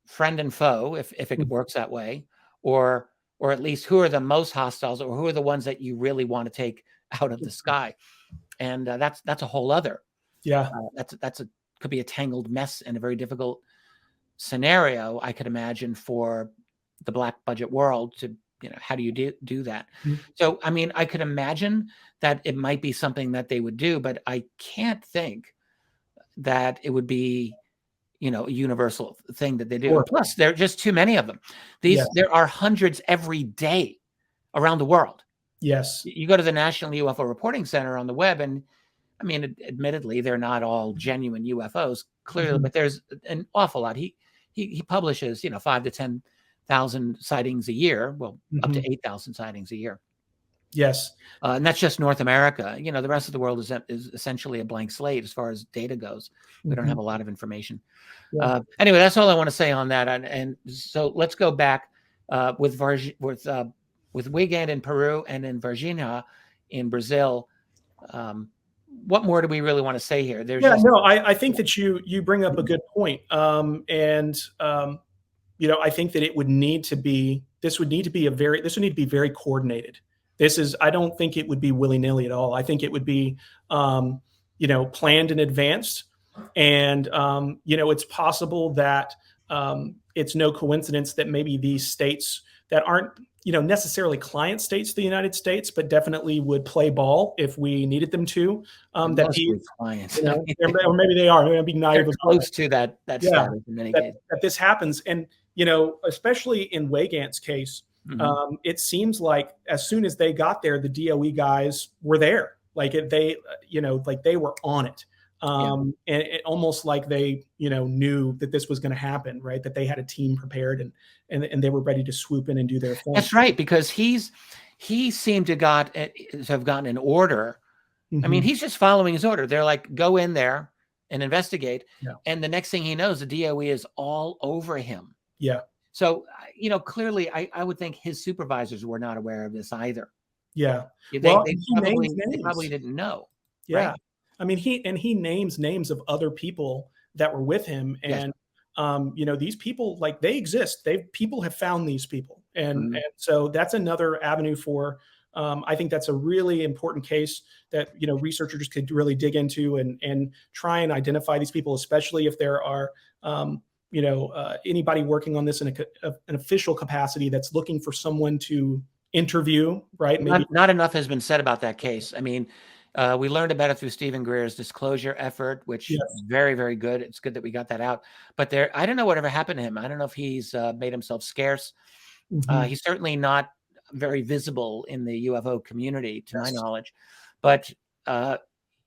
friend and foe, if it works that way, or at least who are the most hostiles, or who are the ones that you really want to take out of the sky. And that's a whole other. Yeah. Could be a tangled mess and a very difficult scenario, I could imagine, for the black budget world to, you know, how do you do that? So, I mean, I could imagine that it might be something that they would do, but I can't think that it would be, you know, a universal thing that they do. Plus, there are just too many of them. There are hundreds every day around the world. Yes. You go to the National UFO Reporting Center on the web, and I mean, admittedly, they're not all genuine UFOs, clearly, but there's an awful lot. He publishes, you know, 5,000 to 10,000 sightings a year. Well, up to 8,000 sightings a year. Yes. And that's just North America. You know, the rest of the world is essentially a blank slate as far as data goes. We don't have a lot of information. Yeah. Anyway, that's all I want to say on that. And so let's go back with Weekend in Peru and in Virginia in Brazil. What more do we really want to say here? I think that you bring up a good point. You know, I think that this would need to be very coordinated. I don't think it would be willy-nilly at all. I think it would be, you know, planned in advance. And, you know, it's possible that it's no coincidence that maybe these states that aren't, you know, necessarily client states of the United States, but definitely would play ball if we needed them to. That clients, you know, or maybe they are. They're being naive. Close to that status in many cases. That this happens, and you know, especially in Weygand's case, it seems like as soon as they got there, the DOE guys were there. Like they were on it. And it almost like they, you know, knew that this was going to happen, right? That they had a team prepared and they were ready to swoop in and do their thing. That's right, because he seemed to have gotten an order. I mean, he's just following his order. They're like, go in there and investigate. Yeah. And the next thing he knows, the DOE is all over him. Yeah. So, you know, clearly I would think his supervisors were not aware of this either. Yeah. They probably didn't know. Yeah. Right? I mean, he names names of other people that were with him. And, you know, these people, like, they exist. People have found these people. And so that's another avenue for, I think that's a really important case that, you know, researchers could really dig into and try and identify these people, especially if there are, you know, anybody working on this in an official capacity that's looking for someone to interview, right? Maybe not enough has been said about that case. I mean, we learned about it through Stephen Greer's disclosure effort, which is very, very good. It's good that we got that out. But I don't know whatever happened to him. I don't know if he's made himself scarce. He's certainly not very visible in the UFO community, to my knowledge. But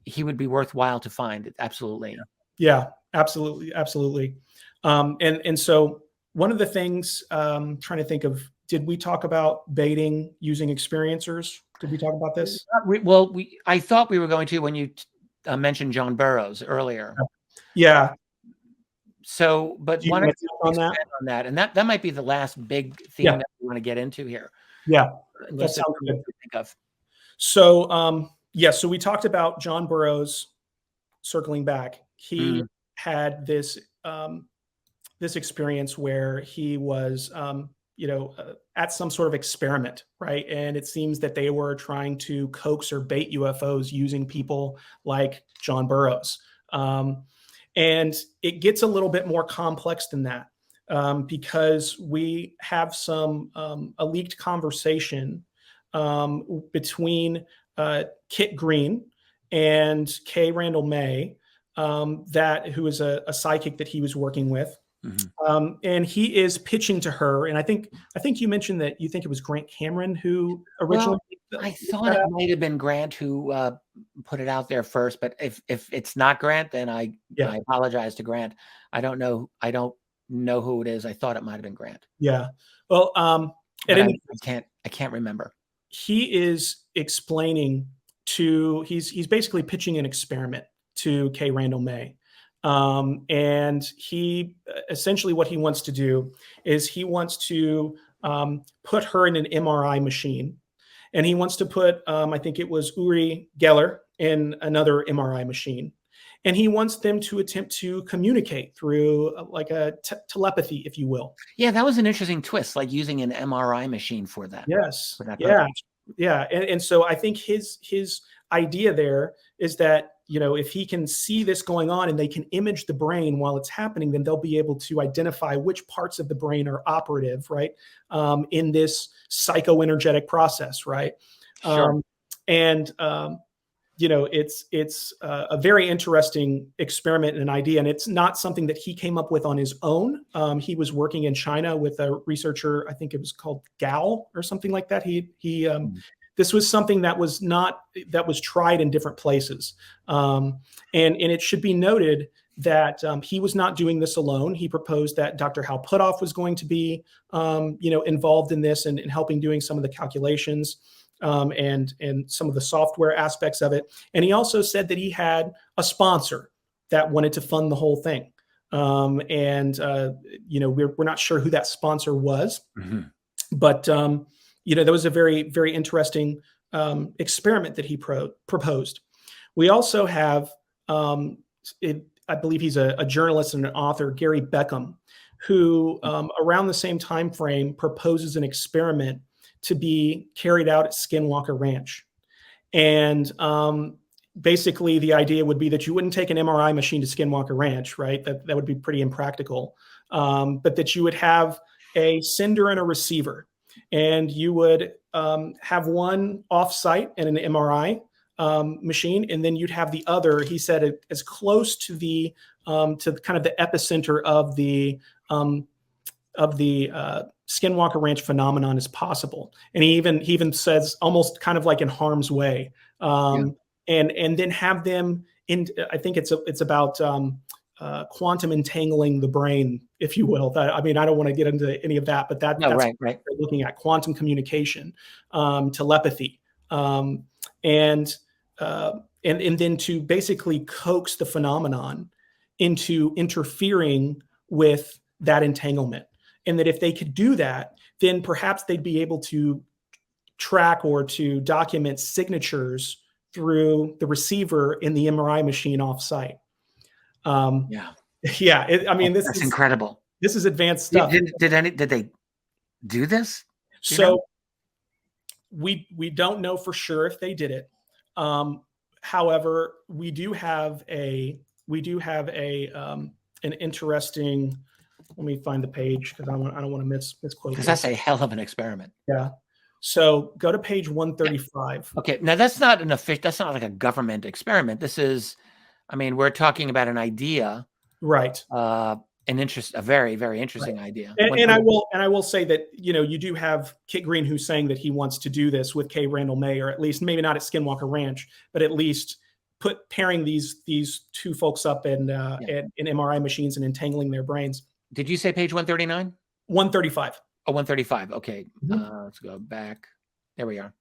he would be worthwhile to find. Absolutely. Yeah, absolutely. Absolutely. And so one of the things I'm trying to think of, did we talk about baiting using experiencers? Did we talk about this? I thought we were going to when you mentioned John Burroughs earlier. Yeah. So, but why don't you expand on that? And that might be the last big theme that we want to get into here. Yeah. That sounds good to think of. So, so we talked about John Burroughs. Circling back, he had this this experience where he was, you know, at some sort of experiment, right? And it seems that they were trying to coax or bait UFOs using people like John Burroughs. And it gets a little bit more complex than that. because we have a leaked conversation between Kit Green and Kay Randall May, who is a psychic that he was working with. Mm-hmm. And he is pitching to her. And I think you mentioned that you think it was Grant Cameron who originally. Well, I thought it might have been Grant who put it out there first, but if it's not Grant, then I apologize to Grant. I don't know who it is. I thought it might have been Grant. Yeah. Well, I can't remember. He is explaining he's basically pitching an experiment to Kay Randall May. And he essentially what he wants to do is he wants to put her in an MRI machine, and he wants to put I think it was Uri Geller in another MRI machine, and he wants them to attempt to communicate through like a telepathy, if you will. Yeah, that was an interesting twist, like using an MRI machine for that. Yes. For that yeah. And so I think his idea there is that, if he can see this going on and they can image the brain while it's happening, then they'll be able to identify which parts of the brain are operative, right, in this psychoenergetic process, right? Sure. It's a very interesting experiment and an idea, and it's not something that he came up with on his own. He was working in China with a researcher, I think it was called Gao or something like that. This was something that was tried in different places. And it should be noted that he was not doing this alone. He proposed that Dr. Hal Puthoff was going to be, involved in this and helping doing some of the calculations and some of the software aspects of it. And he also said that he had a sponsor that wanted to fund the whole thing. We're not sure who that sponsor was, but there was a very, very interesting experiment that he proposed. We also have, I believe he's a journalist and an author, Gary Beckham, who around the same time frame proposes an experiment to be carried out at Skinwalker Ranch. And basically the idea would be that you wouldn't take an MRI machine to Skinwalker Ranch, right? That would be pretty impractical. But that you would have a sender and a receiver. And you would have one off-site in an MRI machine, and then you'd have the other. He said as close to the kind of the epicenter of the Skinwalker Ranch phenomenon as possible. And he even says almost kind of like in harm's way, and then have them in. I think it's about quantum entangling the brain, if you will. I don't want to get into any of that, but that's right. What we're looking at: quantum communication, telepathy, and then to basically coax the phenomenon into interfering with that entanglement. And that if they could do that, then perhaps they'd be able to track or to document signatures through the receiver in the MRI machine off-site. That's incredible. This is advanced stuff. Did they do this? We don't know for sure if they did it. However, we do have an interesting. Let me find the page because I don't want to misquote. Because that's a hell of an experiment. Yeah. So go to page 135. Okay. Now that's not that's not like a government experiment. This is, we're talking about an idea, right? A very, very interesting idea. And I will say that you do have Kit Green who's saying that he wants to do this with Kay Randall May, or at least maybe not at Skinwalker Ranch, but at least pairing these two folks up in MRI machines and entangling their brains. Did you say page 139? 135. Oh, 135. Okay. Let's go back. There we are.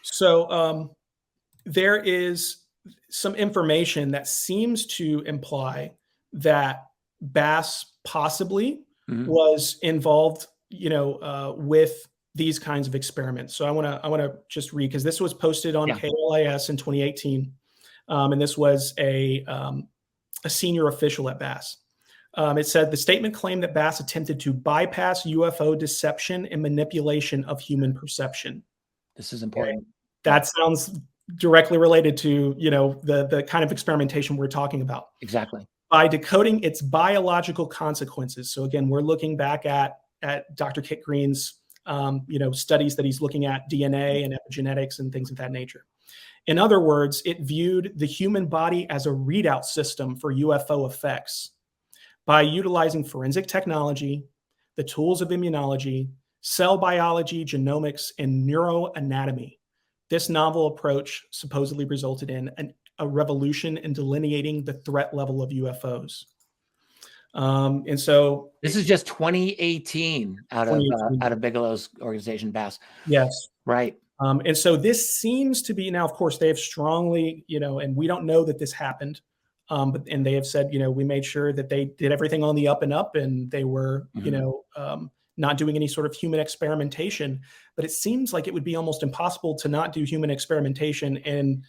So there is some information that seems to imply that Bass possibly was involved, with these kinds of experiments. So I want to just read, because this was posted on KLIS in 2018, and this was a senior official at Bass. It said the statement claimed that Bass attempted to bypass UFO deception and manipulation of human perception. This is important. Okay. That sounds directly related to the kind of experimentation we're talking about. Exactly. by decoding its biological consequences. So again, we're looking back at Dr. Kit Green's studies that he's looking at DNA and epigenetics and things of that nature. In other words, it viewed the human body as a readout system for UFO effects by utilizing forensic technology, the tools of immunology, cell biology, genomics, and neuroanatomy. This novel approach supposedly resulted in a revolution in delineating the threat level of UFOs. And so this is just 2018 out of Bigelow's organization, BASS. Yes. Right. And so this seems to be now, of course, they have strongly, and we don't know that this happened. And they have said, we made sure that they did everything on the up and up, and they were, not doing any sort of human experimentation. But it seems like it would be almost impossible to not do human experimentation and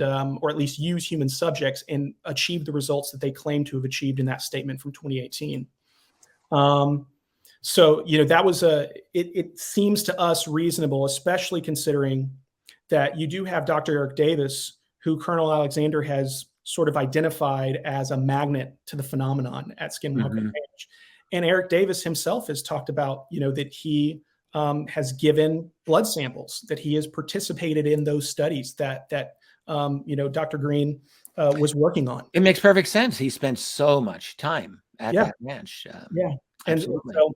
or at least use human subjects and achieve the results that they claim to have achieved in that statement from 2018. So, that was it seems to us reasonable, especially considering that you do have Dr. Eric Davis, who Colonel Alexander has sort of identified as a magnet to the phenomenon at Skinwalker Ranch. And Eric Davis himself has talked about, that he has given blood samples, that he has participated in those studies that Dr. Green was working on. It makes perfect sense. He spent so much time at that ranch. And so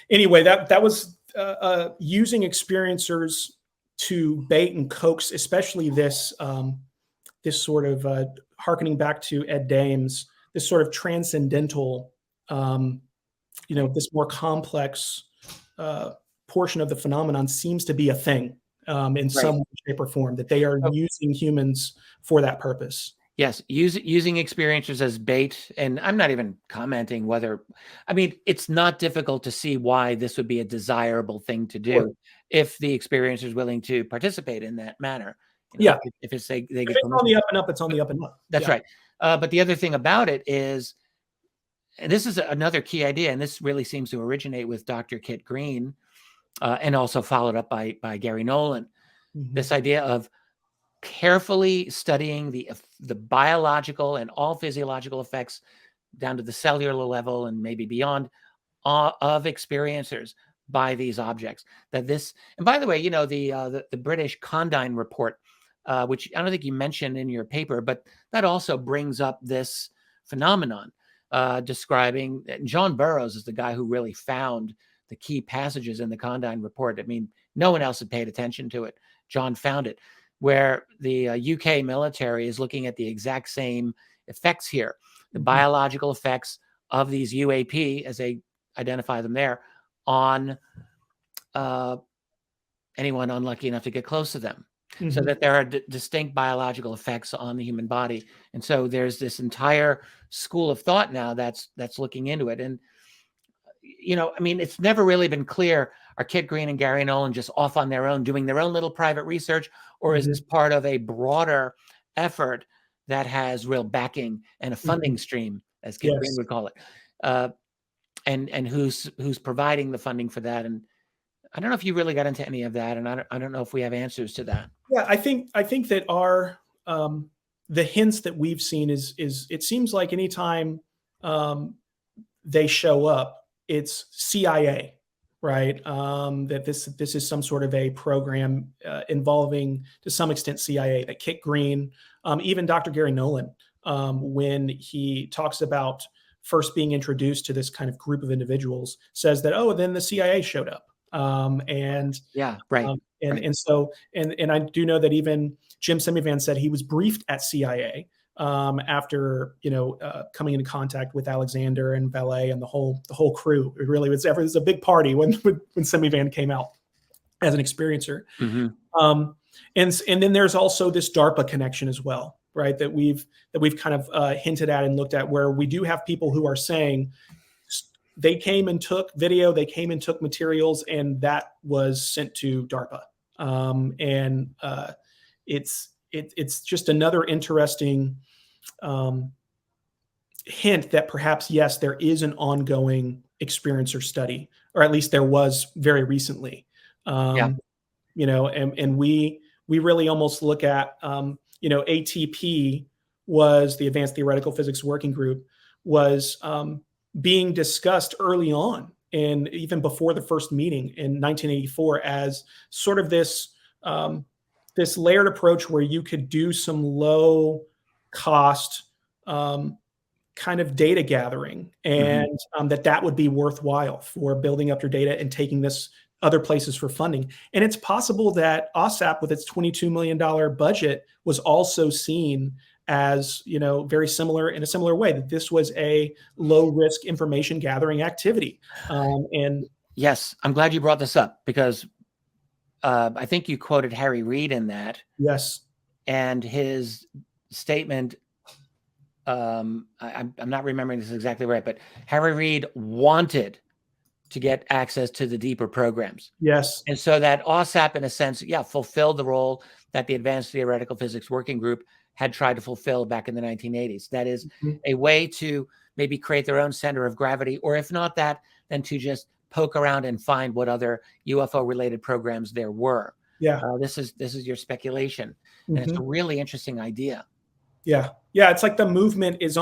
anyway, that was using experiencers to bait and coax, especially this sort of hearkening back to Ed Dames, this sort of transcendental, this more complex portion of the phenomenon seems to be a thing in some way, shape, or form, that they are using humans for that purpose. Yes, using experiencers as bait. And I'm not even commenting it's not difficult to see why this would be a desirable thing to do if the experiencer is willing to participate in that manner. If it's they get on the up and up, it's on the up and up. That's right. But the other thing about it is, and this is another key idea, and this really seems to originate with Dr. Kit Green, and also followed up by Gary Nolan. This idea of carefully studying the biological and all physiological effects down to the cellular level and maybe beyond of experiencers by these objects. And by the way, the British Condign report, which I don't think you mentioned in your paper, but that also brings up this phenomenon, describing John Burroughs is the guy who really found the key passages in the Condign report. I mean, no one else had paid attention to it. John found it, where the UK military is looking at the exact same effects here, the biological effects of these UAP, as they identify them there, on anyone unlucky enough to get close to them. So that there are distinct biological effects on the human body. And so there's this entire school of thought now that's looking into it. And, it's never really been clear, are Kit Green and Gary Nolan just off on their own, doing their own little private research, or is this part of a broader effort that has real backing and a funding stream, as Kit Green would call it, and who's providing the funding for that? And I don't know if you really got into any of that, and I don't know if we have answers to that. Yeah, I think that our the hints that we've seen is it seems like anytime they show up, it's CIA, right? That this is some sort of a program involving, to some extent, CIA. That Kit Green, even Dr. Gary Nolan, when he talks about first being introduced to this kind of group of individuals, says that, then the CIA showed up. And so I do know that even Jim Semivan said he was briefed at CIA after coming into contact with Alexander and Valet and the whole crew. It really was a big party when Semivan came out as an experiencer. And then there's also this DARPA connection as well, right? That we've kind of hinted at and looked at, where we do have people who are saying they came and took video, they came and took materials, and that was sent to DARPA. It's just another interesting hint that perhaps, yes, there is an ongoing experiencer study, or at least there was very recently. And we really almost look at, ATP was the Advanced Theoretical Physics Working Group, was being discussed early on, and even before the first meeting in 1984, as sort of this this layered approach where you could do some low cost kind of data gathering, and that would be worthwhile for building up your data and taking this other places for funding. And it's possible that OSAP, with its $22 million budget, was also seen as, very similar, in a similar way, that this was a low risk information gathering activity. And yes, I'm glad you brought this up, because I think you quoted Harry Reid in that. Yes. And his statement, I'm not remembering this exactly right, but Harry Reid wanted to get access to the deeper programs. Yes. And so that OSAP, in a sense, fulfilled the role that the Advanced Theoretical Physics Working Group had tried to fulfill back in the 1980s. That is a way to maybe create their own center of gravity, or if not that, then to just poke around and find what other UFO-related programs there were. Yeah. This is your speculation. And it's a really interesting idea. Yeah. Yeah. It's like the movement is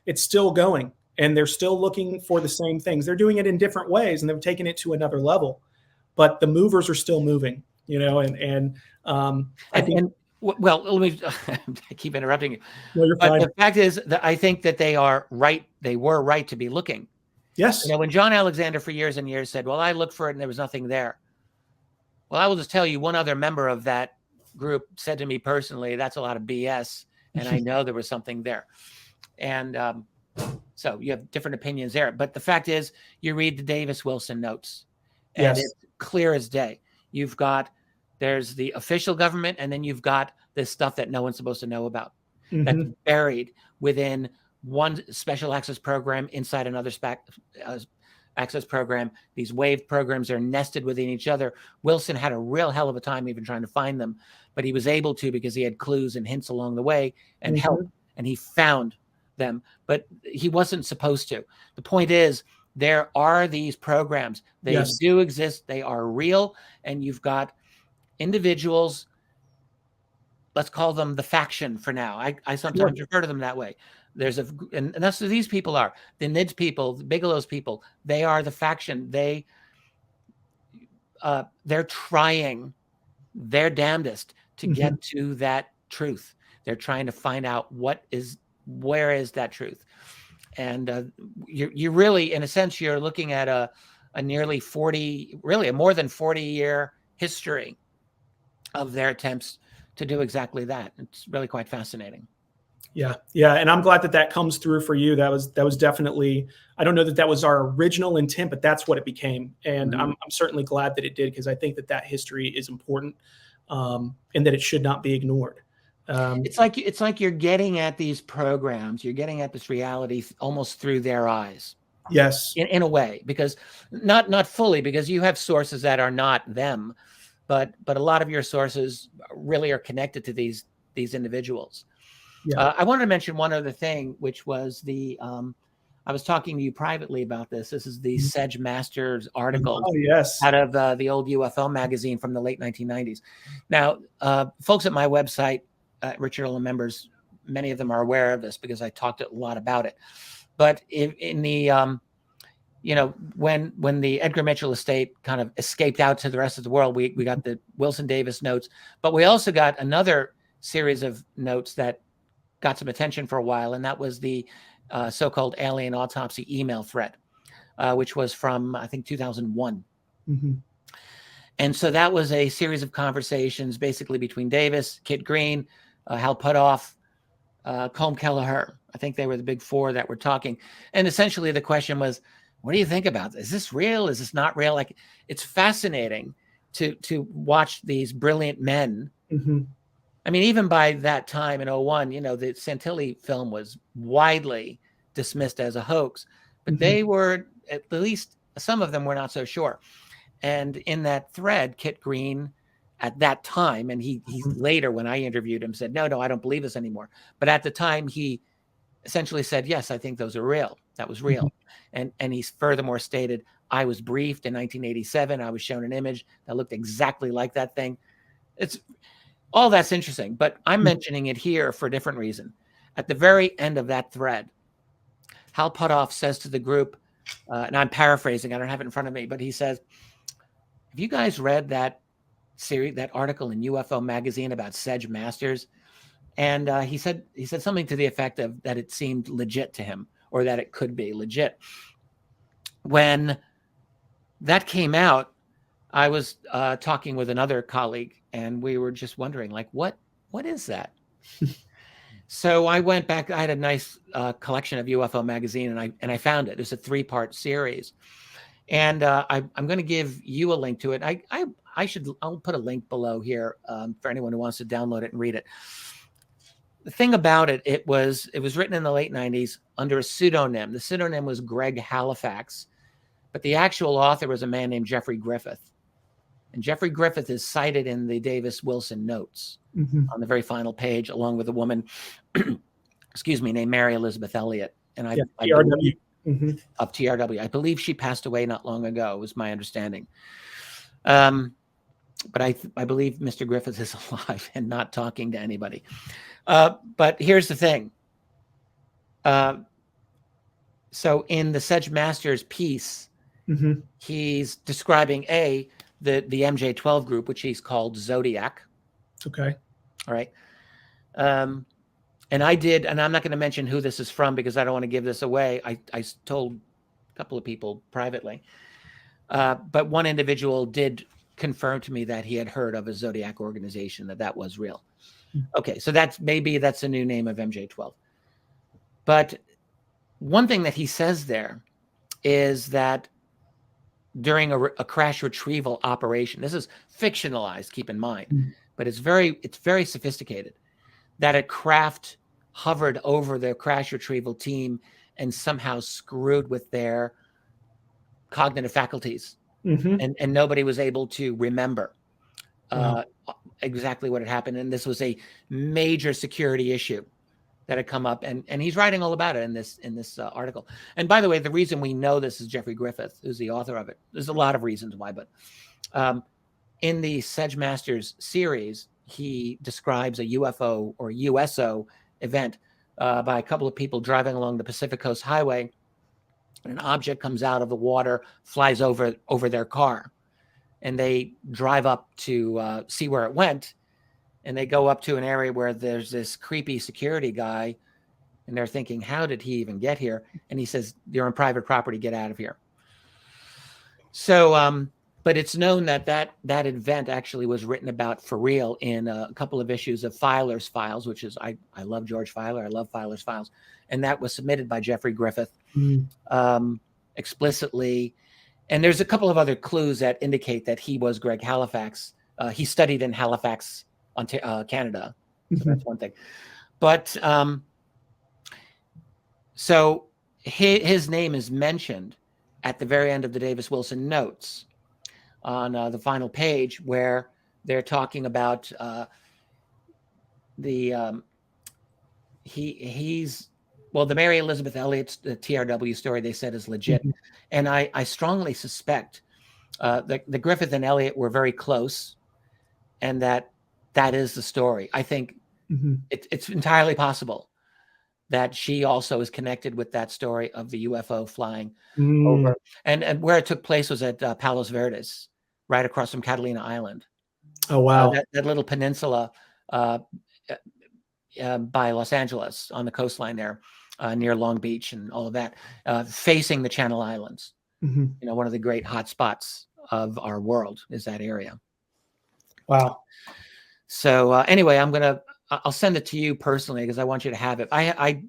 it's still going, and they're still looking for the same things. They're doing it in different ways, and they've taken it to another level, but the movers are still moving, I think. Well, let me I keep interrupting you. No, you're fine. The fact is that I think that they are right. They were right to be looking. Yes. When John Alexander for years and years said, well, I looked for it and there was nothing there. Well, I will just tell you, one other member of that group said to me personally, that's a lot of BS. And I know there was something there. And so you have different opinions there. But the fact is, you read the Davis-Wilson notes, and it's clear as day. There's the official government, and then you've got this stuff that no one's supposed to know about. That's buried within one special access program inside another access program. These wave programs are nested within each other. Wilson had a real hell of a time even trying to find them, but he was able to because he had clues and hints along the way and help, and he found them, but he wasn't supposed to. The point is, there are these programs. They do exist. They are real, and you've got individuals, let's call them the faction for now. I sometimes refer to them that way. And that's who these people are. The NIDS people, the Bigelow's people, they are the faction. They're trying their damnedest to get to that truth. They're trying to find out where is that truth. And you're really, in a sense, you're looking at a nearly 40, really a more than 40-year history of their attempts to do exactly that. It's really quite fascinating. Yeah. Yeah. And I'm glad that comes through for you. That was definitely, I don't know that was our original intent, but that's what it became. And I'm certainly glad that it did, because I think that history is important, and that it should not be ignored. It's like you're getting at these programs, you're getting at this reality almost through their eyes. Yes. In a way, because not fully, because you have sources that are not them, but a lot of your sources really are connected to these individuals. Yeah. I wanted to mention one other thing, which was I was talking to you privately about this. This is the Sedge Masters article out of the old UFO magazine from the late 1990s. Now, folks at my website, Richard Dolan members, many of them are aware of this because I talked a lot about it. But in the when the Edgar Mitchell estate kind of escaped out to the rest of the world, we got the Wilson Davis notes, but we also got another series of notes that got some attention for a while, and that was the so-called alien autopsy email thread, which was from, I think, 2001. And so that was a series of conversations basically between Davis, Kit Green, Hal Puthoff, Colm Kelleher. I think they were the big four that were talking. And essentially the question was, what do you think about this? Is this real? Is this not real? Like, it's fascinating to watch these brilliant men. I mean, even by that time in 2001, the Santilli film was widely dismissed as a hoax, but they were, at least some of them were not so sure. And in that thread, Kit Green, at that time, and he later, when I interviewed him, said, no, I don't believe this anymore. But at the time, he essentially said, yes, I think those are real. That was real. And he furthermore stated, I was briefed in 1987. I was shown an image that looked exactly like that thing. It's all that's interesting, but I'm mentioning it here for a different reason. At the very end of that thread, Hal Puthoff says to the group, and I'm paraphrasing, I don't have it in front of me, but he says, have you guys read that series, that article in UFO magazine about Sedge Masters? And he said something to the effect of that it seemed legit to him, or that it could be legit. When that came out, I was talking with another colleague, and we were just wondering, like, what is that? So I went back. I had a nice collection of UFO magazine, and I found it. It's a 3-part series, and I'm going to give you a link to it. I'll put a link below here for anyone who wants to download it and read it. The thing about it, it was written in the late 90s under a pseudonym. The pseudonym was Greg Halifax, but the actual author was a man named Jeffrey Griffith. And Jeffrey Griffith is cited in the Davis Wilson notes on the very final page, along with a woman, excuse me, named Mary Elizabeth Elliott. And TRW. Of TRW. I believe she passed away not long ago, was my understanding. But I believe Mr. Griffith is alive and not talking to anybody. But here's the thing. So in the Sedge Masters piece, he's describing the MJ12 group, which he's called Zodiac. Okay. All right. And I'm not going to mention who this is from because I don't want to give this away. I told a couple of people privately. But one individual did confirm to me that he had heard of a Zodiac organization, that was real. Okay, so that's a new name of MJ12. But one thing that he says there is that during a crash retrieval operation, this is fictionalized, keep in mind, but it's very sophisticated, that a craft hovered over the crash retrieval team and somehow screwed with their cognitive faculties, and nobody was able to remember exactly what had happened. And this was a major security issue that had come up, and he's writing all about it in this article. And by the way, the reason we know this is Jeffrey Griffith, who's the author of it. There's a lot of reasons why, but in the Sedge Masters series, he describes a UFO or USO event by a couple of people driving along the Pacific Coast Highway. An object comes out of the water, flies over their car, and they drive up to see where it went. And they go up to an area where there's this creepy security guy, and they're thinking, how did he even get here? And he says, you're on private property, get out of here. So, but it's known that event actually was written about for real in a couple of issues of Filer's Files, which is, I love George Filer. I love Filer's Files. And that was submitted by Jeffrey Griffith explicitly. And there's a couple of other clues that indicate that he was Greg Halifax. He studied in Halifax, Canada. So that's one thing. But so his name is mentioned at the very end of the Davis Wilson notes on the final page, where they're talking about the Mary Elizabeth Elliott's the TRW story they said is legit. And I strongly suspect that the Griffith and Elliott were very close, and that is the story. I think it's entirely possible that she also is connected with that story of the UFO flying over. And where it took place was at Palos Verdes, right across from Catalina Island. Oh, wow. That little peninsula by Los Angeles on the coastline there, near Long Beach and all of that, facing the Channel Islands. One of the great hot spots of our world is that area. Wow. So anyway, I'll send it to you personally because I want you to have it. I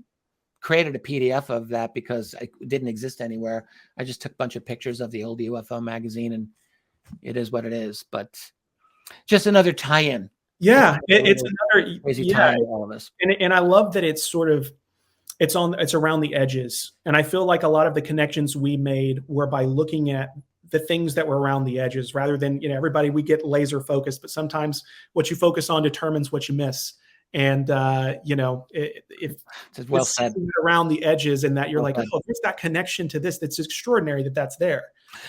created a PDF of that because it didn't exist anywhere. I just took a bunch of pictures of the old UFO magazine, and it is what it is. But just another tie-in. Yeah, it's another crazy tie-in to all of us. And I love that it's sort of it's around the edges. And I feel like a lot of the connections we made were by looking at the things that were around the edges, rather than, everybody, we get laser focused, but sometimes what you focus on determines what you miss. And, if it's well said, around the edges, and that you're like, oh, there's that connection to this, that's extraordinary that's there.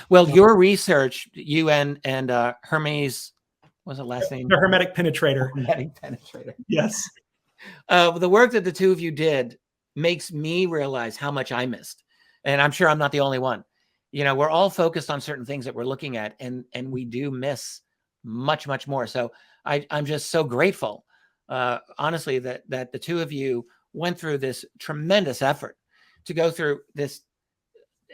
Well, your research, you and Hermes, what's the last name? The Hermetic Penetrator. Hermetic Penetrator. Yes. The work that the two of you did makes me realize how much I missed. And I'm sure I'm not the only one. We're all focused on certain things that we're looking at, and we do miss much, much more. So I'm just so grateful, honestly, that the two of you went through this tremendous effort to go through this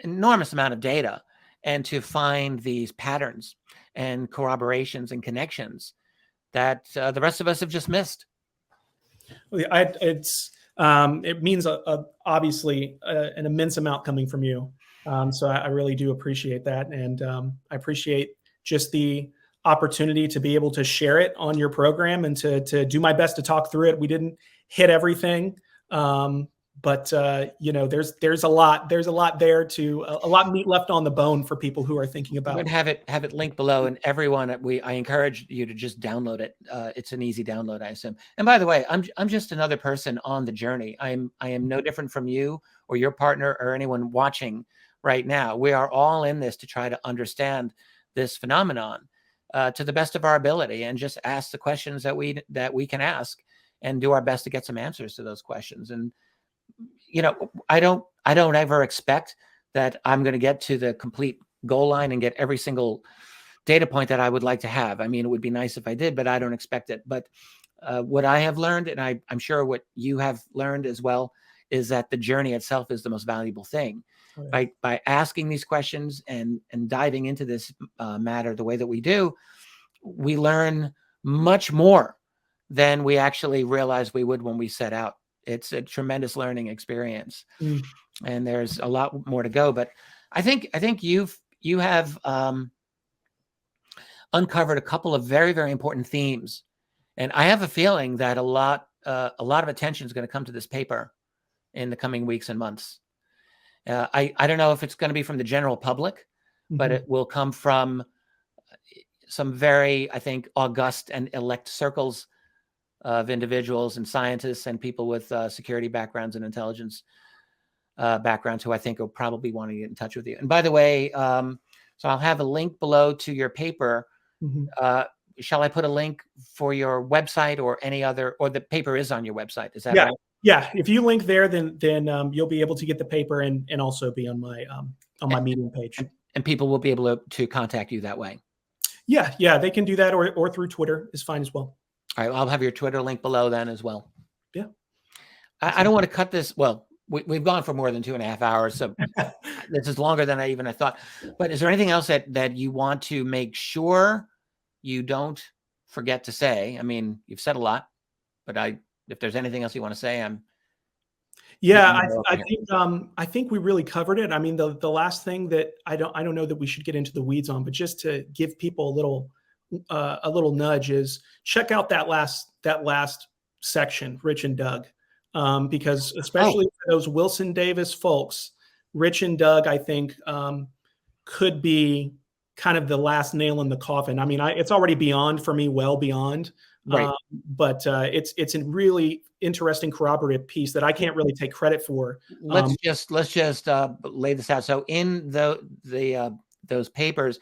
enormous amount of data and to find these patterns and corroborations and connections that the rest of us have just missed. It means obviously an immense amount coming from you. So I really do appreciate that. And I appreciate just the opportunity to be able to share it on your program and to do my best to talk through it. We didn't hit everything. But there's a lot there a lot meat left on the bone for people who are thinking about. I'm going to have it linked below, and everyone, I encourage you to just download it. It's an easy download, I assume. And by the way, I'm just another person on the journey. I am no different from you or your partner or anyone watching right now. We are all in this to try to understand this phenomenon to the best of our ability, and just ask the questions that we can ask, and do our best to get some answers to those questions. And I don't ever expect that I'm going to get to the complete goal line and get every single data point that I would like to have. I mean, it would be nice if I did, but I don't expect it. But what I have learned, and I'm sure what you have learned as well, is that the journey itself is the most valuable thing. Right. By asking these questions and diving into this matter the way that we do, we learn much more than we actually realized we would when we set out. It's a tremendous learning experience, and there's a lot more to go. But I think you have uncovered a couple of very, very important themes, and I have a feeling that a lot of attention is going to come to this paper in the coming weeks and months. I don't know if it's going to be from the general public, but it will come from some very, I think, august and elect circles of individuals and scientists and people with security backgrounds and intelligence backgrounds who I think will probably want to get in touch with you. And by the way, so I'll have a link below to your paper. Shall I put a link for your website or any other, or the paper is on your website? Is that right? Yeah. If you link there, then you'll be able to get the paper and also be on my meeting page. And people will be able to contact you that way. Yeah, they can do that, or through Twitter is fine as well. All right, I'll have your Twitter link below then as well. Yeah. I don't want to cut this. Well, we've gone for more than 2.5 hours, so this is longer than I thought. But is there anything else that you want to make sure you don't forget to say? I mean, you've said a lot, but if there's anything else you want to say, I think we really covered it. I mean, the last thing that I don't know that we should get into the weeds on, but just to give people a little nudge is check out that last section, Rich and Doug, because especially for those Wilson Davis folks, Rich and Doug, I think, could be kind of the last nail in the coffin. I mean, it's already beyond for me, well beyond. Right. But it's a really interesting corroborative piece that I can't really take credit for. Let's just lay this out. So in those papers,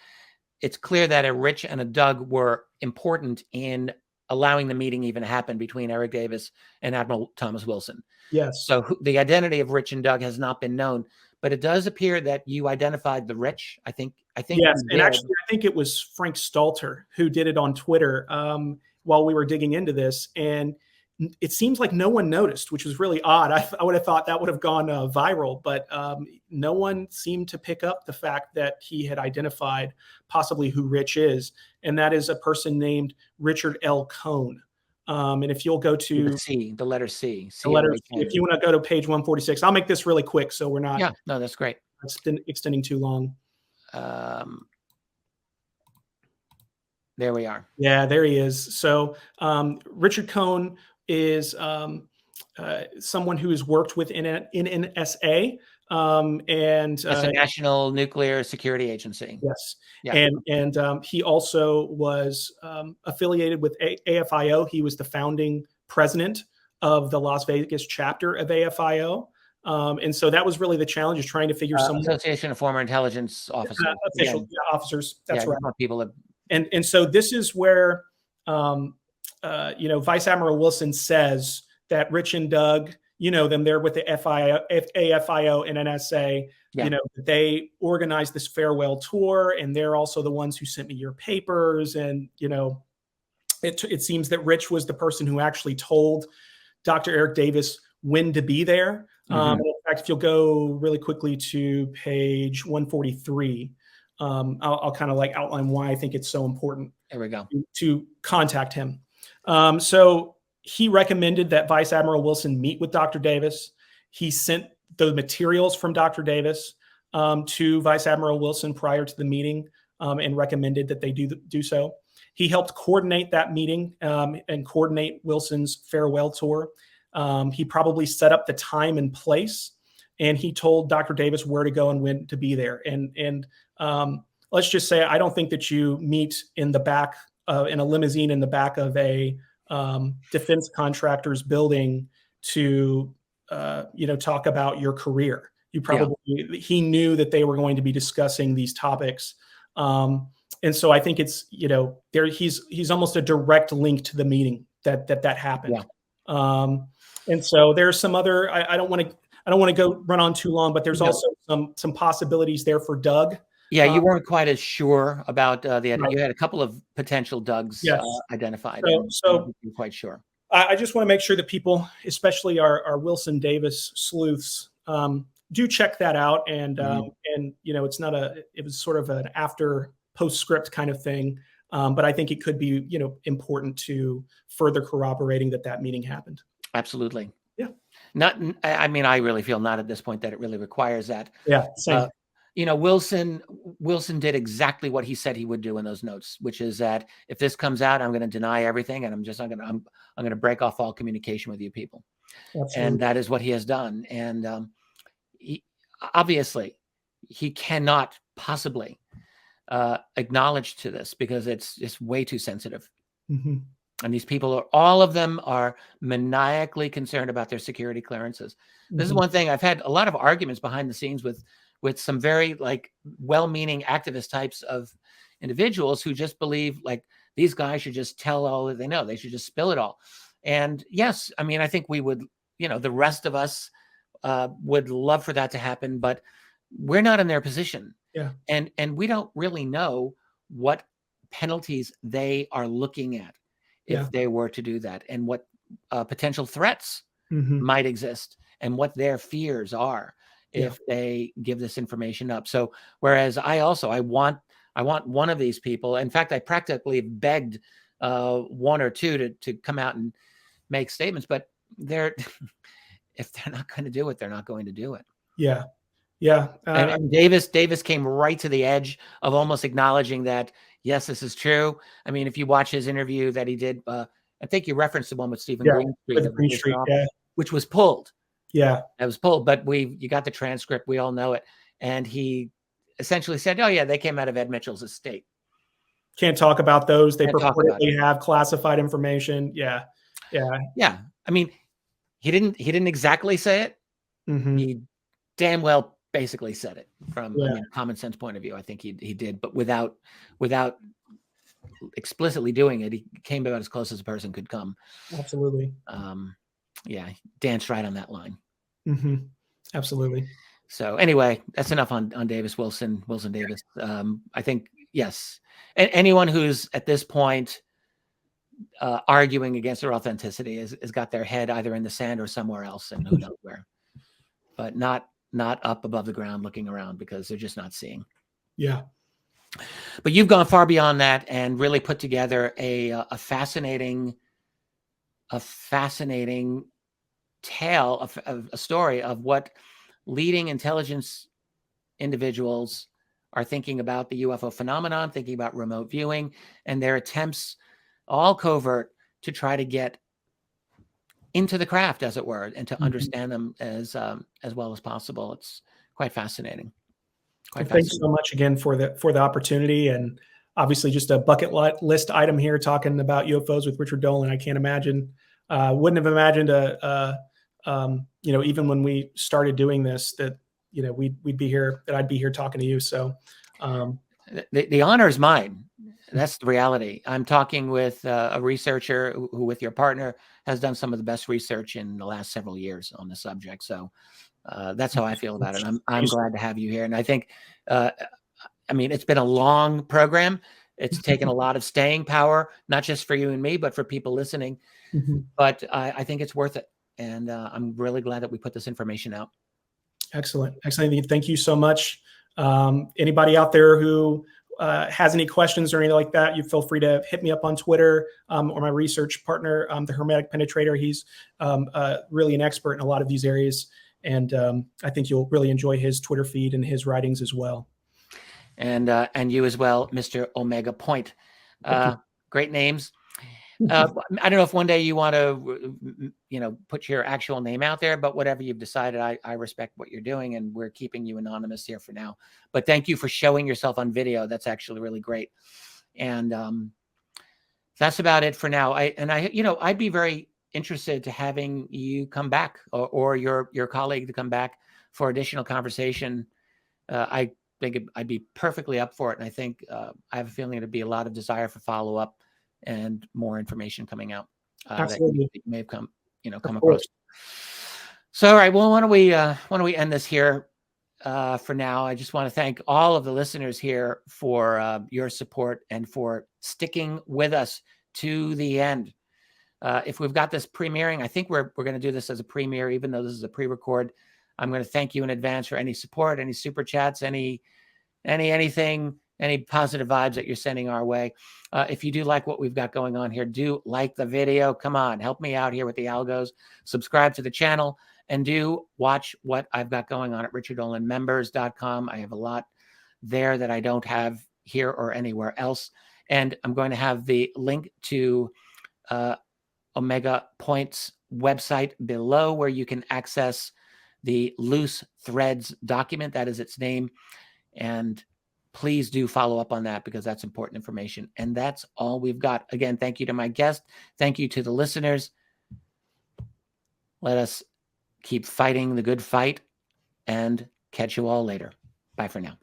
it's clear that a Rich and a Doug were important in allowing the meeting even to happen between Eric Davis and Admiral Thomas Wilson. Yes. So the identity of Rich and Doug has not been known, but it does appear that you identified the Rich. I think. Yes, and actually, I think it was Frank Stalter who did it on Twitter while we were digging into this, and it seems like no one noticed, which was really odd. I would have thought that would have gone viral, but no one seemed to pick up the fact that he had identified possibly who Rich is, and that is a person named Richard L. Cohn. And if you'll go to the letter C, if you want to go to page 146, I'll make this really quick so we're not. Yeah, no, that's great. Extending too long. There we are. Yeah, there he is. So Richard Cohn is someone who has worked with NNSA, and that's a National Nuclear Security Agency. Yes, yeah. And he also was affiliated with AFIO. He was the founding president of the Las Vegas chapter of AFIO. And so that was really the challenge, is trying to figure some Association of Former Intelligence Officers. Officers. That's right. People that... And so this is where Vice Admiral Wilson says that Rich and Doug, you know them. They're with the AFIO and NSA. Yeah. You know, they organized this farewell tour, and they're also the ones who sent me your papers. And, you know, it seems that Rich was the person who actually told Dr. Eric Davis when to be there. In fact, if you'll go really quickly to page 143, I'll kind of like outline why I think it's so important There we go. to contact him. So he recommended that Vice Admiral Wilson meet with Dr. Davis. He sent the materials from Dr. Davis to Vice Admiral Wilson prior to the meeting and recommended that they do so. He helped coordinate that meeting and coordinate Wilson's farewell tour. He probably set up the time and place, and he told Dr. Davis where to go and when to be there. And let's just say, I don't think that you meet in the back in a limousine in the back of a defense contractor's building to talk about your career. You probably he knew that they were going to be discussing these topics. And so I think it's, he's almost a direct link to the meeting that happened. Yeah. And so there's some other, I don't want to go run on too long, but there's also some possibilities there for Doug. Yeah, you weren't quite as sure about you had a couple of potential Dougs identified. So you're quite sure. I just want to make sure that people, especially our Wilson Davis sleuths, do check that out. And it's not it was sort of an after postscript kind of thing. But I think it could be, important to further corroborating that meeting happened. Absolutely. Yeah. I really feel not at this point that it really requires that. Yeah. Same. Wilson did exactly what he said he would do in those notes, which is that if this comes out, I'm going to deny everything, and I'm going to break off all communication with you people. Absolutely. And that is what he has done. And obviously, he cannot possibly acknowledge to this because it's way too sensitive. Mm-hmm. And these people all of them are maniacally concerned about their security clearances. Mm-hmm. This is one thing. I've had a lot of arguments behind the scenes with some very well-meaning activist types of individuals who just believe these guys should just tell all that they know. They should just spill it all. And yes, I think we would, the rest of us would love for that to happen, but we're not in their position. Yeah. And we don't really know what penalties they are looking at if they were to do that, and what potential threats might exist, and what their fears are if they give this information up. So whereas I want one of these people, in fact, I practically begged one or two to come out and make statements, but if they're not going to do it, they're not going to do it. Yeah. Yeah. And Davis came right to the edge of almost acknowledging that, yes, this is true. If you watch his interview that he did, I think you referenced the one with Stephen Greenstreet, which was pulled. Yeah. That was pulled, but you got the transcript. We all know it. And he essentially said, oh yeah, they came out of Ed Mitchell's estate. Can't talk about those. They purportedly have classified information. Yeah. Yeah. Yeah. He didn't exactly say it. Mm-hmm. He damn well basically said it from a common sense point of view. I think he did, but without explicitly doing it, he came about as close as a person could come. Absolutely. Danced right on that line. Mm-hmm. Absolutely. So anyway, that's enough on Wilson Davis. I think, yes. And anyone who's at this point arguing against their authenticity has got their head either in the sand or somewhere else, and who knows where, but not up above the ground looking around, because they're just not seeing. Yeah. But you've gone far beyond that and really put together a fascinating tale of a story of what leading intelligence individuals are thinking about the UFO phenomenon, thinking about remote viewing, and their attempts, all covert, to try to get into the craft, as it were, and to understand them as well as possible. It's quite fascinating. Thanks so much again for the opportunity, and obviously just a bucket list item here, talking about UFOs with Richard Dolan. I can't imagine, wouldn't have imagined even when we started doing this, that we'd be here, that I'd be here talking to you. So the honor is mine. That's the reality. I'm talking with a researcher who, with your partner, has done some of the best research in the last several years on the subject. So that's how I feel about it. I'm glad to have you here. And I think, I mean, it's been a long program. It's taken a lot of staying power, not just for you and me, but for people listening. But I think it's worth it. And I'm really glad that we put this information out. Excellent. Excellent. Thank you so much. Anybody out there who has any questions or anything like that, you feel free to hit me up on Twitter, or my research partner, the Hermetic Penetrator. He's really an expert in a lot of these areas. And I think you'll really enjoy his Twitter feed and his writings as well. And you as well, Mr. Omega Point. Great names. I don't know if one day you want to, put your actual name out there, but whatever you've decided, I respect what you're doing, and we're keeping you anonymous here for now. But thank you for showing yourself on video. That's actually really great. And that's about it for now. I'd be very interested to having you come back, or your colleague to come back for additional conversation. I think I'd be perfectly up for it. And I think I have a feeling there'd be a lot of desire for follow-up and more information coming out that you may have come across. So, all right. Well, why don't we end this here for now? I just want to thank all of the listeners here for your support and for sticking with us to the end. If we've got this premiering, I think we're going to do this as a premiere, even though this is a pre-record. I'm going to thank you in advance for any support, any super chats, anything, any positive vibes that you're sending our way. If you do like what we've got going on here, do like the video. Come on, help me out here with the algos. Subscribe to the channel, and do watch what I've got going on at richarddolanmembers.com. I have a lot there that I don't have here or anywhere else. And I'm going to have the link to Omega Point's website below, where you can access the Loose Threads document. That is its name. And please do follow up on that, because that's important information. And that's all we've got. Again, thank you to my guest. Thank you to the listeners. Let us keep fighting the good fight, and catch you all later. Bye for now.